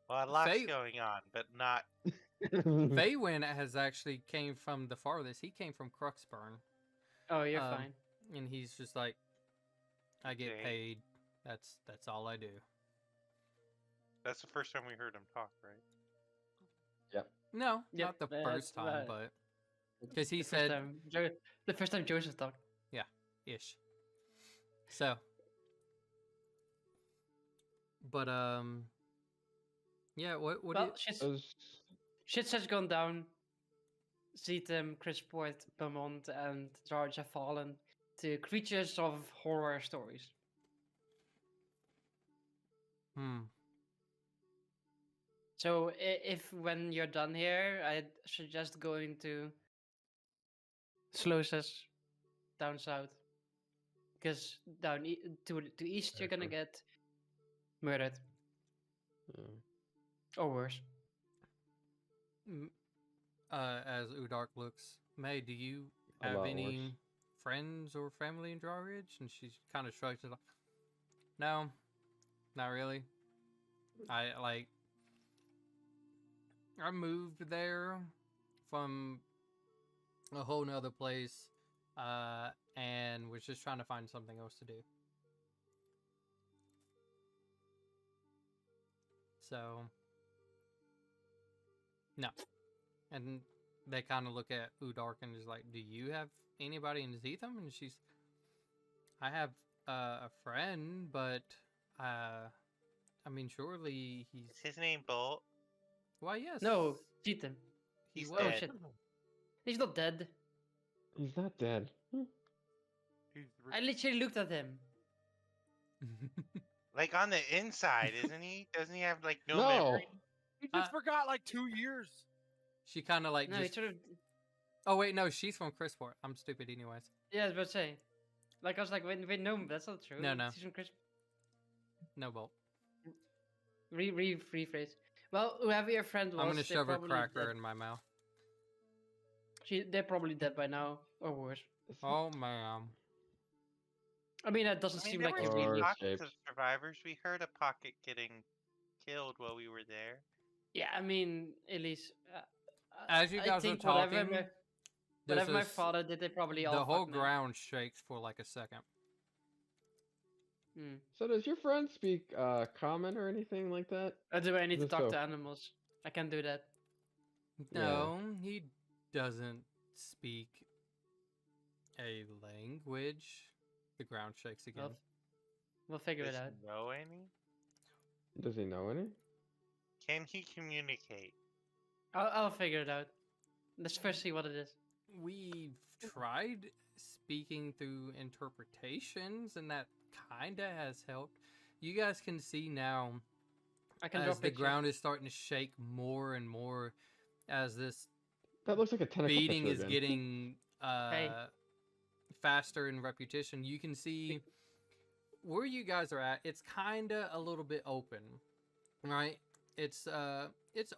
Well, a lot's Faye- going on, but not. Faywin has actually came from the farthest. He came from Cruxburn, Oh, you're Um, fine. and he's just like, I get Okay. paid. That's all I do. That's the first time we heard him talk, right? No, Yep, not the that's first time, right. but because he The first said time the first time Joseph talked. ish. So, but yeah. What do Well, you? shit's has gone down. Zeetham, Crisport, Beaumont, and George have fallen to creatures of horror stories. So if when you're done here, I'd suggest going to Sloses down south, because to east you're gonna Sure. get murdered or worse. As Udark looks, May, do you A have lot any worse. friends or family in Drawridge? And she kind of shrugs it off. No, not really. I moved there from a whole nother place, and was just trying to find something else to do. So, no. And they kind of look at Udark and is like, "Do you have anybody in Zeetham?" And I have a friend, but I mean, surely he's. Is his name Bolt? Why, yes. No, Zeetham. he He's was. Oh dead. shit, he's not dead. He's not dead. I literally looked at him. Like on the inside, isn't he? Doesn't he have like no No. memory? He just forgot like 2 years. She kind of like No, he just. sort of. Oh wait, no, she's from Crisport. I'm stupid, anyways. Yeah, I was about to say. Like I was like, wait, no, that's not true. No, no. She's from Chris. No bolt. Rephrase. Well, whoever your friend was, I'm gonna they're shove a probably cracker dead. in my mouth. They're probably dead by now, or worse. Oh man. I mean, that doesn't I mean, seem there like was you Or really. pockets escaped. of survivors. We heard a pocket getting killed while we were there. Yeah, I mean, at least. As you I guys are think whatever talking, my, there's whatever my this- father did, they probably all. the whole fucked now. ground shakes for like a second. Hmm. So does your friend speak common or anything like that? Do I need to Just talk so- to animals? I can't do that. Yeah. No, he doesn't speak a language. The ground shakes again. We'll figure Does it out. he know any? Does he know any? Can he communicate? I'll figure it out. Let's first see what it is. We've tried speaking through interpretations, and that kinda has helped. You guys can see now I can as draw the pictures. ground is starting to shake more and more as this That looks like a tentacle beating picture is again. getting Hey. faster in repetition. You can see where you guys are at. It's kinda a little bit open, right? It's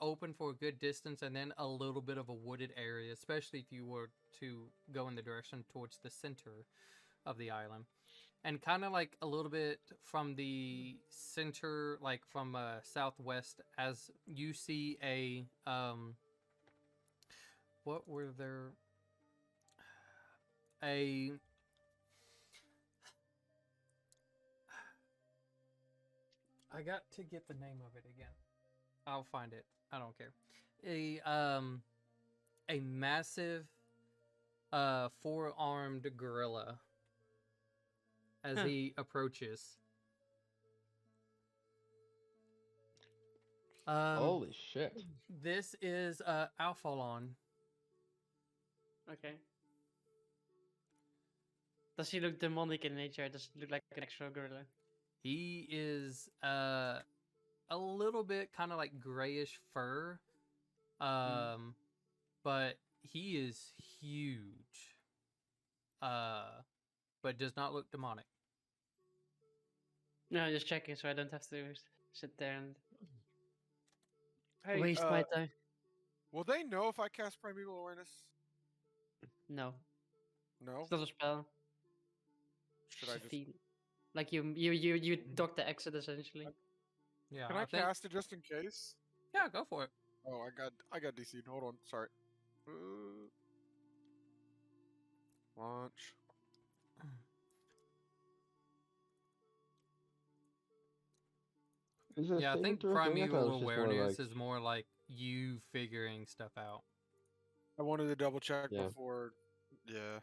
open for a good distance, and then a little bit of a wooded area, especially if you were to go in the direction towards the center of the island. And kind of like a little bit from the center, like from southwest, as you see a what were there? A I got to get the name of it again. I'll find it. I don't care. A massive four-armed gorilla as Huh. he approaches. Holy shit. This is Alphalon. Okay. Does he look demonic in nature? Does he look like an actual gorilla? He is a little bit kind of like grayish fur. But he is huge. But does not look demonic. No, just checking so I don't have to sit there and Hey, waste my time. will they know if I cast Primeval Awareness? No, No. it's not a spell. Should It's I a just? feat. Like you dock the exit essentially. Yeah, Can I think. cast it just in case? Yeah, go for it. Oh, I got DC'd. Hold on. Sorry. Launch. Is it a Yeah, I think saving throw thing? I thought it primeval was just more awareness like... is more like you figuring stuff out. I wanted to double check Yeah. before. Yeah.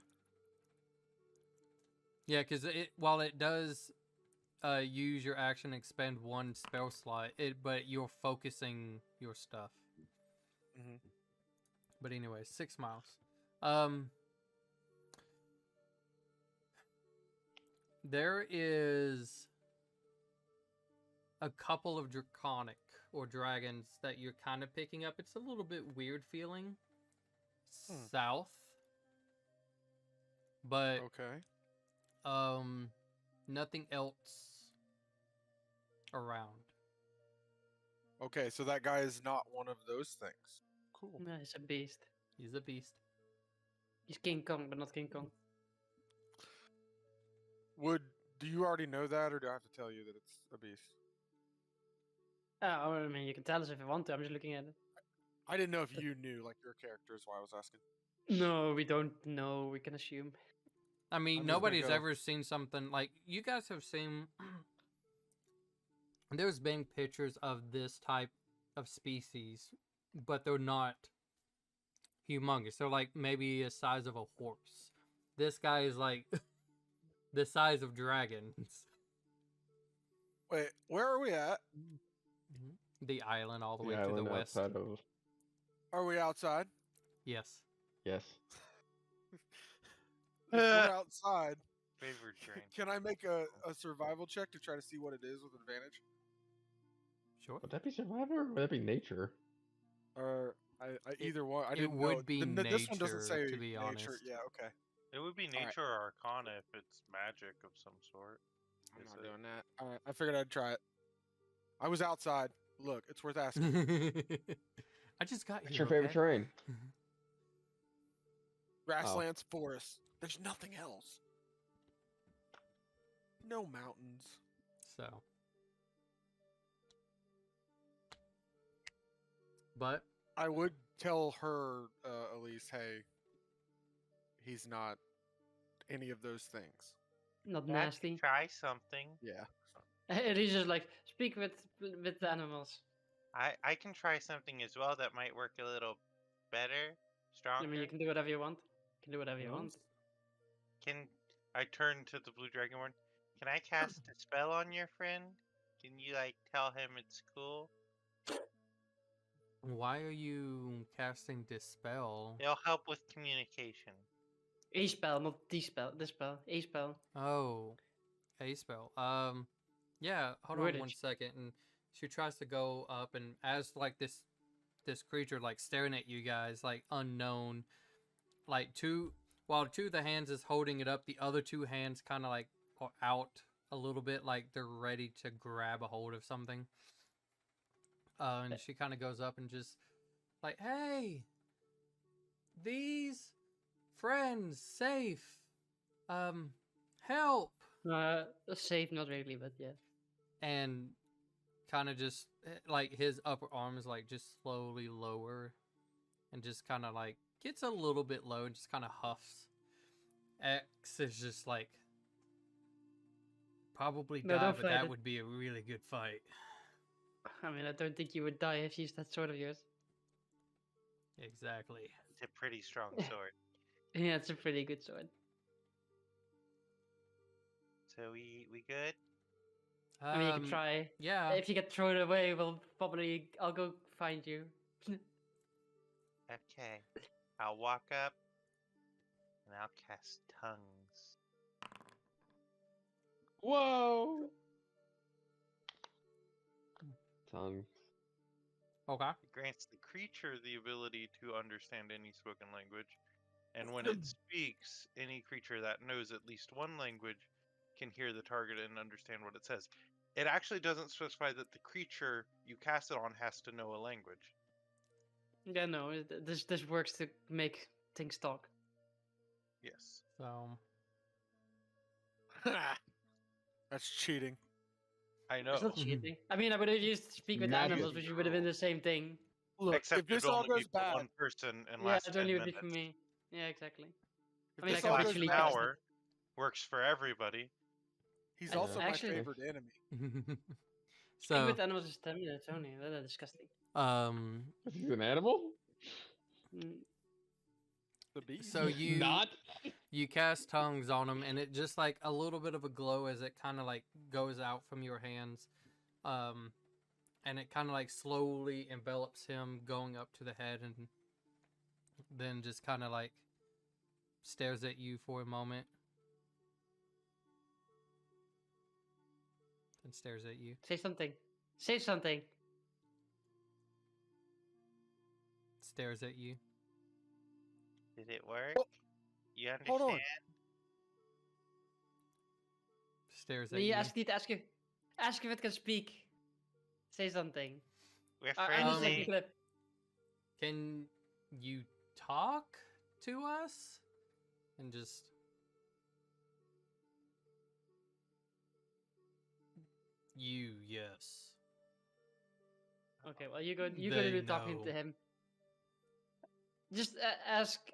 Yeah, because while it does use your action expend one spell slot, but you're focusing your stuff. Mm-hmm. But anyway, 6 miles. There is a couple of draconic or dragons that you're kind of picking up. It's a little bit weird feeling south, but Okay. nothing else around. Okay, so that guy is not one of those things. Cool. No, he's a beast. He's a beast. He's King Kong, but not King Kong. Do you already know that, or do I have to tell you that it's a beast? I mean, you can tell us if you want to. I'm just looking at it. I didn't know if you knew, like, your character is why I was asking. No, we don't know. We can assume. I mean, I'm just gonna nobody's go. ever seen something like you guys have seen. There's been pictures of this type of species, but they're not humongous. They're like maybe the size of a horse. This guy is like the size of dragons. Wait, where are we at? The island all the way The to the island west. outside of... Are we outside? Yes. Yes. If we're outside, Favorite train. can I make a survival check to try to see what it is with advantage? Sure. Would that be survivor or would that be nature? Or either one. I it didn't would know. be This one doesn't nature, say to be nature. honest. Yeah, okay. It would be Alright. nature or arcana if it's magic of some sort. I'm Is not it? doing that. All right, I figured I'd try it. I was outside. Look, it's worth asking. I just got What's here. your favorite okay? terrain? Grasslands, forests. There's nothing else. No mountains. So. But I would tell her, Elise, hey, he's not any of those things. Not Dad, nasty. Try something. Yeah. And he's just like, speak with the animals. I can try something as well that might work a little better, I stronger. mean, you can do whatever you want. You can do whatever you want. Can I turn to the blue dragonborn? Can I cast a spell on your friend? Can you like tell him it's cool? Why are you casting Dispel? It'll help with communication. A spell, not the spell. This spell. A spell. Oh, a spell. Yeah. Hold on one Wordage. second. And she tries to go up, and as like this creature like staring at you guys, like unknown, like while two of the hands is holding it up, the other two hands kind of like are out a little bit, like they're ready to grab a hold of something. And she kind of goes up and just like, hey, these friends safe, help. Safe, not really, but yeah. And kind of just like his upper arms like just slowly lower and just kind of like gets a little bit low and just kind of huffs. X is just like, probably No, die, don't but fight that it. would be a really good fight. I mean, I don't think you would die if you used that sword of yours. Exactly. It's a pretty strong sword. Yeah, it's a pretty good sword. So we good? I mean, you can try. Yeah. If you get thrown away, I'll go find you. Okay. I'll walk up and I'll cast tongues. Whoa! Tongue. Okay. It grants the creature the ability to understand any spoken language, and when it speaks, any creature that knows at least one language can hear the target and understand what it says. It actually doesn't specify that the creature you cast it on has to know a language. Yeah, no, this works to make things talk. Yes. So That's cheating. I know. It's not cheating. I mean, I would have used speak with Magic. animals, which would have been the same thing. Look, Except if this it'd all only be goes for bad, one person and Yeah, last it 10 only would be minutes. for me. Yeah, exactly. if I mean, this I all can goes actually bad, cast it. Hour works for everybody. he's I- also actually- my favorite enemy. Speak so with animals is 10 minutes only. That's disgusting. He's an animal? Mm. The beast. so you Not? you cast tongues on him, and it just like a little bit of a glow as it kind of like goes out from your hands, and it kind of like slowly envelops him, going up to the head, and then just kind of like stares at you for a moment, and stares at you. Say something. Say something. Stares at you. Did it work? Oh, You hold on. understand? Stares No, at you you. ask if it can speak. Say something. We're I need to friendly. take a clip. Can you talk to us? And just you, yes. Okay, well you go to do talking to know. him. Just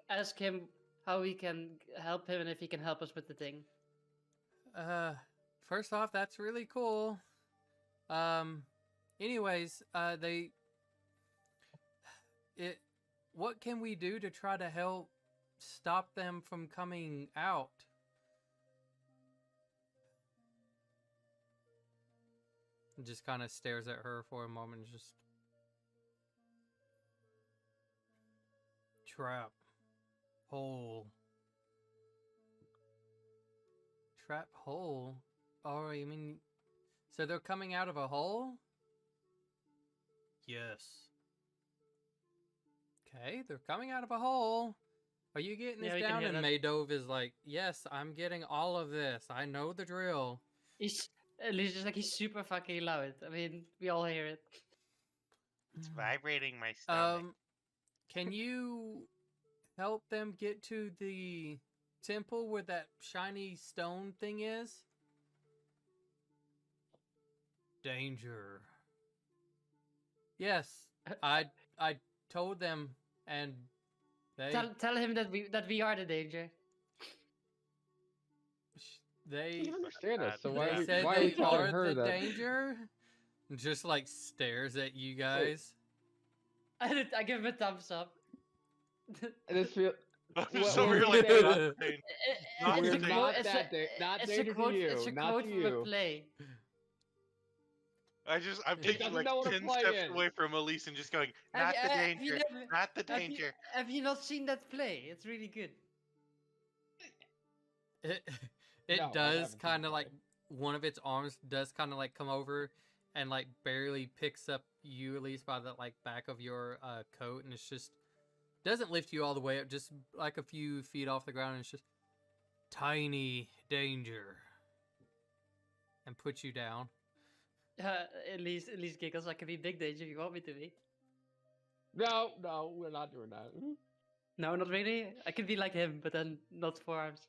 ask him how we can help him and if he can help us with the thing. First off, that's really cool. Anyways, what can we do to try to help stop them from coming out? And just kind of stares at her for a moment and just trap hole. Trap hole? Oh, you mean so they're coming out of a hole? Yes. Okay, they're coming out of a hole. Are you getting Yeah, this we can down? hear And that. Maydove is like, yes, I'm getting all of this. I know the drill. He's just like he's super fucking loud. I mean, we all hear it. It's vibrating my stomach. Can you help them get to the temple where that shiny stone thing is? Danger. Yes, I told them, and they Tell him that we are the danger. they He doesn't understand us, so They why are we, said why are we they telling are her the that? danger. Just like stares at you guys. I give him a thumbs up. I just feel... I'm Well, just over we're here like, saying- not saying- Not It's a danger. quote. Not that da- not it's a danger to quote. you, It's a not quote to from a you. play. I'm He taking doesn't like know what to 10 play steps in. away from Elise and just going, Have not you- the have you danger, never- not the Have you, danger. have you not seen that play? It's really good. It No, I does haven't seen kind the of like play. one of its arms does kind of like come over and like barely picks up you, at least by the like back of your coat, and it's just doesn't lift you all the way up, just like a few feet off the ground, and it's just tiny danger, and puts you down. At least giggles. I can be big danger if you want me to be. No, we're not doing that. No, not really. I can be like him, but then not 4 arms.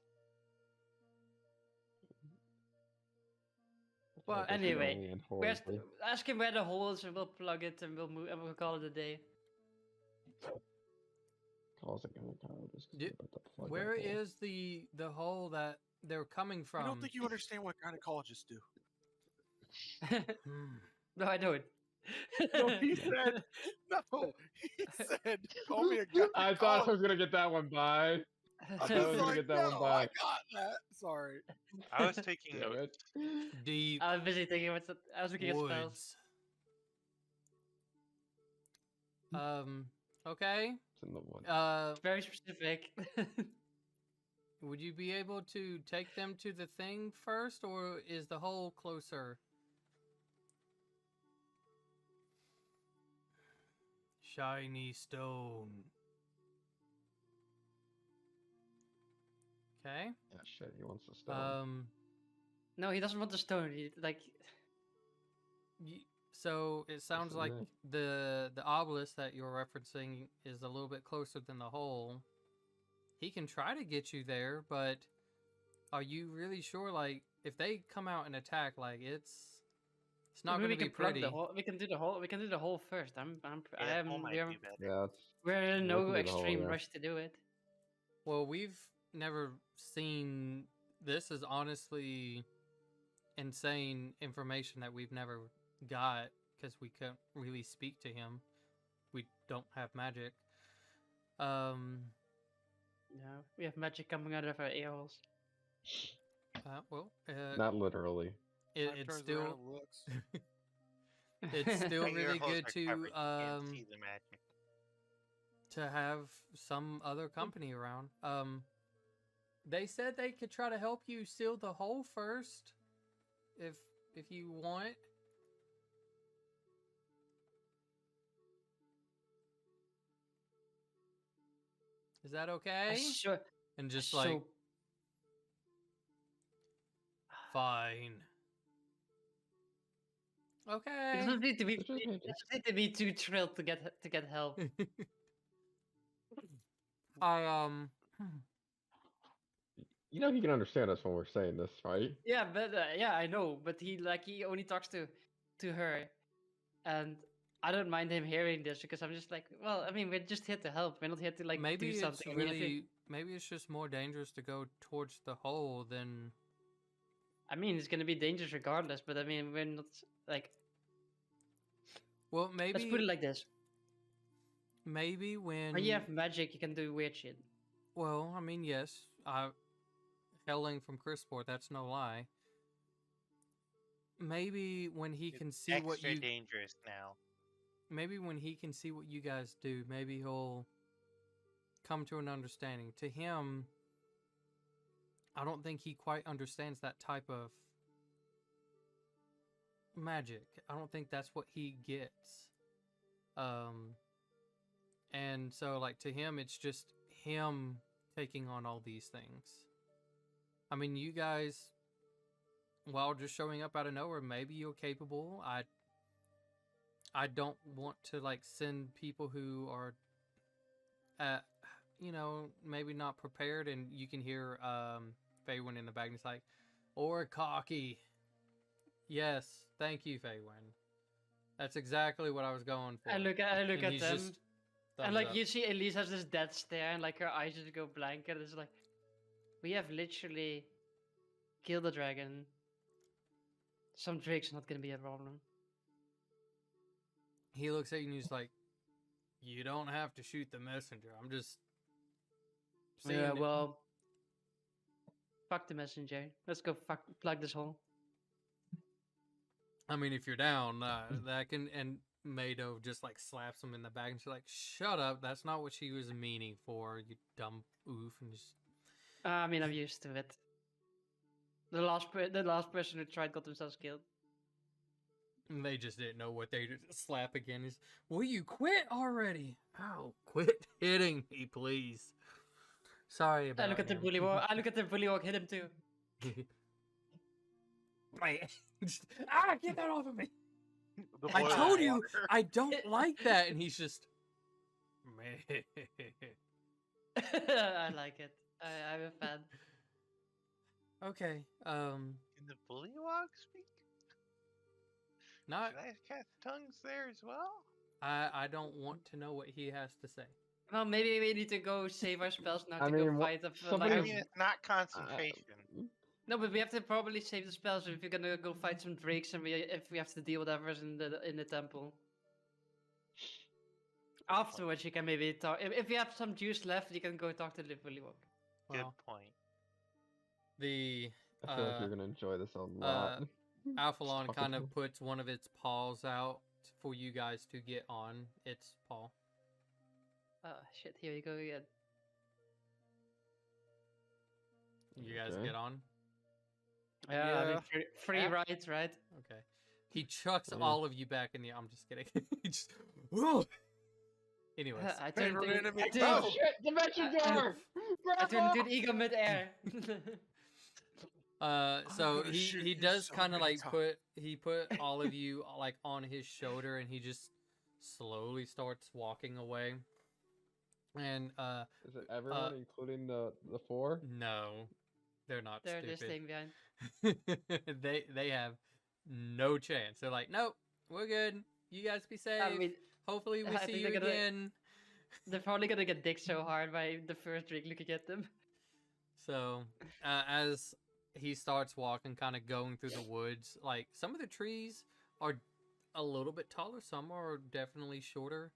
Well, Like, I can anyway, only end Where's horribly. ask him where the hole is, and we'll plug it, and we'll move, and we'll call it a day. Calls it gonna come just 'cause Do- we're about to plug Where that hole. is the hole that they're coming from? I don't think you understand what gynecologists do. Hmm. No, I don't. No, he said no. He said, "Call me a guy." I thought I was gonna get that one by. I was was gonna like, get that no, one by. I got that. Sorry. I was taking Damn notes. it. Deep I was busy thinking what's. I was looking at spells. woods. Okay. It's in the one. Very specific. Would you be able to take them to the thing first, or is the hole closer? Shiny stone. Okay. Yeah, shit, he wants the stone. No, he doesn't want the stone. He, like, So it sounds in like there. the obelisk that you're referencing is a little bit closer than the hole. He can try to get you there, but are you really sure? Like, if they come out and attack, like it's not maybe going to we be can plug pretty. the hole. We can do the hole. We can do the hole first. Yeah, hole might be better. Yeah, it's, We're in we no can do the hole, extreme yeah. rush to do it. Well, we've never seen this. Is honestly insane information that we've never got because we couldn't really speak to him. We don't have magic. Yeah, we have magic coming out of our ear holes. not literally. It, Time it's turns still around and looks. it's still My ear really holes good are to covered, you can't see the magic. to have some other company around. They said they could try to help you seal the hole first, if you want. Is that okay? Sure. And just so- like fine. It Okay. doesn't need to be. It's just It magic. doesn't need to be too thrilled to get help. I You know he can understand us when we're saying this, right? Yeah, but yeah, I know. But he only talks to her, and I don't mind him hearing this because I'm just like, well, I mean, we're just here to help. We're not here to like maybe do it's something. I mean, if really maybe it's just more dangerous to go towards the hole than it's gonna be dangerous regardless. But I mean, we're not like. well maybe Let's put it like this: maybe when when you have magic, you can do weird shit. well, I mean, yes, hailing from Chrisport, that's no lie. Maybe when he can see Extra what you dangerous now. maybe when he can see what you guys do, maybe he'll come to an understanding. To him, I don't think he quite understands that type of magic. I don't think that's what he gets. And so like to him it's just him taking on all these things. I mean, you guys, while just showing up out of nowhere, maybe you're capable. I don't want to like send people who are maybe not prepared, and you can hear Faywin in the back and it's like, or cocky. Yes, thank you, Faywin. That's exactly what I was going for. I look And at he's them, just and thumbs like up. you see, Elise has this dead stare, and like her eyes just go blank, and it's like, we have literally killed the dragon. Some drake's not gonna be a problem. He looks at you and he's like, you don't have to shoot the messenger. I'm just saying Yeah, it." well, fuck the messenger. Let's go plug this hole. I mean, if you're down, that can. And Mado just like slaps him in the back, and she's like, "Shut up! That's not what she was meaning for, you dumb oof." And just I mean, I'm used to it. The last person who tried got themselves killed. and they just didn't know what they did. Slap again. Is, will you quit already? Ow! Quit hitting me, please. Sorry about. I look at the him. bullywog. I look at the bullywog. Hit him too. Get that off of me! The I boil told of you water. I don't like that, and he's just. I like it. I'm a fan. Okay. Can the bullywog speak? Not. Can I cast tongues there as well? I don't want to know what he has to say. Well, maybe we need to go save our spells now I to mean, go wha- fight. somebody- I Like, mean, it's not concentration. no, but we have to probably save the spells if we're gonna go fight some drakes, and if we have to deal with whatever's in the temple. Afterwards, you can maybe talk. If you have some juice left, you can go talk to the bullywog. Good Well, point. the I feel like you're gonna enjoy this a lot. Alphalon Talking kind to of him. puts one of its paws out for you guys to get on its paw. Oh shit! Here you go again. You guys Okay. get on. Yeah, I mean, Yeah. free Yeah. rides, right? Okay. He chucks Yeah. all of you back in the. I'm just kidding. He just. Whoa! Anyways, I turned Favorite enemy. I Oh, turned, shit! Dimension I- door! I turned into an eagle mid-air. so gonna he shoot he you does so kind of many like times. put all of you like on his shoulder, and he just slowly starts walking away. And Is it everyone, including the four? no, they're not They're just stupid. staying behind. They have no chance. They're like, nope, we're good. You guys be safe. I mean, Hopefully we I see think you they're gonna- again. they're probably gonna get dicked so hard by the first drake looking at them. So as he starts walking, kind of going through the woods, like some of the trees are a little bit taller, some are definitely shorter.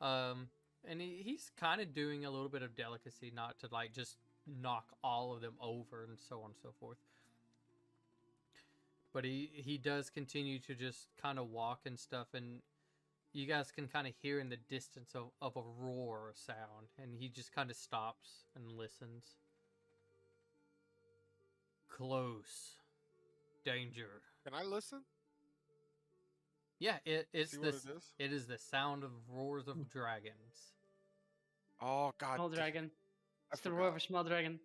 And he's kind of doing a little bit of delicacy, not to like just knock all of them over and so on and so forth. But he does continue to just kind of walk and stuff, and you guys can kind of hear in the distance of a roar sound, and he just kind of stops and listens. Close. Danger. Can I listen? Yeah, it's See this. what it is? It is the sound of roars of dragons. Oh God. Small damn, dragon. I It's the roar of a forgot. small dragon.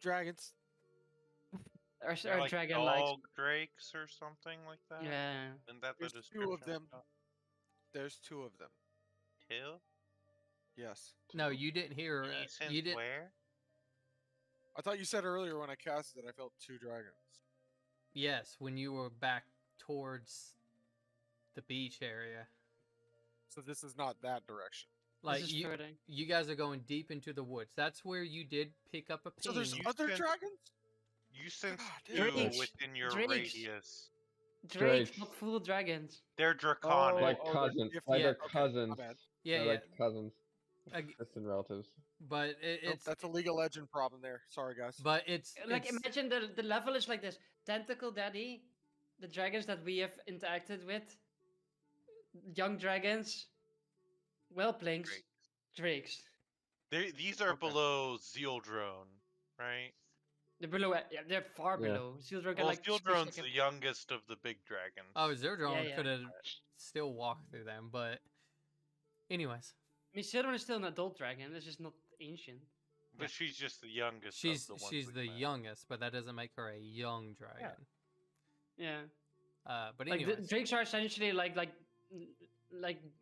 Dragons. Or, They're or like dragon dog drakes or something like that. Yeah. Isn't that the There's description? two of them. There's two of them. Two? Yes. No, you didn't hear. Decent You didn't. where? I thought you said earlier when I casted that I felt two dragons. Yes, when you were back towards the beach area. So this is not that direction. Like This is further. you guys are going deep into the woods. That's where you did pick up a ping. So there's You other said- dragons? You sense God two Drakes. within your Drakes. radius. Drakes, Drakes. not full dragons. They're draconic. Like they're cousins. different. Like they're Okay, my cousins. bad. yeah, They're yeah. like cousins. Ag- Distant relatives. But Nope, it's that's a League of Legend problem there. Sorry, guys. but it's Like, it's- imagine the level is like this. Tentacle Daddy, the dragons that we have interacted with, young dragons, whelplings, Drakes. drakes. These are Okay. below Zealdrone, right? They're below. Yeah, they're far Yeah. below. Zealdrone can Well, like squish Zealdrone's like the a- youngest of the big dragons. oh, Zerdrone yeah. could have still walked through them, but anyways, I mean, Zealdrone is still an adult dragon. It's just not ancient. But she's just the youngest. she's of the ones she's we the met. youngest, but that doesn't make her a young dragon. Yeah. But Like anyways, drakes are essentially like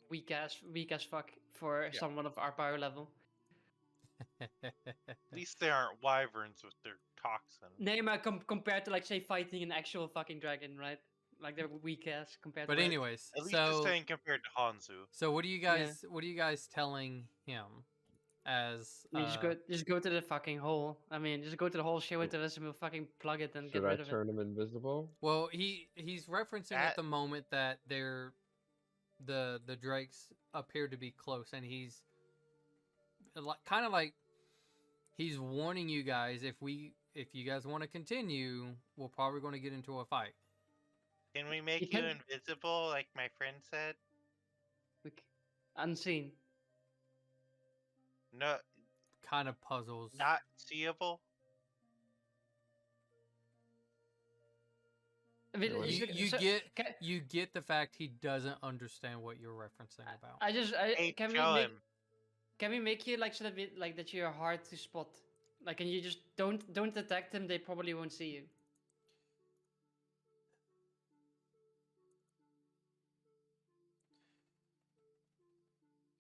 weak as fuck for Yeah. someone of our power level. At least they aren't wyverns with their toxin. Name compared to like say fighting an actual fucking dragon, right? Like they're weak ass compared. but to anyways, At least so it's saying compared to Hanzu. so what are you guys telling him as I mean, just go to the fucking hole. I mean, just go to the hole, show it to us, and we'll fucking plug it and Should get I rid of it. turn him invisible? Well, he's referencing at That- the moment that they're the drakes appear to be close, and he's kind of like he's warning you guys if you guys want to continue, we're probably going to get into a fight. Can we make you can- invisible, like my friend said? Unseen. No, Kind of puzzles. not seeable. I mean, Yeah, what You, look- you so- get Can, you get the fact he doesn't understand what you're referencing about. Hey, can we show make him. can we make you like so that like that you're hard to spot, like, and you just don't detect him, they probably won't see you.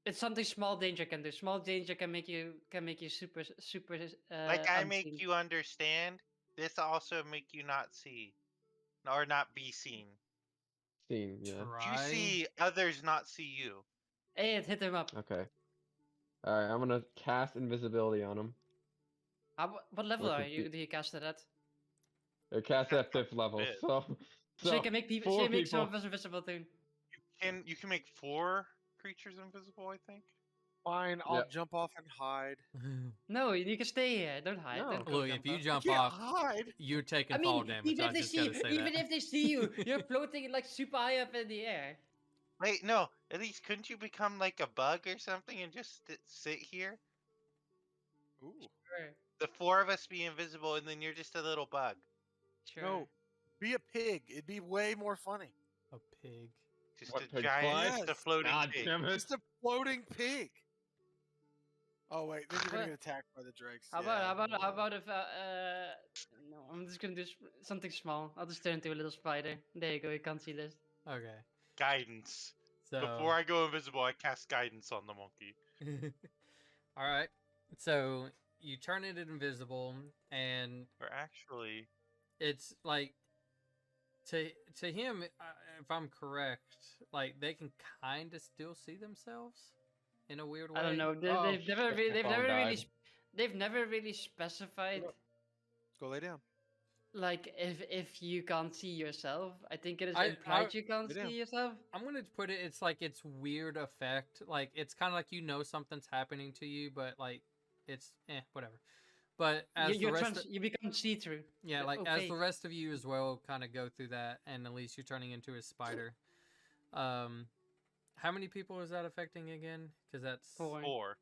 It's something small danger can do. Small danger can make you super Like I unseen. make you understand. This also make you not see, or not be seen. Seen, yeah. Try. You see others not see you. Hey, it hit him up. Okay. Alright, I'm gonna cast invisibility on him. What level Which are would you? be- Do you cast it at? Or cast That's at 5th level, bit. so So you can make people. So four you make some people. of us invisible too. You can make 4 creatures invisible, I think. Fine, I'll Yep. jump off and hide. No, you can stay here. Don't hide. No. Don't go Look, if you off. I jump can't off, hide. you're taking I fall mean, damage. even I if they just see gotta you, say even that. if they see you, you're floating like super high up in the air. Wait, no. At least couldn't you become like a bug or something and just sit here? Ooh. Sure, The 4 of us be invisible, and then you're just a little bug. sure. No, be a pig. It'd be way more funny. A pig. Just What, a pig giant, fly? just a Yes. floating God pig. damn it. Just a floating pig. Oh wait, then you're gonna What? get attacked by the drakes. How yeah, about if no, I'm just gonna do something small. I'll just turn into a little spider. There you go. You can't see this. Okay. Guidance. So. Before I go invisible, I cast guidance on the monkey. All right. So you turn it invisible, and Or actually, it's like to him, if I'm correct, like they can kind of still see themselves in a weird way. I don't know. Oh, They've never shit, my phone died. they've never really specified Go lay down. like if you can't see yourself. I think it is I- implied I- you can't Lay down. see yourself. I'm gonna put it. It's like it's weird effect. Like it's kind of like you know something's happening to you, but like it's whatever. But as the rest, You become see-through. yeah, like, like as the opaque. rest of you as well, kind of go through that, and at least you're turning into a spider. How many people is that affecting again? Because that's 4. 4.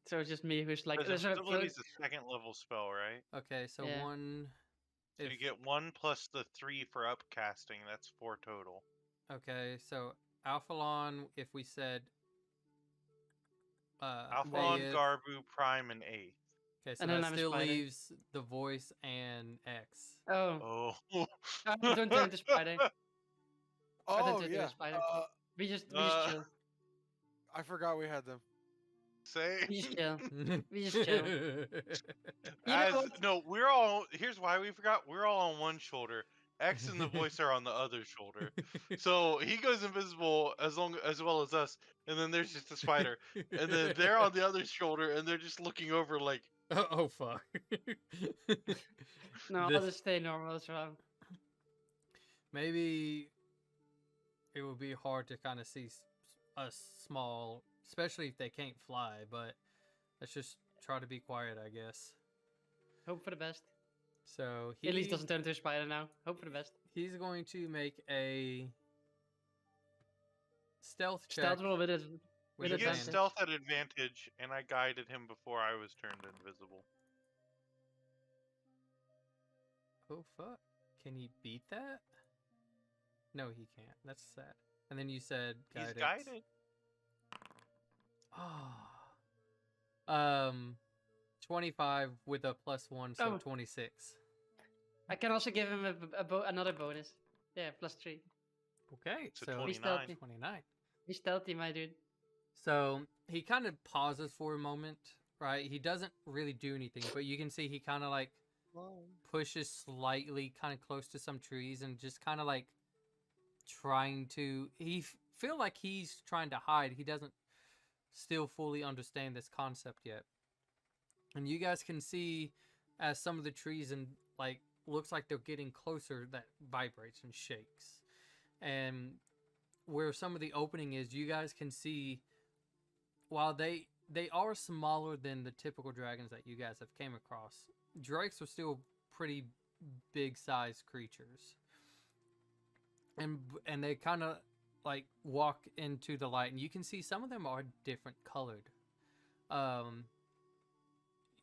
So it's just me who's like. Because there's a invisibility is a 2nd level spell, right? okay. So Yeah. one. So If, you get 1 plus the 3 for upcasting. That's 4 total. okay, so Alphalon, if we said Alphalon, Aeth- Garbu, Prime, and 8th. okay, so And then that I'm a still spider. leaves the voice and X. Oh, Oh. don't turn into spider. I don't Oh turn yeah. into spider. We just Uh, chill. I forgot we had them. Say. We just chill. We just chill. You know As, what? no, we're all. Here's why we forgot. We're all on one shoulder. X and the voice are on the other shoulder. So he goes invisible as well as us, and then there's just a spider, and then they're on the other shoulder, and they're just looking over like. Oh fuck. No, I'll This- just stay normal as well. Maybe it would be hard to kind of see a small, especially if they can't fly. But let's just try to be quiet, I guess. Hope for the best. So He at least doesn't turn into a spider now. Hope for the best. He's going to make a stealth check. Stealth roll with it. with He With gets advantage. stealth at advantage, and I guided him before I was turned invisible. Oh fuck! Can he beat that? No, he can't. That's sad. And then you said guidance. He's guided. Oh. 25 with a +1, so Oh. 26. I can also give him another bonus. Yeah, +3. Okay, So so 29. stealthy. 29. Be stealthy, my dude. So he kind of pauses for a moment, right? He doesn't really do anything, but you can see he kind of like pushes slightly kind of close to some trees and just kind of like trying to feel like he's trying to hide. He doesn't still fully understand this concept yet. And you guys can see as some of the trees and like looks like they're getting closer, that vibrates and shakes. And where some of the opening is, you guys can see while they are smaller than the typical dragons that you guys have came across, drakes are still pretty big sized creatures. and they kind of like walk into the light, and you can see some of them are different colored. Um,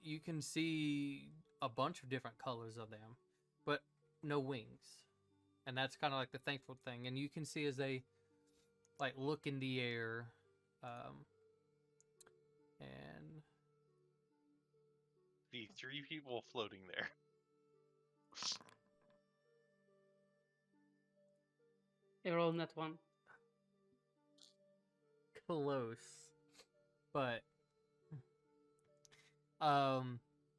you can see a bunch of different colors of them, but no wings, and that's kind of like the thankful thing. And you can see as they like look in the air, and The 3 people floating there. They're all net one. close, but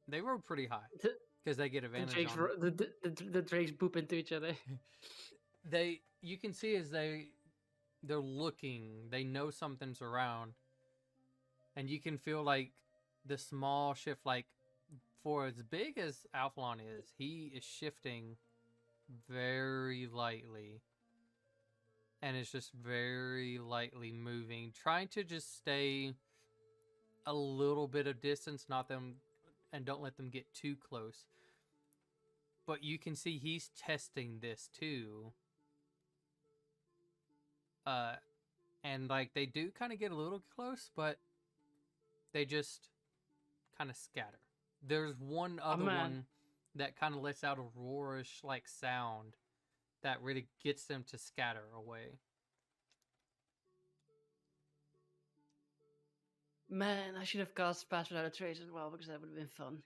they were pretty high The, because they get the advantage drakes, on ro- the drakes boop into each other. they. You can see as they're looking, they know something's around, and you can feel like the small shift, like for as big as Alphalon is, he is shifting very lightly, and it's just very lightly moving, trying to just stay a little bit of distance, not them, and don't let them get too close. But you can see he's testing this too. And like they do kind of get a little close, but they just kind of scatter. There's one other man. one that kind of lets out a roarish like sound that really gets them to scatter away. Man, I should have cast Pass Without a Trace as well because that would have been fun.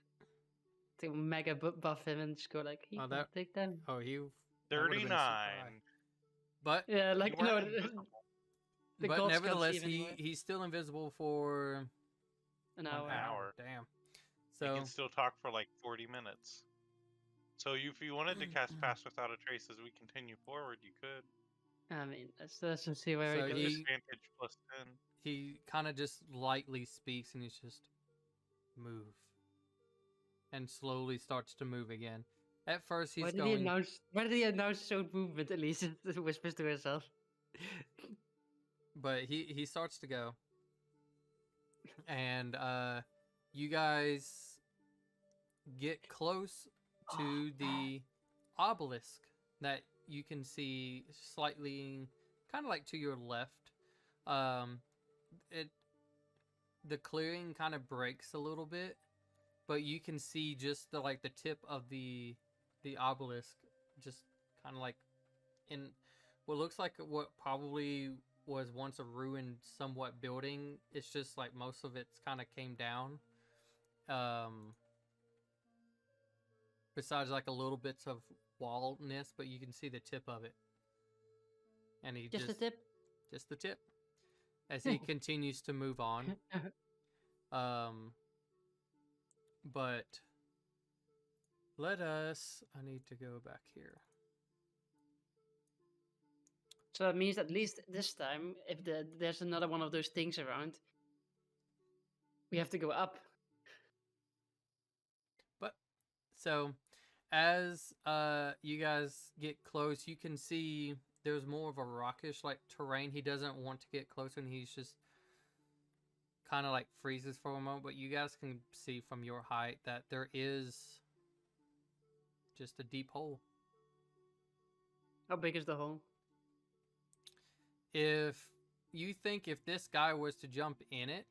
To mega buff him and just go like, he Oh, can that- take them. Oh, that would've been super 39. high. But Yeah, You like weren't no, invisible. the but gods can't nevertheless, see him anymore. he's still invisible for An an hour. hour. Damn. You So can still talk for like 40 minutes. So if you wanted to cast Pass Without a Trace as we continue forward, you could. I mean, let's just see where So it goes. he- Disadvantage +10. he kind of just lightly speaks, and he's just move, and slowly starts to move again. At first, he's Why did going. he announce show movement at least? Whispers to herself. But he starts to go, and you guys get close to the obelisk that you can see slightly, kind of like to your left. It the clearing kind of breaks a little bit, but you can see just the tip of the obelisk, just kind of like in what looks like what probably was once a ruined somewhat building. It's just like most of it's kind of came down. Besides like a little bits of wallness, but you can see the tip of it. And he Just the tip. just the tip. As he continues to move on. But I need to go back here. So that means at least this time, if there's another one of those things around, we have to go up. But so as you guys get close, you can see there's more of a rockish like terrain. He doesn't want to get closer, and he's just kind of like freezes for a moment. But you guys can see from your height that there is just a deep hole. How big is the hole? If you think if this guy was to jump in it,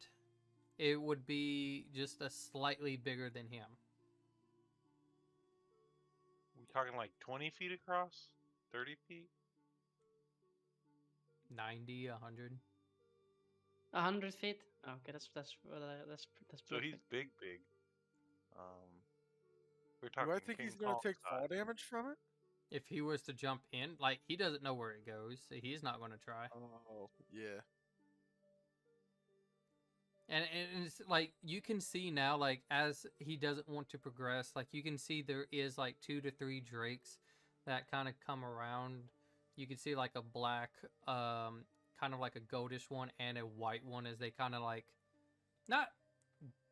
it would be just a slightly bigger than him. We talking like 20 feet across? 30 feet? 90, 100. 100 feet. Oh, okay, that's So perfect. he's big. We're Do talking. I think King he's gonna Kong take size. fall damage from it? If he was to jump in, like he doesn't know where it goes, so he's not going to try. Oh, yeah. And it's like you can see now, like as he doesn't want to progress, like you can see there is like 2 to 3 drakes that kind of come around. You can see like a black, kind of like a goldish one and a white one, as they kind of like not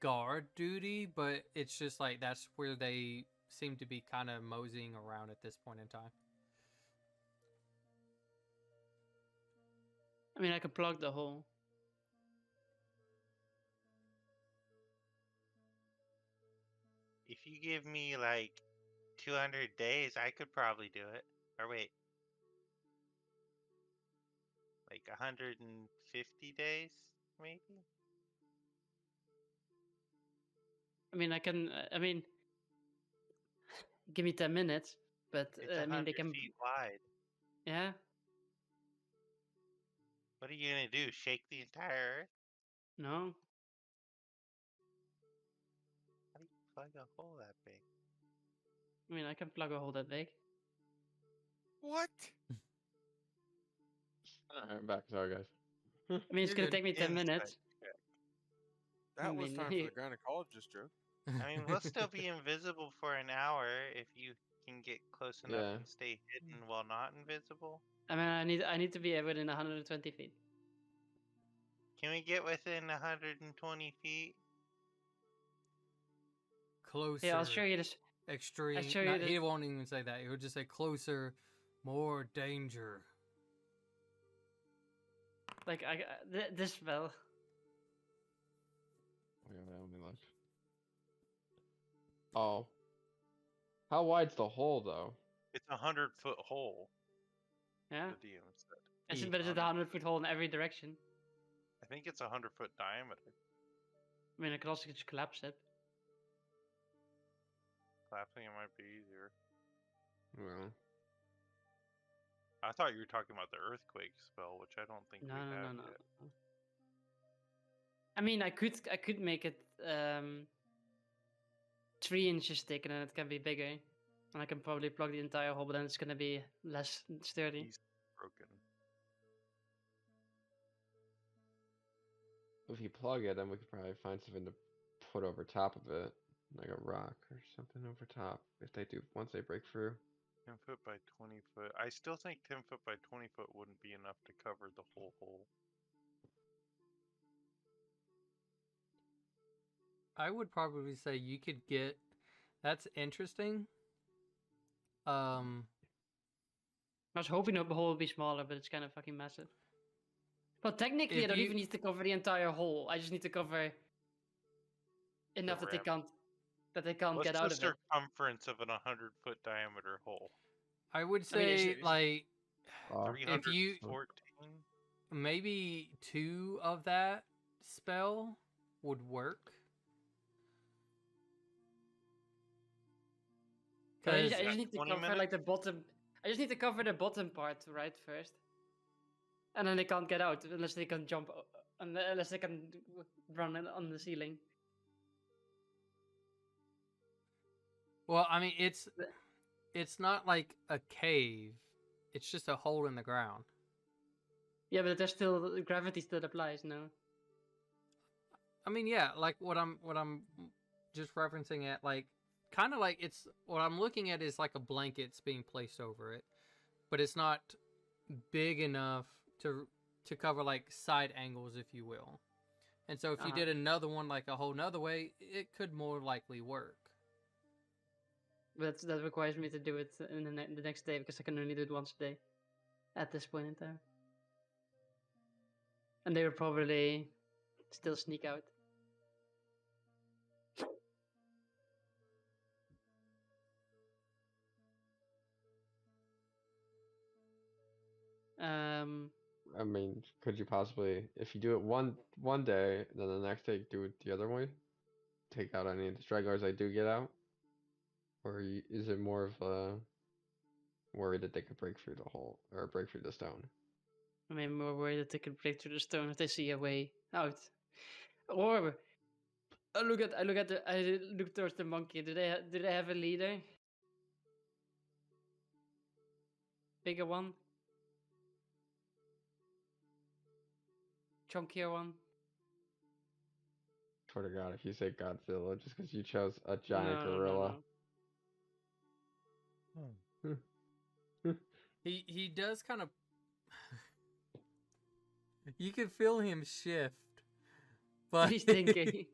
guard duty, but it's just like that's where they seem to be kind of moseying around at this point in time. I mean, I could plug the hole. If you give me like 200 days, I could probably do it. Or wait. like 150 days, maybe. I mean, give me 10 minutes, but It's I mean, 100 they can. feet wide. Yeah. What are you gonna do? Shake the entire Earth? No. How do you plug a hole that big? I mean, I can plug a hole that big. What? Alright, I'm back. Sorry, guys. I mean, it's You're gonna good. take me 10 Inside minutes. check. That was mean, time for the gynecologist joke. I mean, we'll still be invisible for an hour if you can get close enough Yeah. and stay hidden while not invisible. I mean, I need to be within 120 feet. Can we get within 120 feet? Closer. Yeah, I'll show you this. Extreme. show you He the- won't even say that. He would just say closer, more danger. Like this spell. Okay, let me look. Oh. How wide's the hole, though? It's a 100-foot hole. Yeah. The DM said. But it's a 100-foot hole in every direction. I think it's a 100-foot diameter. I mean, I could also just collapse it. Collapsing it might be easier. Well, I thought you were talking about the earthquake spell, which I don't think No, we no, have no, no. yet. I mean, I could make it 3 inches thick, and then it can be bigger, and I can probably plug the entire hole, but then it's gonna be less sturdy. He's broken. if you plug it, then we could probably find something to put over top of it, like a rock or something over top. If they do, once they break through. 10 foot by 20 foot. I still think 10 foot by 20 foot wouldn't be enough to cover the whole hole. I would probably say you could get. That's interesting. I was hoping the hole would be smaller, but it's kind of fucking massive. But technically, If I don't you- even need to cover the entire hole. I just need to cover enough that they rim. can't What's get the out of it. circumference of an 100-foot diameter hole? I would I mean, say it's- like Oh, 314? maybe 2 of that spell would work. But I 'Cause- just need to 20 cover like the bottom. I just need to cover the bottom part right first, and then they can't get out unless they can jump, unless they can run on the ceiling. Well, I mean, it's not like a cave. It's just a hole in the ground. Yeah, but there's still gravity still applies. No. I mean, yeah, like what I'm just referencing at, like kind of like it's what I'm looking at is like a blanket's being placed over it, but it's not big enough to cover like side angles, if you will. And so if you Uh-huh. did another one like a whole nother way, it could more likely work. But that requires me to do it in the next day because I can only do it once a day at this point in time. And they will probably still sneak out. I mean, could you possibly, if you do it one day, then the next day do it the other way, take out any of the stragglers that do get out, or is it more of a worry that they could break through the hole or break through the stone? I mean, more worried that they could break through the stone if they see a way out. Or I look towards the monkey. Do they have a leader? Bigger one? Chunkier one? Swear to God, if you say Godzilla just because you chose a giant No, no, no, gorilla. no. He does kind of. You can feel him shift, but He's thinking.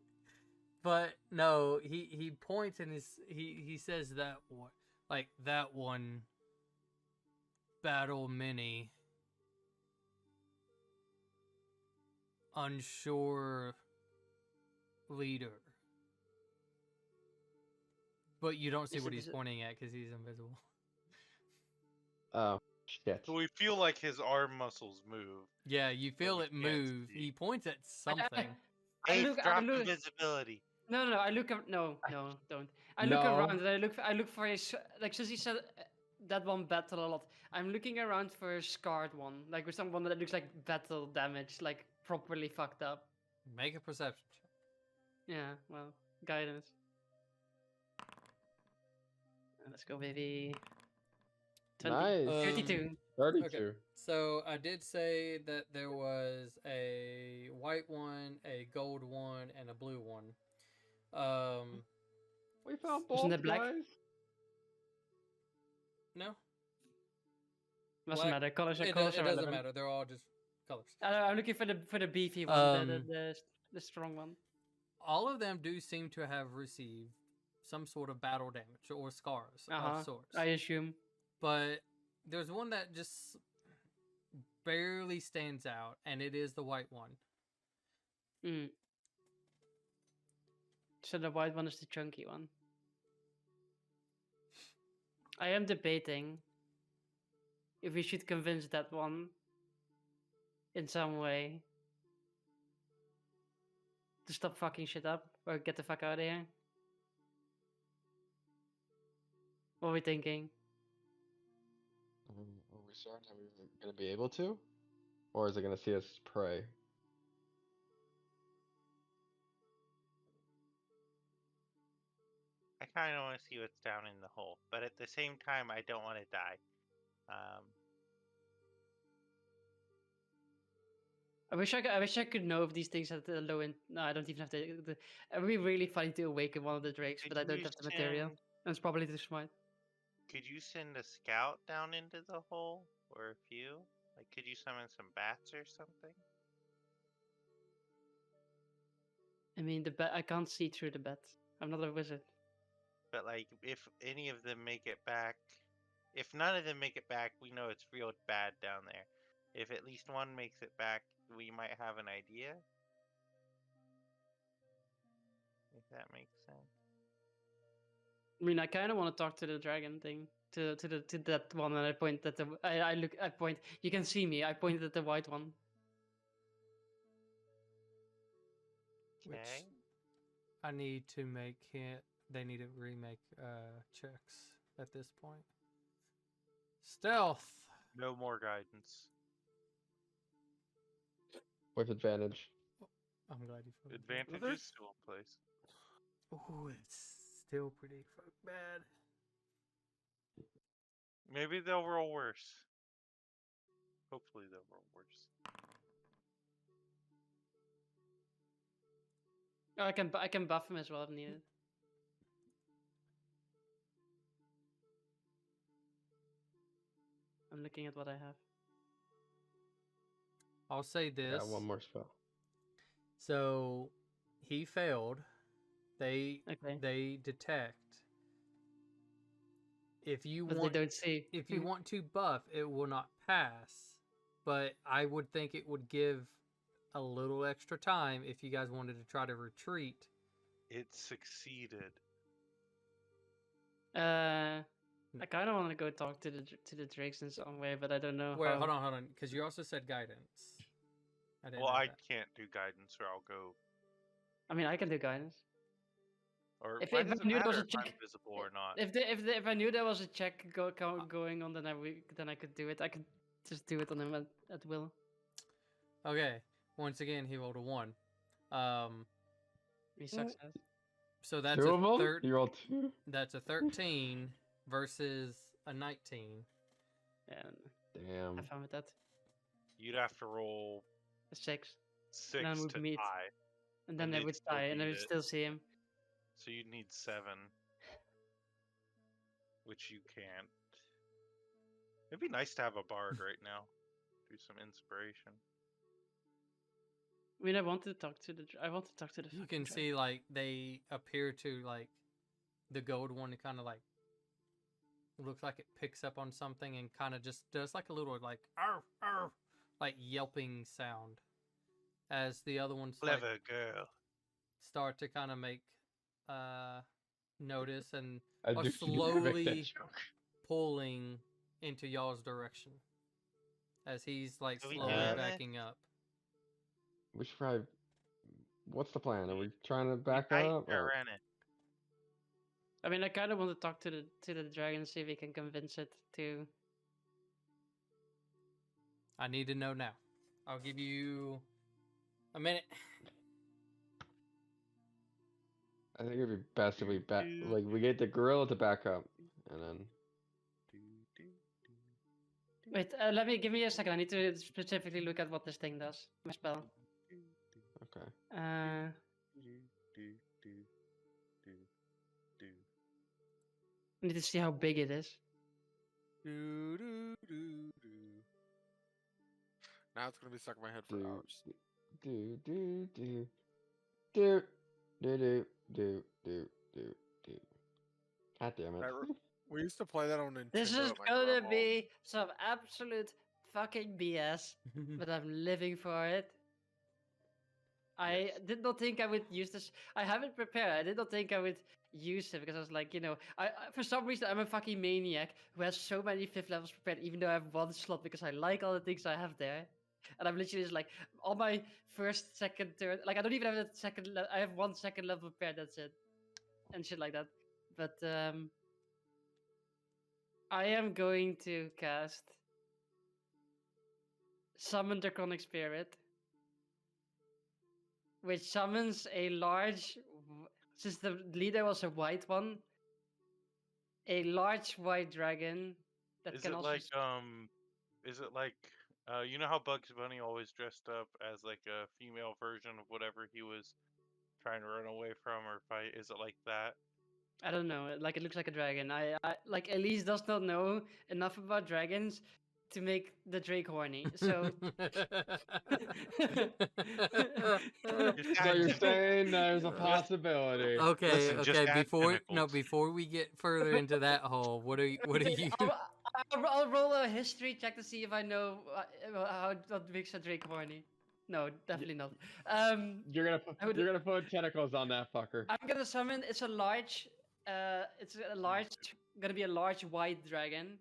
But no, he points and he says that one, like that one battle many unsure leader. But you don't see Is what it- he's is it- pointing at because he's invisible. Oh, Shit. So we feel like his arm muscles move. Yeah, you feel we it can't move. see. He points at something. I Dave, look. I drop look. invisibility. No. I look. No, don't. I look No. around and I look for a like since he said that one battle a lot. I'm looking around for a scarred one, like with someone that looks like battle damage, like properly fucked up. Make a perception check. Yeah. Well, guidance. Let's go, baby. 20. Nice. 32. 32. So I did say that there was a white one, a gold one, and a blue one. We found Wasn't both, it black? guys. No, Doesn't black- matter. Colors are it colors are doesn't relevant. matter. They're all just colors. I'm looking for the beefy one, Um, the strong one. All of them do seem to have received some sort of battle damage or scars of sorts. I assume. But there's one that just barely stands out, and it is the white one. Mm. So the white one is the chunky one. I am debating if we should convince that one in some way to stop fucking shit up or get the fuck out of here. What are we thinking? Are we certain are we gonna be able to? Or is it gonna see us prey? I kind of want to see what's down in the hole, but at the same time, I don't want to die. I wish I could know if these things at the low end. No, I don't even have to. It would be really funny to awaken one of the drakes, Could but I don't you have the material. send- And it's probably too smart. Could you send a scout down into the hole, or a few? Like, could you summon some bats or something? I mean, the bat. I can't see through the bat. I'm not a wizard. But like, if any of them make it back, if none of them make it back, we know it's real bad down there. If at least one makes it back, we might have an idea. If that makes sense. I mean, I kind of want to talk to the dragon thing, to that one, and I point at the. I point. You can see me. I point at the white one. Which Okay. I need to make it. They need to remake checks at this point. Stealth. No more guidance. With advantage. I'm glad you feel Advantage is still in place. Oh, it's still pretty fuck bad. Maybe they'll roll worse. Hopefully they'll roll worse. Oh, I can buff him as well if needed. I'm looking at what I have. I'll say this. Got one more spell. So he failed. They Okay. detect. If you But want they don't see. if you want to buff, it will not pass. But I would think it would give a little extra time if you guys wanted to try to retreat. It succeeded. I kind of want to go talk to the drakes in some way, but I don't know. Wait, how. hold on, because you also said guidance. I didn't Well, know I that. can't do guidance, or I'll go. I mean, I can do guidance. Or If- why if I does it knew there was matter a if I'm check- visible or not? If I knew there was a check going on, then I could do it. I could just do it on him at will. Okay. Once again, he rolled a 1. He sucks ass. So that's Two a of them? You rolled two? That's a 13 versus a 19. And Damn. have fun with that. You'd have to roll A 6, 6 then we'd to meet. tie, and then And they they'd would still die, and I beat would it. still see him. so you'd need 7, which you can't. It'd be nice to have a bard right now. Do some inspiration. I mean, I want to talk to the. I want to talk to the. You fucking can see, like, they appear to, like, the gold one kind of, like, looks like it picks up on something and kind of just does, like, a little, like, arf, arf, like, yelping sound. As the other ones, like, Clever girl. start to kind of make notice and I are do make slowly that joke. pulling into y'all's direction. as he's like So we slowly doing this? backing up. We should probably. What's the plan? Are we trying to We back fight up? or Or... ran it? I mean, I kind of want to talk to the dragon, see if we can convince it to. I need to know now. I'll give you a minute. I think it'd be best if we we get the gorilla to back up, and then Wait, give me a second. I need to specifically look at what this thing does. My spell. okay. Uh, I need to see how big it is. Do, do, do, do. Now it's gonna be stuck in my head for Do hours. do do do do do do do do do do. God damn it! That re- We used to play that on Nintendo. This is at my gonna grandma's. be some absolute fucking BS, but I'm living for it. I did not think I would use this. I have it prepared. I did not think I would use it because I was like, I for some reason I'm a fucking maniac who has so many fifth levels prepared, even though I have one slot because I like all the things I have there. And I'm literally just like all my first, second, third. Like I don't even have a second. I have 1 second level prepared. That's it, and shit like that. But I am going to cast Summon Draconic Spirit, which summons a large. Since the leader was a white one, a large white dragon that Is can it also. like you know how Bugs Bunny always dressed up as like a female version of whatever he was trying to run away from or fight? Is it like that? I don't know. Like it looks like a dragon. I like Elise does not know enough about dragons to make the Drake horny. So. Just So add you're tentacles. saying there's a possibility? Okay, Listen, just okay. add tentacles. Before we get further into that hole, what are you? I'll roll a history check to see if I know how what makes a Drake horny. No, definitely not. You're gonna I would- you're gonna put tentacles on that fucker. I'm gonna summon. It's a large. Gonna be a large white dragon.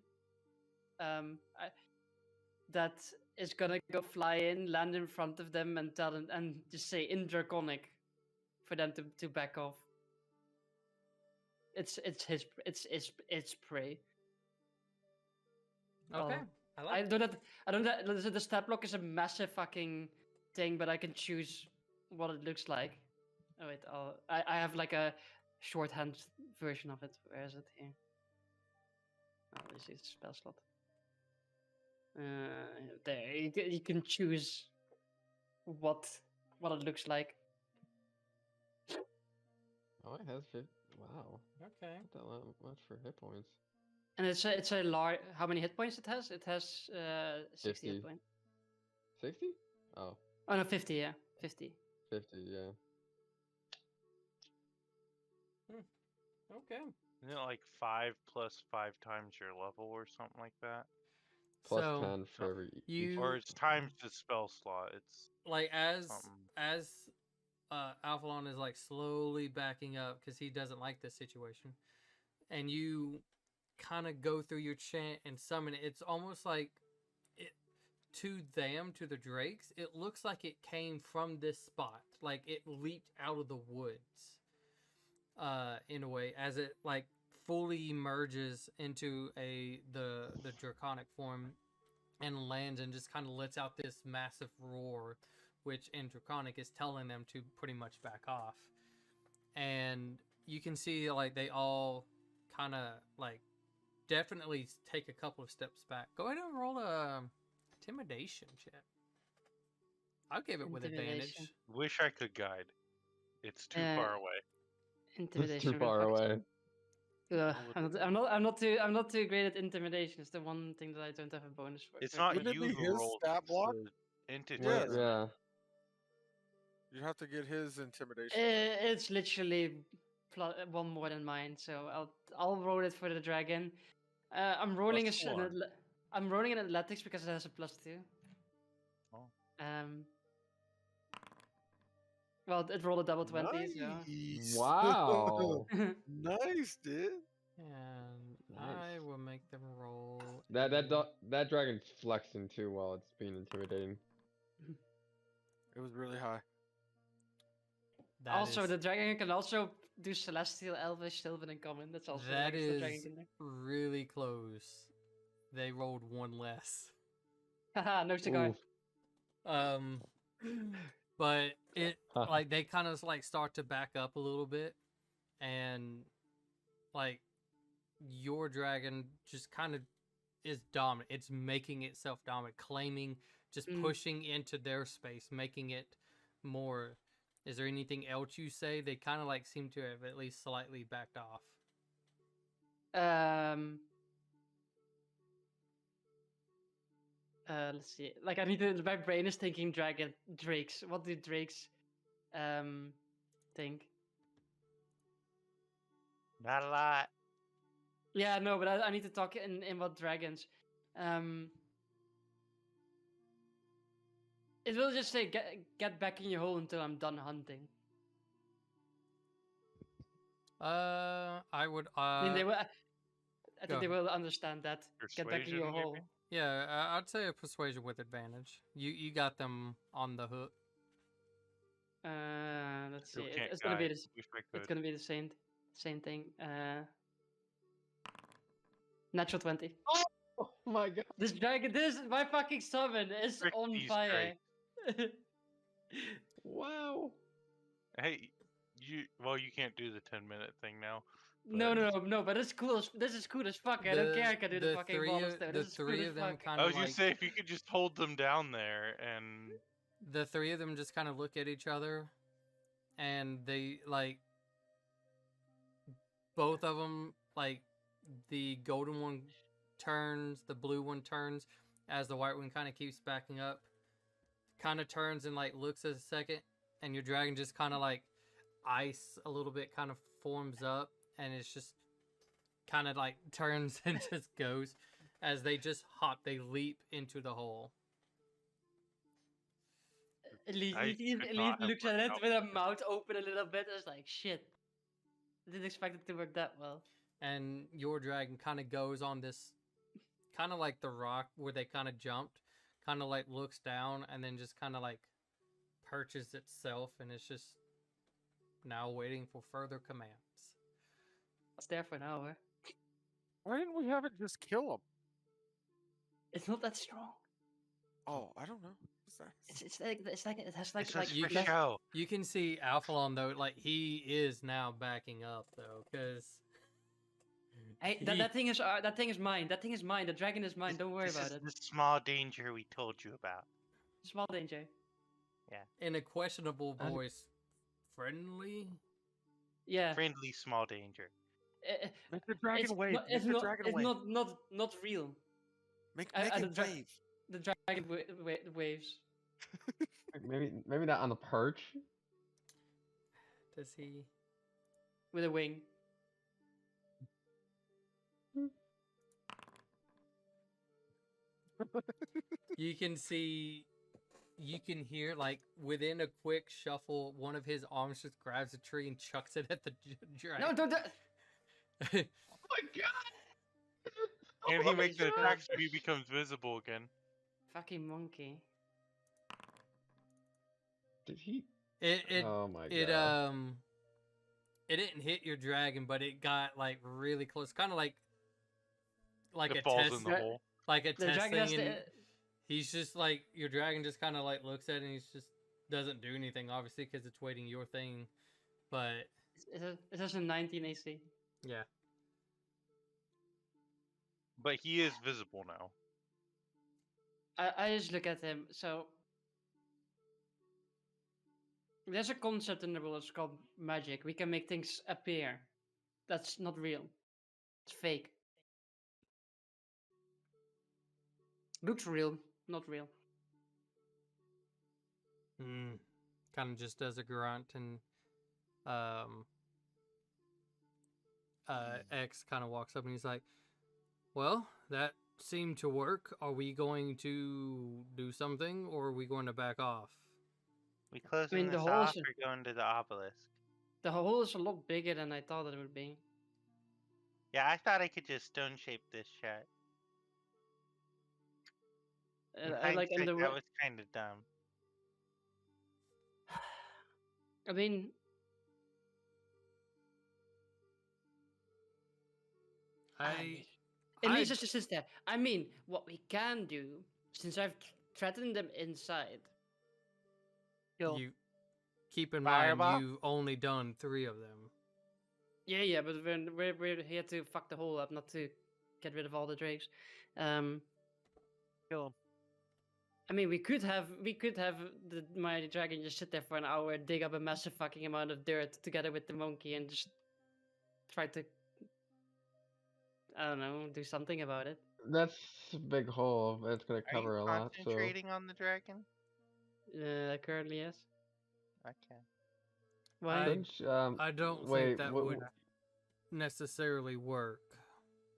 That is gonna go fly in, land in front of them, and tell them, and just say in Draconic, for them to back off. It's prey. Okay, Well, I I like. don't know. The stat block is a massive fucking thing, but I can choose what it looks like. Oh wait, I have like a shorthand version of it. Where is it here? Oh, this is spell slot. There, you can choose what it looks like. Oh, it has 50. Wow. Okay. Not that much for hit points. And it's a large. How many hit points it has? It has 60 hit 50. points. 60? Oh, Oh no, 50. Yeah, 50. 50, yeah. Okay. Isn't it like 5 plus 5 times your level or something like that? Plus So 10 for so every. you- Or it's times the spell slot. It's like as something. Alphalon is like slowly backing up because he doesn't like this situation, and you kind of go through your chant and summon it. It's almost like it to the drakes. It looks like it came from this spot, like it leaped out of the woods. In a way, as it like fully merges into the draconic form and lands and just kind of lets out this massive roar, which in draconic is telling them to pretty much back off. And you can see like they all kind of like definitely take a couple of steps back. Go ahead and roll a intimidation check. I'll give it with advantage. Intimidation. Wish I could guide. It's too Uh, far away. Intimidation. It's too okay, far fuck. away. Ugh, Roll with I'm not too great at intimidation. It's the one thing that I don't have a bonus for. It's not Wouldn't it you be who his rolls. stat It's block? the entity. Yes. isn't it? Yeah. You have to get his intimidation. It's literally one more than mine, so I'll roll it for the dragon. I'm rolling Plus one. I'm rolling in athletics because it has a +2. Oh. Well, it rolled a double 20. So. Nice. Wow. Nice, dude. And I Nice. will make them roll. That dragon's flexing too while it's being intimidating. It was really high. That Also, is- the dragon can also do Celestial, Elvish, Sylvan, and Common. That's also the that language the dragon is can do. really close. They rolled one less. Haha, no cigar. Oof. But it Huh. like they kind of like start to back up a little bit, and like your dragon just kind of is dominant. It's making itself dominant, claiming, just Mm. pushing into their space, making it more. Is there anything else you say? They kind of like seem to have at least slightly backed off. Let's see. Like I need to. My brain is thinking dragon drakes. What do drakes, think? Not a lot. Yeah, no, but I need to talk in what dragons. It will just say get back in your hole until I'm done hunting. I would. I mean, they will. I go think they ahead. will understand that. Get back in Persuasion, your maybe? hole. Yeah, I'd say a persuasion with advantage. You got them on the hook. Let's Still see. can't It's gonna be guide. this. Wish I It's could. gonna be the same thing. Natural 20. Oh my god. My fucking summon is Frick on these fire. Wow. Hey, you can't do the 10-minute thing now. No, but it's cool. This is cool as fuck. I don't care. I can do the fucking ball of stone. The This is cool three as of them fuck. kind I of was like gonna say if you could just hold them down there and the three of them just kind of look at each other, and they like both of them like the golden one turns, the blue one turns as the white one kind of keeps backing up, kind of turns and like looks at a second, and your dragon just kind of like ice a little bit kind of forms up, and it's just kind of like turns and just goes as they just hop, they leap into the hole. Elite, I Elite, could Elite not have looks at worked it out with a better. mouth open a little bit. It's like shit. Didn't expect it to work that well. And your dragon kind of goes on this kind of like the rock where they kind of jumped, kind of like looks down and then just kind of like perches itself, and it's just now waiting for further commands. It's there for an hour. Why didn't we have it just kill him? It's not that strong. Oh, I don't know. What's that? It has like It's like just you for can- show. You can see Alphalon though, like he is now backing up though, because hey, that thing is mine. That thing is mine. The dragon is mine. Don't worry This about is it. the small danger we told you about. Small danger. in a questionable I don't- voice, friendly. Yeah. Friendly small danger. Make the dragon wave. Not, Make it's the not, dragon it's wave. not real. Make I it don't dra- wave. The dragon waves Maybe not on the perch. Does he? with a wing. You can see, you can hear, like, within a quick shuffle, one of his arms just grabs a tree and chucks it at the dragon. No, don't. Oh my god. And Oh he my makes an God. attack so he becomes visible again. Fucking monkey. Did he? it Oh my it god. it didn't hit your dragon, but it got like really close, kind of like It a falls test, in the hole. like a The test dragon has thing, and to. he's just like, your dragon just kind of like looks at it and he's just doesn't do anything, obviously, because it's waiting your thing, but It has a 19 AC. yeah. But he is visible now. I just look at him. So there's a concept in the world. It's called magic. We can make things appear. That's not real. It's fake. Looks real, not real. Kind of just does a grunt, and X kind of walks up and he's like, well, that seemed to work. Are we going to do something, or are we going to back off? We closing I mean, the this hole off is- or going to the obelisk? The hole is a lot bigger than I thought it would be. Yeah, I thought I could just stone shape this shut. In I like hindsight, under. that was kind of dumb. I mean, I at I least it's just that. I mean, what we can do, since I've threatened them inside. Kill 'em. you keep in Fireball? mind you've only done 3 of them. Yeah, but we're here to fuck the hole up, not to get rid of all the drakes. Kill 'em. I mean, we could have the mighty dragon just sit there for an hour, dig up a massive fucking amount of dirt together with the monkey, and just try to, I don't know, do something about it. That's a big hole. It's gonna Are you cover a lot. So concentrating on the dragon? Currently, yes. Okay. Why? I don't I don't wait. think that would necessarily work.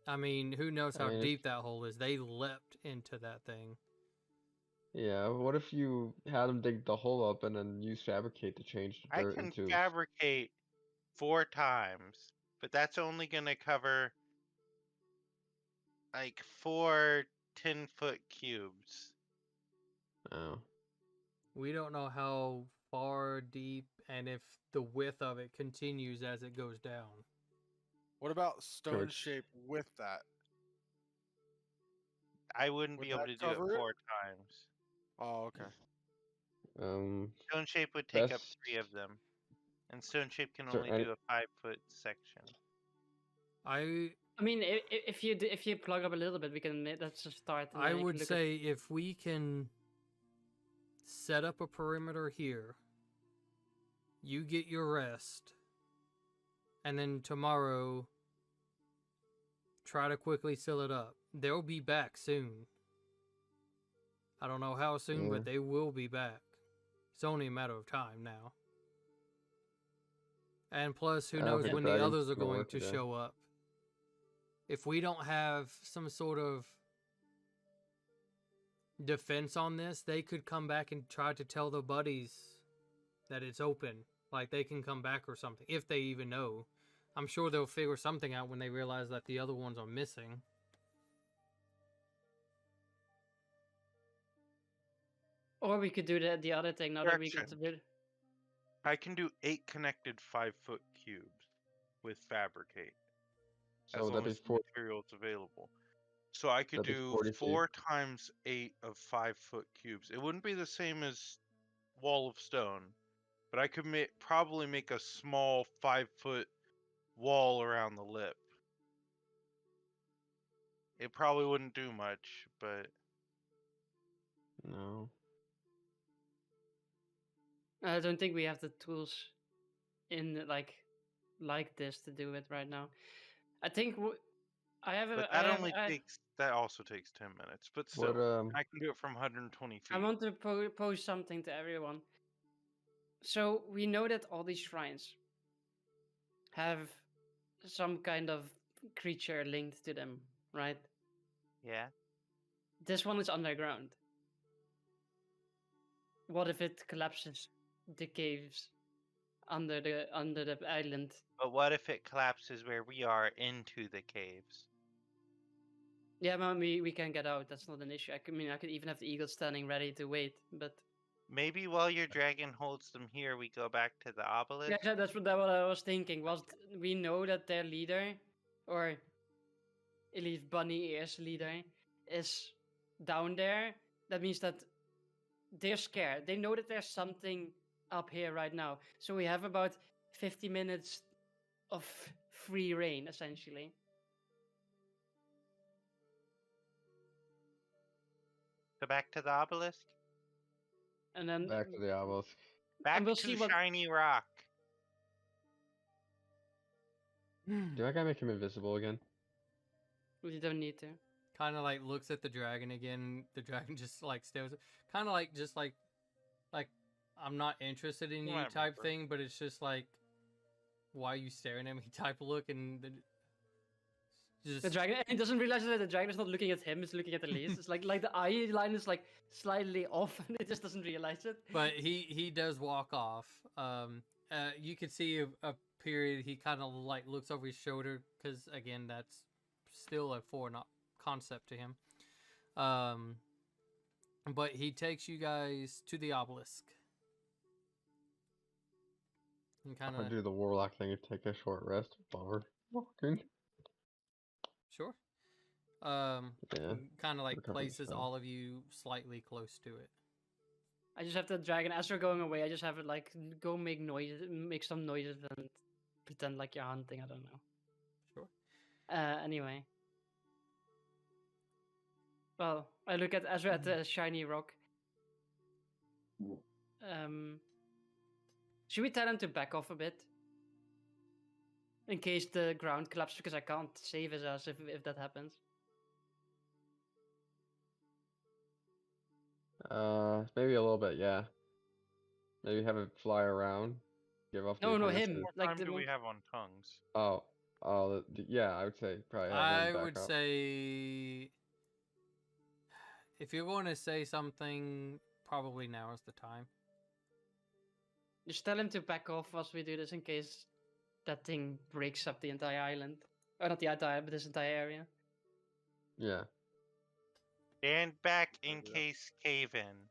I mean, who knows I how mean, deep that hole is? They leapt into that thing. yeah. What if you had them dig the hole up and then use fabricate to change the I dirt can into? fabricate 4 times, but that's only going to cover like 4 10-foot cubes. Oh, We don't know how far deep and if the width of it continues as it goes down. What about stone Correct. shape with that? I wouldn't Would be able that to do it cover it? 4 times. Oh, okay. Stone shape would take up best. 3 of them, and stone shape can Is there only any- do a 5-foot section. I I mean, if you plug up a little bit, we can that's just start. And I then you would can look say if we can set up a perimeter here, you get your rest, and then tomorrow try to quickly seal it up. They'll be back soon. I don't know how soon, Yeah. but they will be back. It's only a matter of time now. And plus, who I don't knows think when the the dragon's others are gonna going work to today. show up. If we don't have some sort of defense on this, they could come back and try to tell the buddies that it's open. Like they can come back or something, if they even know. I'm sure they'll figure something out when they realize that the other ones are missing. Or we could do the other thing now that we got to Correction. do. I can do 8 connected 5-foot cubes with fabricate, So as long that'd be as the 40. material's available. So I could That'd be do 40 feet. 4 times 8 of 5-foot cubes. It wouldn't be the same as wall of stone, but I could probably make a small 5-foot wall around the lip. It probably wouldn't do much, but No. I don't think we have the tools in like this to do it right now. I think I have but a. that I have. only takes that also takes 10 minutes. But What still, I can do it from 120 feet. I want to pose something to everyone. So we know that all these shrines have some kind of creature linked to them, right? Yeah. This one is underground. What if it collapses the caves under the island? But what if it collapses where we are into the caves? Yeah, man, we can get out. That's not an issue. I could even have the eagle standing ready to wait. But Maybe while your dragon holds them here, we go back to the obelisk. yeah, that's what I was thinking. We know that their leader, or at least Bunny Ear's leader, is down there. That means that they're scared. They know that there's something up here right now. So we have about 50 minutes of free reign, essentially. Go back to the obelisk. And then back to the obelisk? Back we'll to see what- shiny rock. Do I gotta make him invisible again? we don't need to. Kind of like looks at the dragon again. The dragon just like stares. Kind of like just like I'm not interested in you type Whatever. thing. But it's just like, why are you staring at me type look, and just The dragon he doesn't realize that the dragon is not looking at him; it's looking at Elise. It's like the eye line is like slightly off, and it just doesn't realize it. But he does walk off. you can see a period. He kind of like looks over his shoulder because again, that's still a foreign concept to him. But he takes you guys to the obelisk. And kind I of do the warlock thing and take a short rest while we're walking. sure. Yeah. Kind of like recover the places spell. all of you slightly close to it. I just have the dragon as we're going away. I just have it like go make noises, make some noises, and pretend like you're hunting. I don't know. Sure. Anyway. Well, I look at Ezra at the shiny rock. Should we tell him to back off a bit? In case the ground collapses, because I can't save his ass if that happens. Maybe a little bit, yeah. Maybe have it fly around. Give off the No, appearance him. of- What Like time the do we one. have on tongues? Yeah, I would say probably have I them back would up. say if you're going to say something, probably now is the time. Just tell him to back off as we do this in case that thing breaks up the entire island. Or not the entire, but this entire area. Yeah. Stand back in Yeah. case cave in.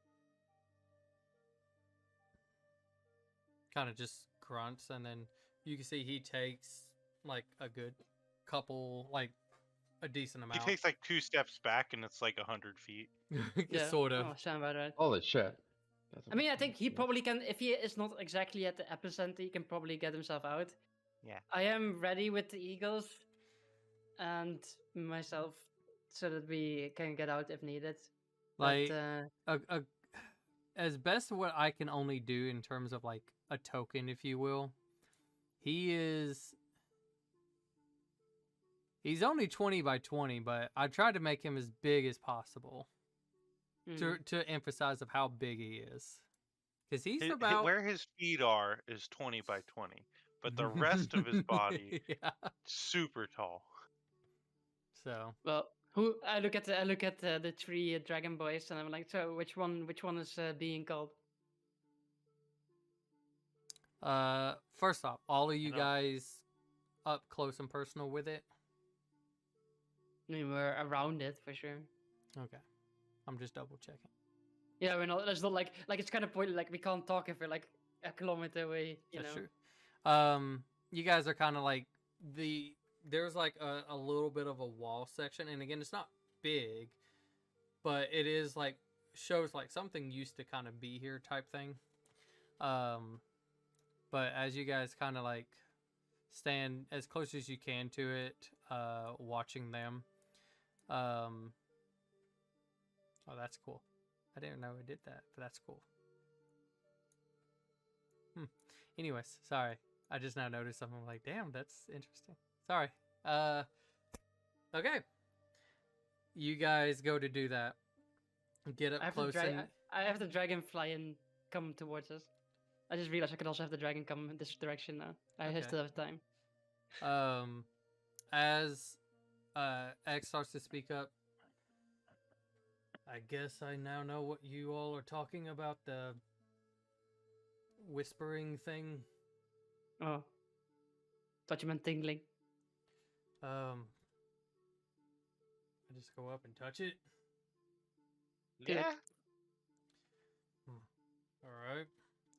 Kind of just grunts, and then you can see he takes like a good couple, like a decent He amount. takes like 2 steps back and it's like 100 feet. Yeah, Sort of. Oh, sound about right. Holy shit. That's a I mean, I big think he deal. probably can, if he is not exactly at the epicenter, he can probably get himself out. Yeah. I am ready with the eagles and myself so that we can get out if needed. Like But, as best what I can only do in terms of like a token, if you will. He's only 20 by 20, but I tried to make him as big as possible to emphasize of how big he is. Because he's about Where his feet are is 20 by 20, but the rest of his body yeah. super tall. So well, I look at the three dragon boys and I'm like, so which one is being called? first off, all of you know. guys up close and personal with it. I mean, we're around it for sure. Okay, I'm just double checking. Yeah, we're not. It's not like it's kind of pointless. Like we can't talk if we're like a kilometer away. You That's know. true. You guys are kind of like there's like a little bit of a wall section, and again, it's not big, but it is like shows like something used to kind of be here type thing. But as you guys kind of like stand as close as you can to it, watching them. Oh, that's cool. I didn't know I did that, but that's cool. Anyways, sorry. I just now noticed something. I'm like, damn, that's interesting. Sorry. Okay. You guys go to do that. Get up close and I have the dragon fly and come towards us. I just realized I could also have the dragon come in this direction now. I Okay. still have time. as X starts to speak up, I guess I now know what you all are talking about, the whispering thing. Oh, thought you meant tingling. I just go up and touch it. Do it. Yeah. All right.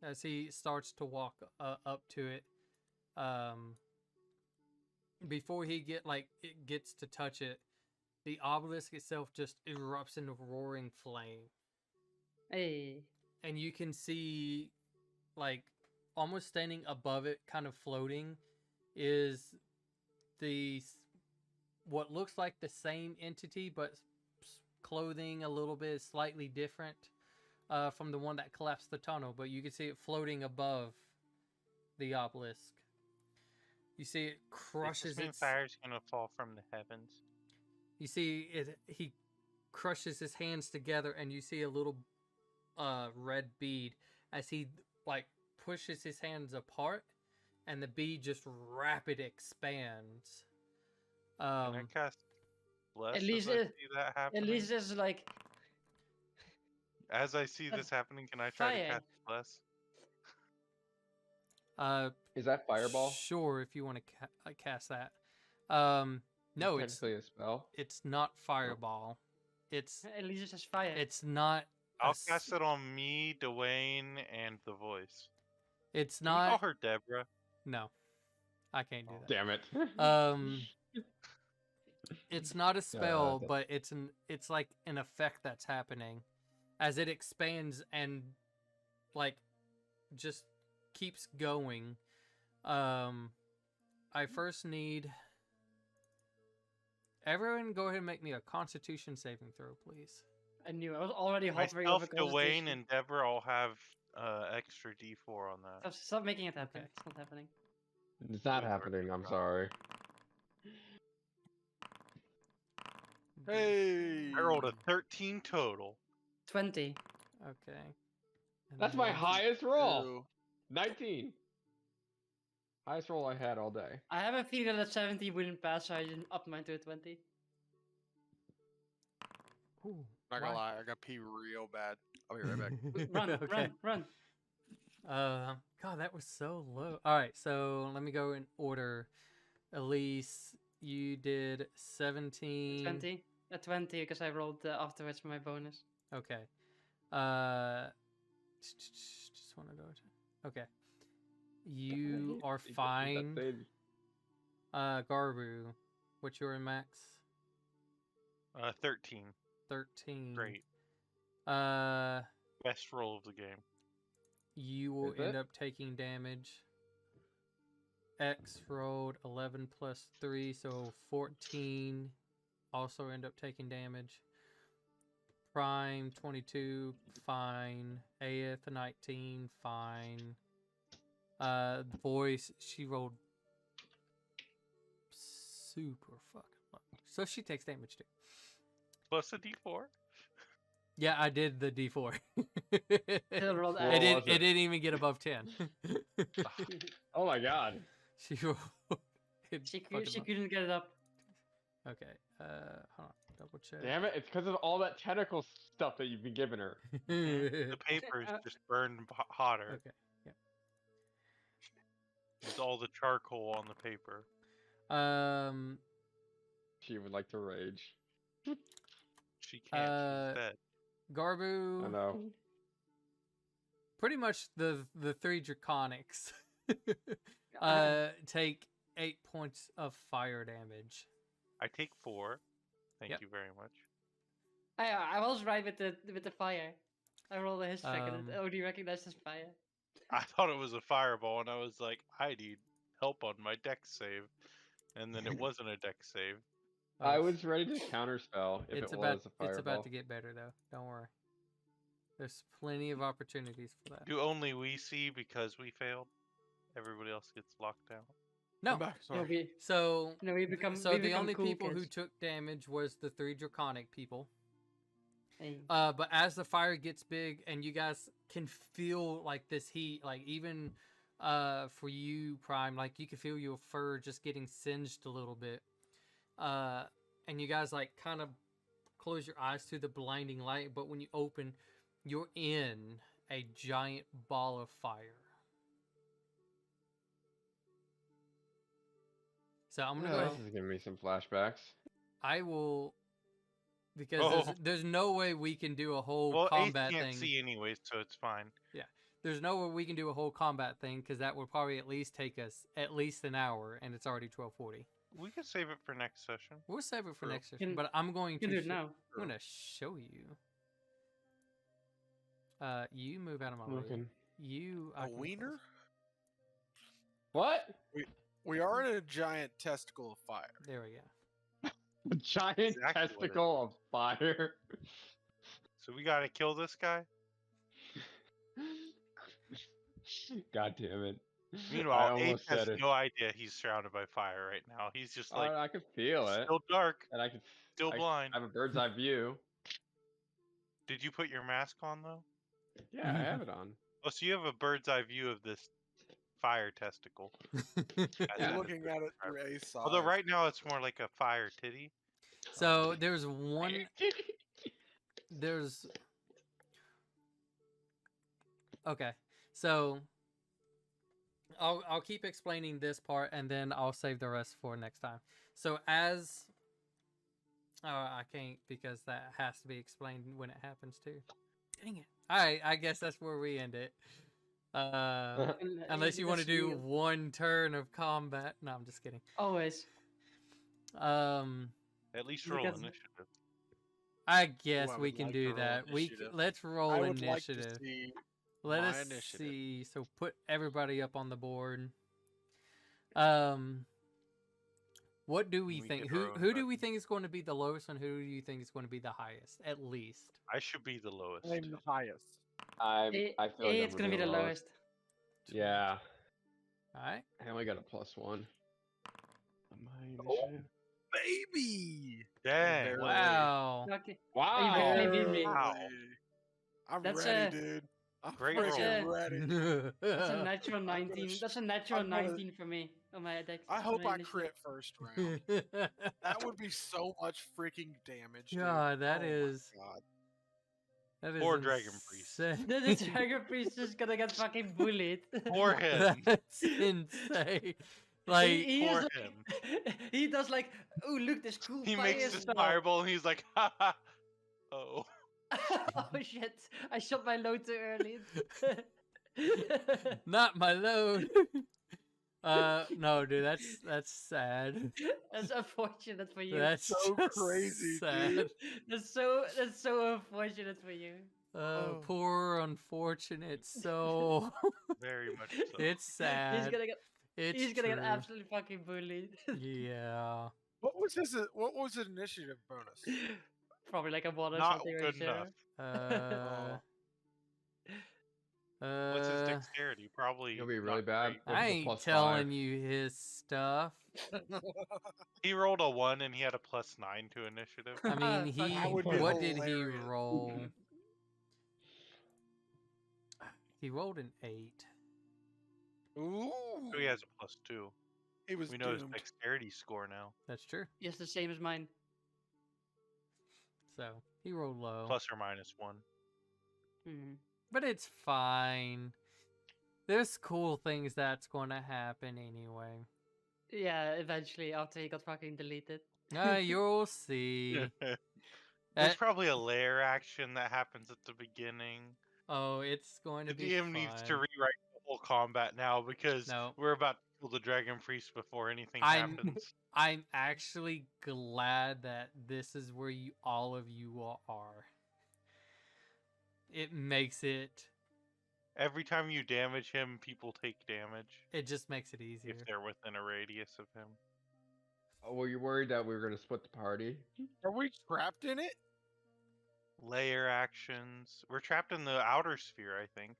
As he starts to walk up to it, before he gets to touch it, the obelisk itself just erupts into roaring flame, Hey. and you can see, like, almost standing above it, kind of floating, is what looks like the same entity, but clothing a little bit slightly different from the one that collapsed the tunnel. But you can see it floating above the obelisk. You see it Does crushes this mean its. fire's gonna fall from the heavens? You see it. He crushes his hands together, and you see a little red bead as he like pushes his hands apart, and the bead just rapid expands. Can I cast bless At least as I it- see that happening? At least it's like As I see That's this happening, can I try fire. to cast bless? Is that fireball? Sure, if you want to cast that. No, it's technically a spell. not fireball. It's At least it says fire. it's not. a I'll s- cast it on me, Dwayne, and the voice. It's Can we call not. her Deborah? No, I can't do Oh. that. Damn it. It's not a spell, that- but it's like an effect that's happening as it expands and like just keeps going. I first need everyone go ahead and make me a Constitution saving throw, please. I knew. I was already hovering Myself, over Dwayne, Constitution. and Deborah all have extra D4 on that. Stop making it happen. Okay. It's not happening. It's not Good happening. work, I'm Rob. sorry. Hey. I rolled a 13 total. 20. Okay. And That's my then- highest roll. Ew. 19. Highest roll I had all day. I have a feeling that 17 wouldn't pass, so I didn't up mine to a 20. Ooh, Not gonna why? lie, I got pee real bad. I'll be right back. Run, Okay. run. God, that was so low. All right, so let me go in order. Elise, you did 17. 20. A 20 because I rolled afterwards for my bonus. Okay. Just want to go. Okay. You are fine. Garbu, what's your max? 13. 13. Great. Best roll of the game. You will Is end it? up taking damage. X rolled 11 plus 3, so 14. Also end up taking damage. Prime 22, fine. AF 19, fine. Voice, she rolled super fucking low. So she takes damage too. Plus a D4. Yeah, I did the D4. Still rolled Well, It average. was didn't. It didn't even get above 10. Oh my god. She rolled. it She fucking couldn't get it up. Okay. Hold on. Double check. Damn it, it's because of all that tentacle stuff that you've been giving her. The paper is just burned hotter. Okay. It's all the charcoal on the paper. She would like to rage. She can't. Uh, She's dead. I Garbu. know. Pretty much the three draconics take 8 points of fire damage. I take 4. Thank Yep. you very much. I was right with the fire. I rolled a history check and it Um, only recognized as fire. I thought it was a fireball, and I was like, I need help on my dex save. And then it wasn't a dex save. I Oh, was ready to counterspell if it's it about was a fireball. it's about to get better though. Don't worry. There's plenty of opportunities for that. Do only we see because we failed? Everybody else gets locked out. No. I'm back. No, Sorry. So we become. so we the become only cool people who kids. took damage was the three draconic people. Hey. But as the fire gets big and you guys can feel like this heat, like even for you, Prime, like you can feel your fur just getting singed a little bit. And you guys like kind of close your eyes to the blinding light, but when you open, you're in a giant ball of fire. So I'm gonna Yeah, go. this is giving me some flashbacks. I will, because Oh. there's no way we can do a whole Well, Ace combat can't thing. see anyways, so it's fine. There's no way we can do a whole combat thing because that would probably at least take us at least an hour, and it's already 12:40. We can save it for next session. We'll save it for True. next session, Can- but I'm going You to can do it sho- now. I'm gonna show you. You move out of my way. Looking. You I A can wiener? close- What? We are in a giant testicle of fire. There we go. A giant Exactly what it testicle of fire. So we gotta kill this guy. God damn it. I Meanwhile, Ace almost has said it. no idea he's surrounded by fire right now. He's just like I could feel it. still dark, And I could still I blind. have a bird's eye view. Did you put your mask on though? Yeah, I have it on. Oh, so you have a bird's eye view of this fire testicle. I'm Yeah. looking at it through a side. Although right now it's more like a fire titty. So there's one. There's. Okay, so. I'll keep explaining this part, and then I'll save the rest for next time. So as I can't, because that has to be explained when it happens too. Dang it! All right, I guess that's where we end it. Unless you want to do one turn of combat. No, I'm just kidding. Always. At least roll Because- initiative. I guess I we would can like do to roll that. initiative. Let's roll I would like initiative. to see Let my us initiative. see. So put everybody up on the board. What do we We think? get our Who own who do we button. think is going to be the lowest, and who do you think is going to be the highest? At least. I should be the lowest. I'm the highest. I feel like It's I'm gonna be the lowest. Yeah, All right. I only got a +1 on my Oh. initiative. Baby! Dang. Barely. Wow. Okay. Wow! You barely beat me. Wow. I'm That's ready, a- dude. I'm Great freaking roll. ready. That's a natural I'm gonna 19. sh- That's a natural I'm gonna- 19 for me on my deck. I on hope my I initiative. crit first round. That would be so much freaking damage, dude. God, that Oh my is- God. That is Poor Dragon Priest. insane. The Dragon Priest is gonna get fucking bullied. Poor him. That's insane. Like, he Poor is him. he does like, oh look, this cool He fire makes this spell." fireball and he's like, ha ha. Oh. Oh shit! I shot my load too early. not my load. No, dude, that's sad. That's unfortunate for you. That's so just crazy, sad. dude. That's so unfortunate for you. Oh. Poor unfortunate soul. Very much so. It's sad. He's gonna get It's he's gonna get true. absolutely fucking bullied. Yeah. What was his initiative bonus? Probably like a 1 or Not something. good or zero. enough. Uh, What's his uh, dexterity? Probably. It'll be not really bad. great. I It's a ain't +5. telling you his stuff. He rolled a 1 and he had a +9 to initiative. I mean, Fuck, he. That would be What did he hilarious. roll? He rolled an 8. Ooh. So he has a +2. He was We know his doomed. dexterity score now. That's true. Yes, the same as mine. So he rolled low. Plus or minus 1. Mhm. But it's fine. There's cool things that's going to happen anyway. Yeah, eventually after he got fucking deleted. You'll see. There's probably a layer action that happens at the beginning. Oh, it's going The to be DM needs to fun. rewrite the whole combat now because No. we're about to kill the Dragon Priest before anything I'm- happens. I'm actually glad that this is where all of you all are. It makes it. Every time you damage him, people take damage It just makes it easier. if they're within a radius of him. Oh, were you worried that we were gonna split the party? Are we trapped in it? Layer actions. We're trapped in the outer sphere, I think.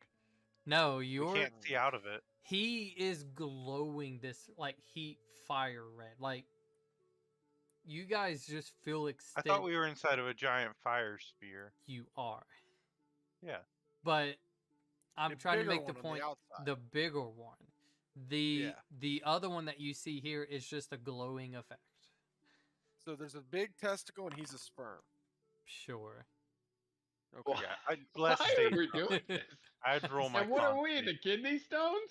No, We you're. can't see out of it. He is glowing this like heat fire red. Like you guys just feel I extended. thought we were inside of a giant fire sphere. You are. Yeah. But I'm The trying to bigger make the one on point. outside. The bigger one. The other one that you see here is just a glowing effect. So there's a big testicle and he's a sperm. Sure. Okay. Yeah. Let's Why say are we doing this? I'd roll my And what are con we? save. The kidney stones?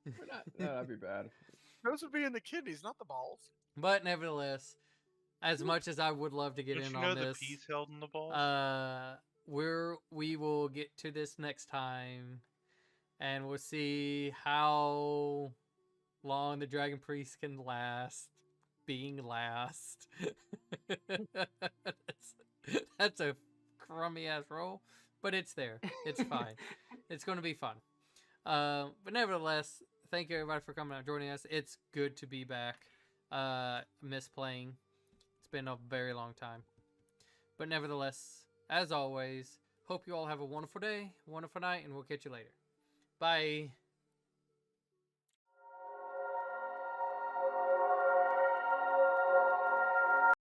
We're not. No, that'd be bad. Those would be in the kidneys, not the balls. But nevertheless, as much as I would love to get Don't in you know on the this, peas held in the balls? we will get to this next time, and we'll see how long the Dragon Priest can last. Being last. that's a crummy ass roll, but it's there. It's fine. It's going to be fun. But nevertheless, thank you everybody for coming out and joining us. It's good to be back. Miss playing. It's been a very long time. But nevertheless, as always, hope you all have a wonderful day, wonderful night, and we'll catch you later. Bye.